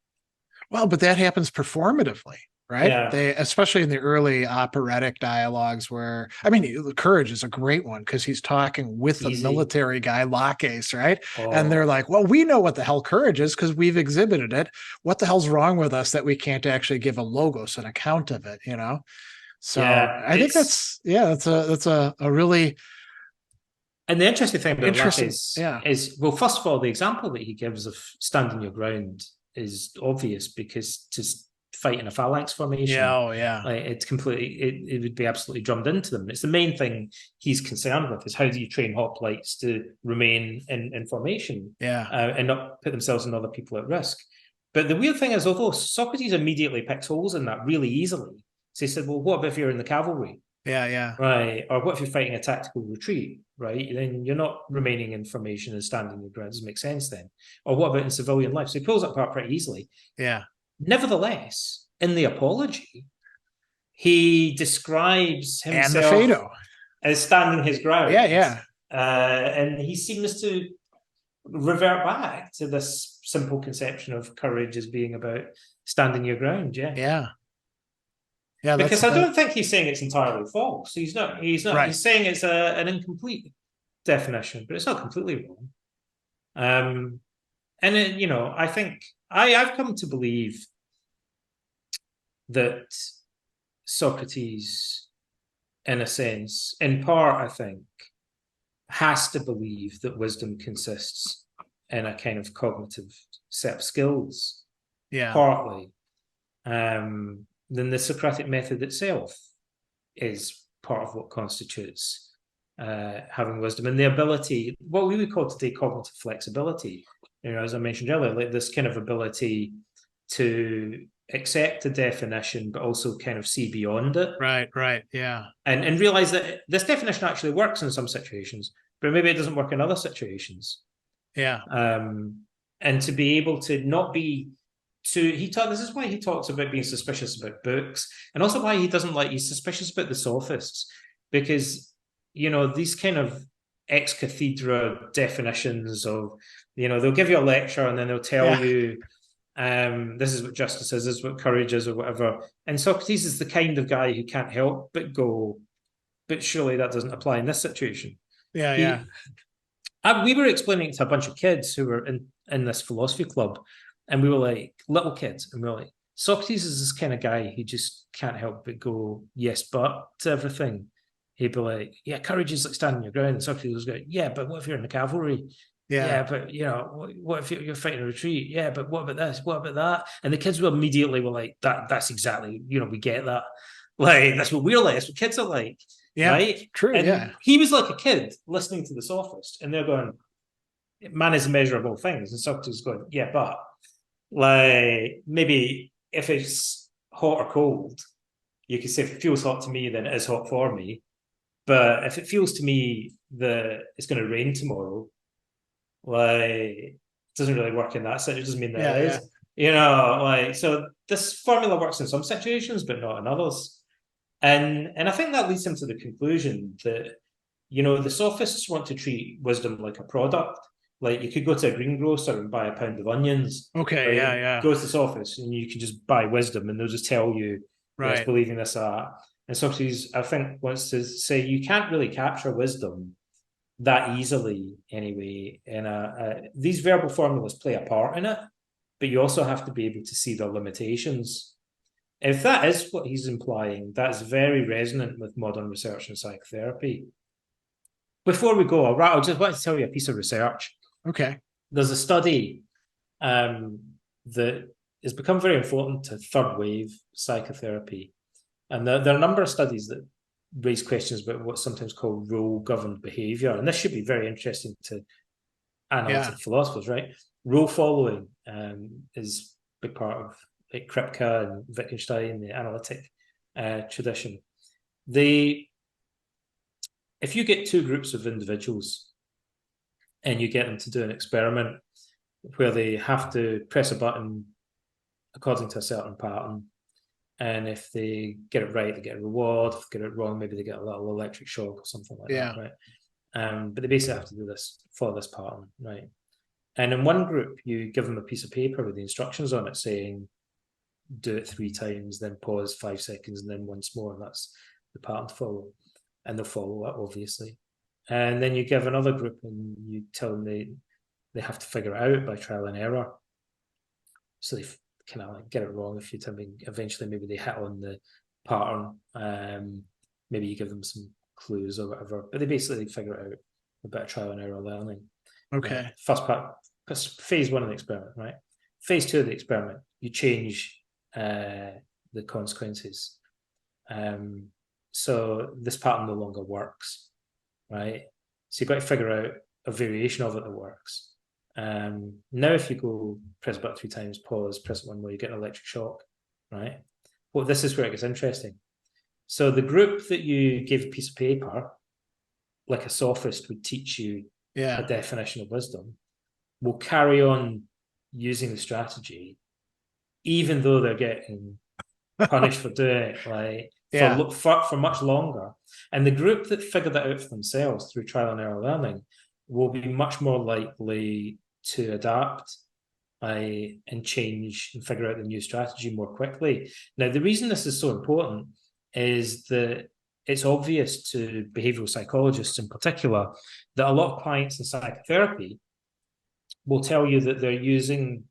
Well, but that happens performatively, right? Yeah. They, especially in the early operatic dialogues where, I mean, Courage is a great one because he's talking with the military guy, Laches, right? And they're like, well, we know what the hell courage is because we've exhibited it. What the hell's wrong with us that we can't actually give a logos, an account of it, you know? So I think that's a really... And the interesting thing about Laches is, well, first of all, the example that he gives of standing your ground is obvious because to fight in a phalanx formation, like it's completely, it would be absolutely drummed into them. It's the main thing he's concerned with is how do you train hoplites to remain in formation, and not put themselves and other people at risk. But the weird thing is, although Socrates immediately picks holes in that really easily, so he said, well, what about if you're in the cavalry? Right. Or what if you're fighting a tactical retreat, right? Then you're not remaining in formation and standing your ground. It doesn't make sense then. Or what about in civilian life? So he pulls that apart pretty easily. Nevertheless, in the Apology, he describes himself as standing his ground. And he seems to revert back to this simple conception of courage as being about standing your ground. Because I don't think he's saying it's entirely false. He's not. He's saying it's an incomplete definition, but it's not completely wrong. And it, you know, I think I've come to believe that Socrates, in a sense, in part, I think, has to believe that wisdom consists in a kind of cognitive set of skills. Partly. Then the Socratic method itself is part of what constitutes having wisdom, and the ability, what we would call today cognitive flexibility. You know, as I mentioned earlier, like this kind of ability to accept the definition, but also kind of see beyond it. Right. Yeah. And realize that this definition actually works in some situations, but maybe it doesn't work in other situations. Yeah. And to be able to not be this is why he talks about being suspicious about books, and also why he doesn't like, he's suspicious about the sophists, because, these kind of ex cathedra definitions of, they'll give you a lecture and then they'll tell you, this is what justice is, this is what courage is, or whatever. And Socrates is the kind of guy who can't help but go, but surely that doesn't apply in this situation. Yeah. We were explaining to a bunch of kids who were in this philosophy club, and we were like, little kids, and we were like, Socrates is this kind of guy who just can't help but go, yes, but to everything. He'd be like, yeah, courage is like standing your ground. And Socrates was going, yeah, but what if you're in the cavalry? Yeah, but what if you're fighting a retreat? Yeah, but what about this? What about that? And the kids were like, that's exactly, we get that. Like, that's what we're like. That's what kids are like. Yeah, right? True. And he was like a kid listening to the sophist, and they're going, man is a measure of all things. And Socrates is going, yeah, but like, maybe if it's hot or cold, you could say if it feels hot to me, then it is hot for me. But if it feels to me that it's going to rain tomorrow, like, it doesn't really work in that sense. It doesn't mean that it is. So this formula works in some situations, but not in others. And I think that leads him to the conclusion that, the sophists want to treat wisdom like a product. Like, you could go to a greengrocer and buy a pound of onions. Okay, yeah. Go to this office and you can just buy wisdom, and they'll just tell you, right, it's believing this or that. And Socrates, I think, wants to say you can't really capture wisdom that easily anyway. And these verbal formulas play a part in it, but you also have to be able to see their limitations. If that is what he's implying, that's very resonant with modern research in psychotherapy. Before we go, I just want to tell you a piece of research. Okay. There's a study that has become very important to third wave psychotherapy. And there are a number of studies that raise questions about what's sometimes called role-governed behavior. And this should be very interesting to analytic philosophers, right? Role following is a big part of like Kripke and Wittgenstein, the analytic tradition. If you get two groups of individuals and you get them to do an experiment where they have to press a button according to a certain pattern, and if they get it right, they get a reward. If they get it wrong, maybe they get a little electric shock or something like that, right? But they basically have to do this, follow this pattern, right? And in one group, you give them a piece of paper with the instructions on it saying, do it 3 times, then pause 5 seconds, and then once more. And that's the pattern to follow. And they'll follow that, obviously. And then you give another group and you tell them they have to figure it out by trial and error. So they kind of like get it wrong a few times. Eventually, maybe they hit on the pattern. Maybe you give them some clues or whatever, but they basically figure it out. A bit of trial and error learning. Okay. First part, phase 1 of the experiment, right? Phase 2 of the experiment, you change the consequences. So this pattern no longer works, right? So you've got to figure out a variation of it that works. Now, if you go press button 3 times, pause, press it 1 more, you get an electric shock, right? Well, this is where it gets interesting. So the group that you gave a piece of paper, like a sophist would teach you a definition of wisdom, will carry on using the strategy, even though they're getting punished for doing it, like for much longer. And the group that figured that out for themselves through trial and error learning will be much more likely to adapt and change and figure out the new strategy more quickly. Now, the reason this is so important is that it's obvious to behavioral psychologists in particular that a lot of clients in psychotherapy will tell you that they're using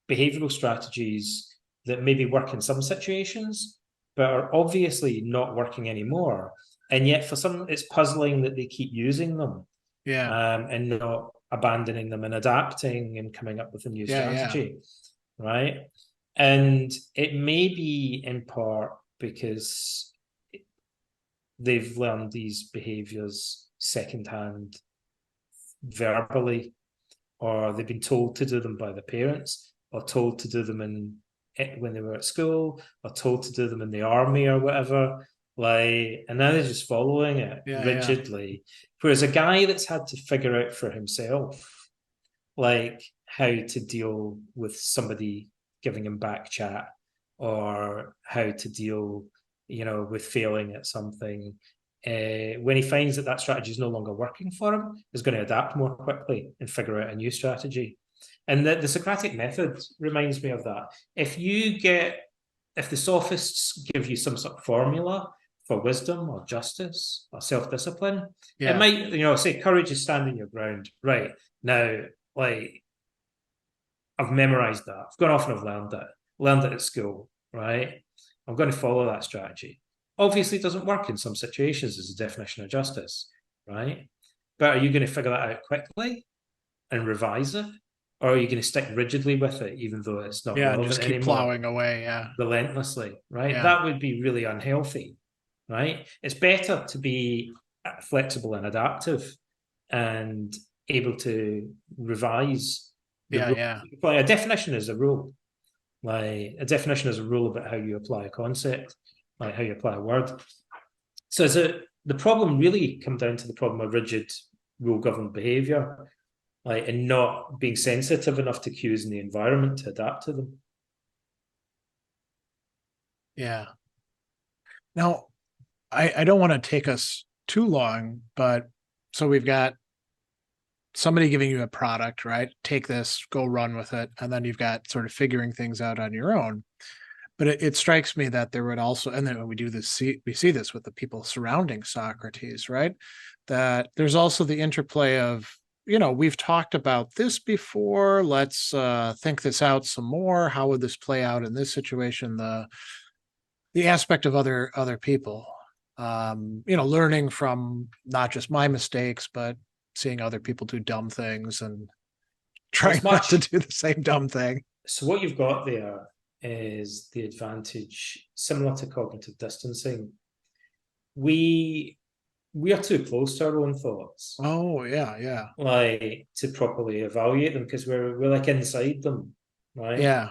behavioral strategies that maybe work in some situations, but are obviously not working anymore. And yet for some, it's puzzling that they keep using them and not abandoning them and adapting and coming up with a new strategy, right? And it may be in part because they've learned these behaviors secondhand verbally, or they've been told to do them by the parents, or told to do them in when they were at school, or told to do them in the army or whatever. Like, and now they're just following it rigidly. Whereas a guy that's had to figure out for himself, like how to deal with somebody giving him back chat, or how to deal, with failing at something. When he finds that that strategy is no longer working for him, is going to adapt more quickly and figure out a new strategy. And the Socratic method reminds me of that. If the sophists give you some sort of formula for wisdom or justice or self-discipline, it might, say courage is standing your ground. Right. Now, like, I've memorized that. I've gone off and I've learned it at school, right? I'm going to follow that strategy. Obviously, it doesn't work in some situations as a definition of justice, right? But are you going to figure that out quickly and revise it? Or are you going to stick rigidly with it, even though it's not relevant and just keep anymore? plowing away, Relentlessly, right? That would be really unhealthy, right? It's better to be flexible and adaptive and able to revise the rule. Like, a definition is a rule. Like, a definition is a rule about how you apply a concept, like how you apply a word. So the problem really comes down to the problem of rigid rule-governed behavior, like, and not being sensitive enough to cues in the environment to adapt to them. Yeah. Now, I don't want to take us too long, but so we've got somebody giving you a product, right? Take this, go run with it. And then you've got sort of figuring things out on your own. But it strikes me that there would also, and then when we do this, we see this with the people surrounding Socrates, right? That there's also the interplay of, we've talked about this before. Let's think this out some more. How would this play out in this situation? The aspect of other people, learning from not just my mistakes, but seeing other people do dumb things and trying not to do the same dumb thing. So what you've got there is the advantage, similar to cognitive distancing. We are too close to our own thoughts. Oh, yeah. Like, to properly evaluate them, because we're like inside them, right? Yeah.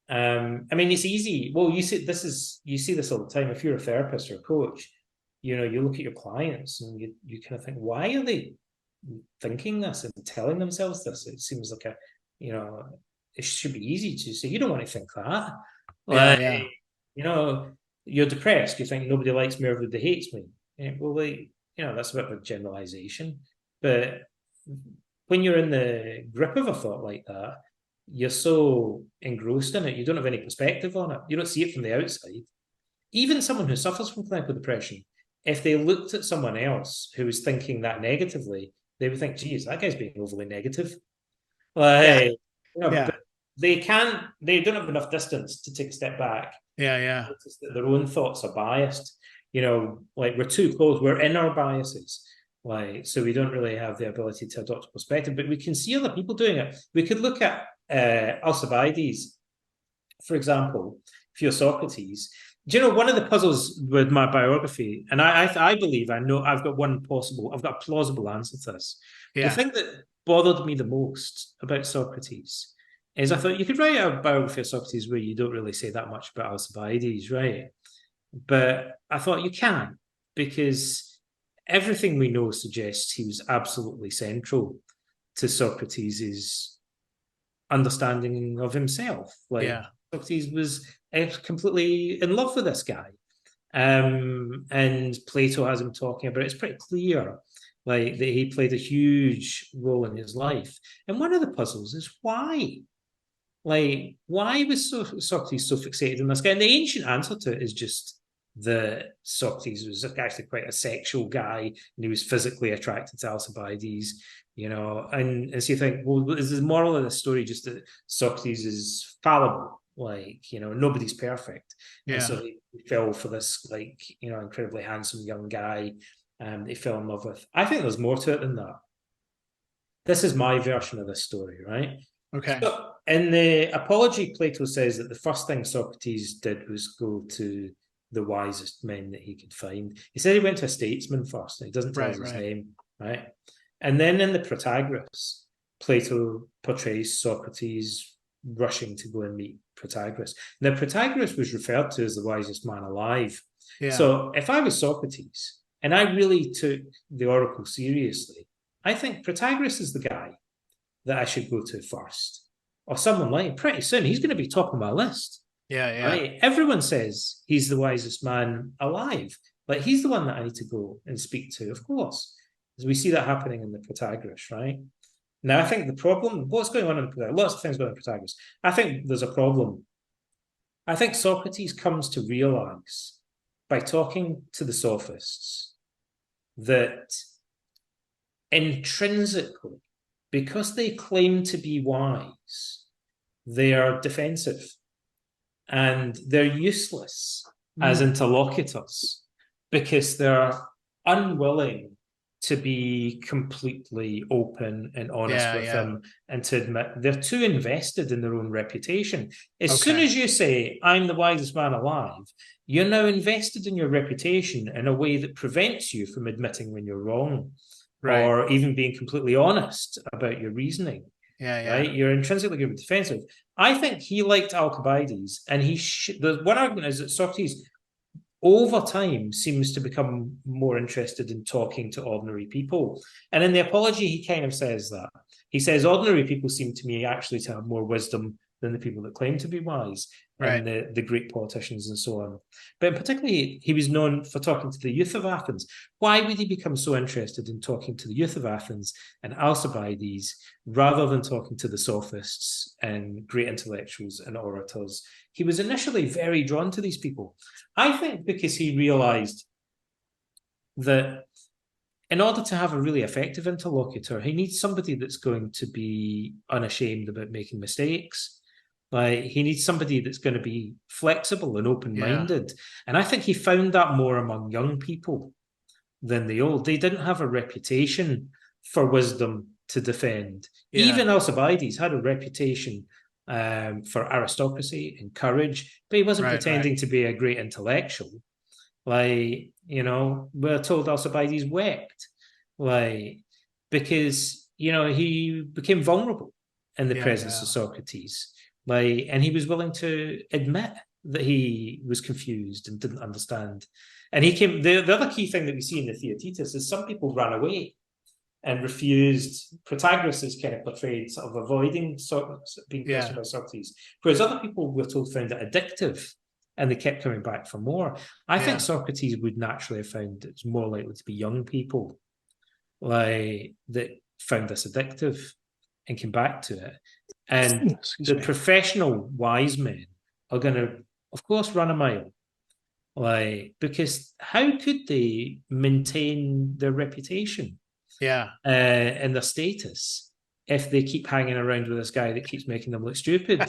I mean, it's easy. Well, you see this all the time. If you're a therapist or a coach, you look at your clients and you kind of think, why are they thinking this and telling themselves this? It seems like it should be easy to say, you don't want to think that. Like, you're depressed. You think nobody likes me or everybody hates me. Well, that's a bit of a generalization. But when you're in the grip of a thought like that, you're so engrossed in it, you don't have any perspective on it. You don't see it from the outside. Even someone who suffers from clinical depression, if they looked at someone else who was thinking that negatively, they would think, geez, that guy's being overly negative. Like, but they don't have enough distance to take a step back. Yeah. Notice that their own thoughts are biased. Like, we're too close, we're in our biases. Like, so we don't really have the ability to adopt a perspective, but we can see other people doing it. We could look at Alcibiades, for example. If you're Socrates, do you know one of the puzzles with my biography, and I believe I know I've got a plausible answer to this. The thing that bothered me the most about Socrates is I thought you could write a biography of Socrates where you don't really say that much about Alcibiades, right? But I thought you can, because everything we know suggests he was absolutely central to Socrates' understanding of himself. Like, Socrates was completely in love with this guy. And Plato has him talking about it. It's pretty clear, like, that he played a huge role in his life. And one of the puzzles is why? Like, why was Socrates so fixated on this guy? And the ancient answer to it is just that Socrates was actually quite a sexual guy, and he was physically attracted to Alcibiades, and so you think, well, is the moral of the story just that Socrates is fallible? Like, nobody's perfect. And so he fell for this, like, incredibly handsome young guy he fell in love with. I think there's more to it than that. This is my version of this story, right? Okay. So in the Apology, Plato says that the first thing Socrates did was go to the wisest men that he could find. He said he went to a statesman first, and he doesn't tell us his name, right? And then in the Protagoras, Plato portrays Socrates rushing to go and meet Protagoras. Now, Protagoras was referred to as the wisest man alive. Yeah. So if I was Socrates and I really took the oracle seriously, I think Protagoras is the guy that I should go to first, or someone like. Pretty soon he's going to be top of my list. Yeah, yeah. Right? Everyone says he's the wisest man alive. Like, he's the one that I need to go and speak to, of course. As we see that happening in the Protagoras, right? Now, I think the problem, what's going on in Protagoras, lots of things going on in Protagoras. I think there's a problem. I think Socrates comes to realize by talking to the sophists that intrinsically, because they claim to be wise, they are defensive and they're useless as interlocutors because they're unwilling to be completely open and honest with them and to admit they're too invested in their own reputation. As soon as you say, I'm the wisest man alive, you're now invested in your reputation in a way that prevents you from admitting when you're wrong, or even being completely honest about your reasoning. Right? You're intrinsically going to be defensive. I think he liked Alcibiades, and the one argument is that Socrates over time seems to become more interested in talking to ordinary people. And in the Apology, he kind of says that. He says, ordinary people seem to me actually to have more wisdom than the people that claim to be wise, and the great politicians and so on. But particularly, he was known for talking to the youth of Athens. Why would he become so interested in talking to the youth of Athens and Alcibiades rather than talking to the sophists and great intellectuals and orators? He was initially very drawn to these people. I think because he realized that in order to have a really effective interlocutor, he needs somebody that's going to be unashamed about making mistakes. Like, he needs somebody that's going to be flexible and open-minded. And I think he found that more among young people than the old. They didn't have a reputation for wisdom to defend. Even Alcibiades had a reputation for aristocracy and courage, but he wasn't pretending to be a great intellectual. Like, we're told Alcibiades wept, like, because, he became vulnerable in the presence of Socrates. Like, and he was willing to admit that he was confused and didn't understand. And the other key thing that we see in the Theaetetus is some people ran away and refused. Protagoras is kind of portrayed sort of avoiding being questioned by Socrates, whereas other people, we're told, found it addictive and they kept coming back for more. I think Socrates would naturally have found it's more likely to be young people like that found this addictive and came back to it. And the professional wise men are going to, of course, run a mile. Like, because how could they maintain their reputation and their status if they keep hanging around with this guy that keeps making them look stupid?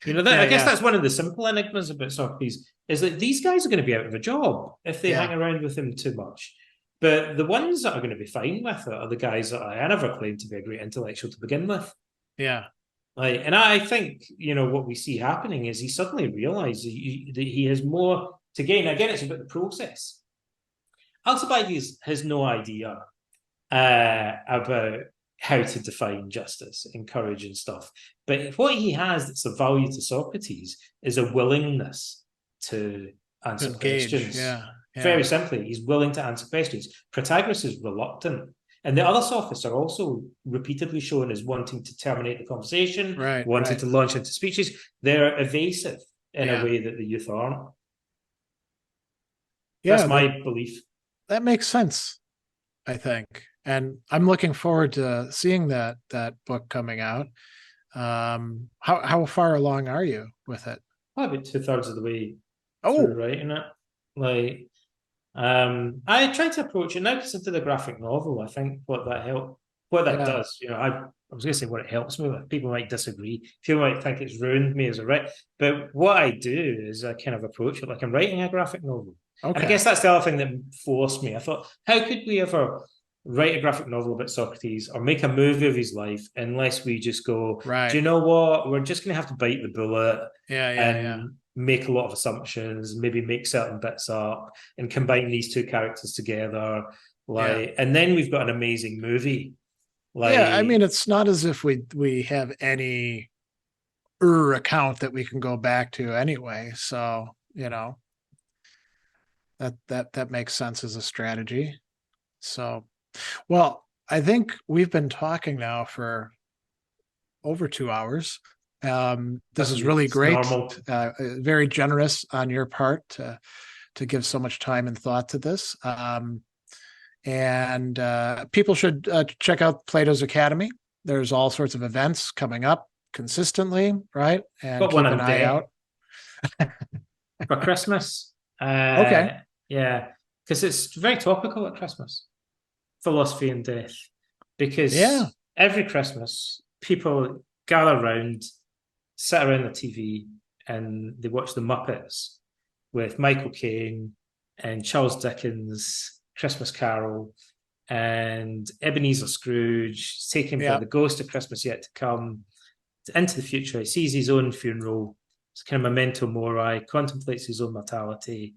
I guess that's one of the simple enigmas about Socrates, is that these guys are going to be out of a job if they hang around with him too much. But the ones that are going to be fine with it are the guys that I never claimed to be a great intellectual to begin with. And I think, what we see happening is he suddenly realizes that he has more to gain. Again, it's about the process. Alcibiades has no idea about how to define justice and courage and stuff. But what he has that's of value to Socrates is a willingness to answer questions. Very simply, he's willing to answer questions. Protagoras is reluctant. And the other sophists are also repeatedly shown as wanting to terminate the conversation, wanting to launch into speeches. They're evasive in a way that the youth aren't. That's my belief. That makes sense, I think. And I'm looking forward to seeing that book coming out. How far along are you with it? About 2/3 of the way through writing it. Like, I try to approach it now because I did a graphic novel. I think what that does, I was going to say what it helps me with. People might disagree. People might think it's ruined me as a writer. But what I do is I kind of approach it like I'm writing a graphic novel. And I guess that's the other thing that forced me. I thought, how could we ever write a graphic novel about Socrates or make a movie of his life unless we just go, do you know what? We're just going to have to bite the bullet and make a lot of assumptions, maybe make certain bits up and combine these two characters together. And then we've got an amazing movie. I mean, it's not as if we have any account that we can go back to anyway. So, that makes sense as a strategy. So, well, I think we've been talking now for over 2 hours. This is really It's great. normal. Very generous on your part to give so much time and thought to this. And people should check out Plato's Academy. There's all sorts of events coming up consistently, right? And Got keep one an in eye day out. for Christmas. Okay. Yeah, because it's very topical at Christmas, philosophy and death. Because Yeah. every Christmas, people gather around, sit around the TV, and they watch the Muppets with Michael Caine and Charles Dickens' Christmas Carol and Ebenezer Scrooge taken by Yeah. the ghost of Christmas yet to come into the future. He sees his own funeral. It's kind of memento mori, contemplates his own mortality.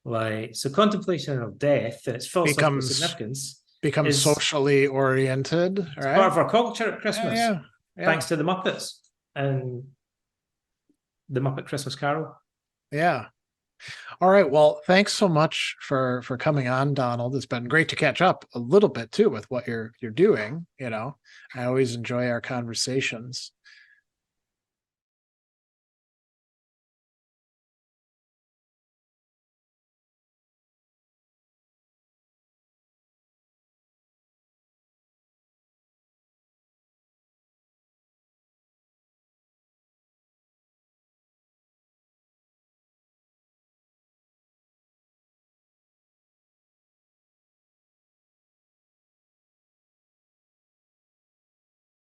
So contemplation of death and its philosophical significance becomes is socially oriented, right? part of our culture at Christmas, Yeah. thanks to the Muppets and the Muppet Christmas Carol. Yeah. All right. Well, thanks so much for coming on, Donald. It's been great to catch up a little bit too with what you're doing. I always enjoy our conversations.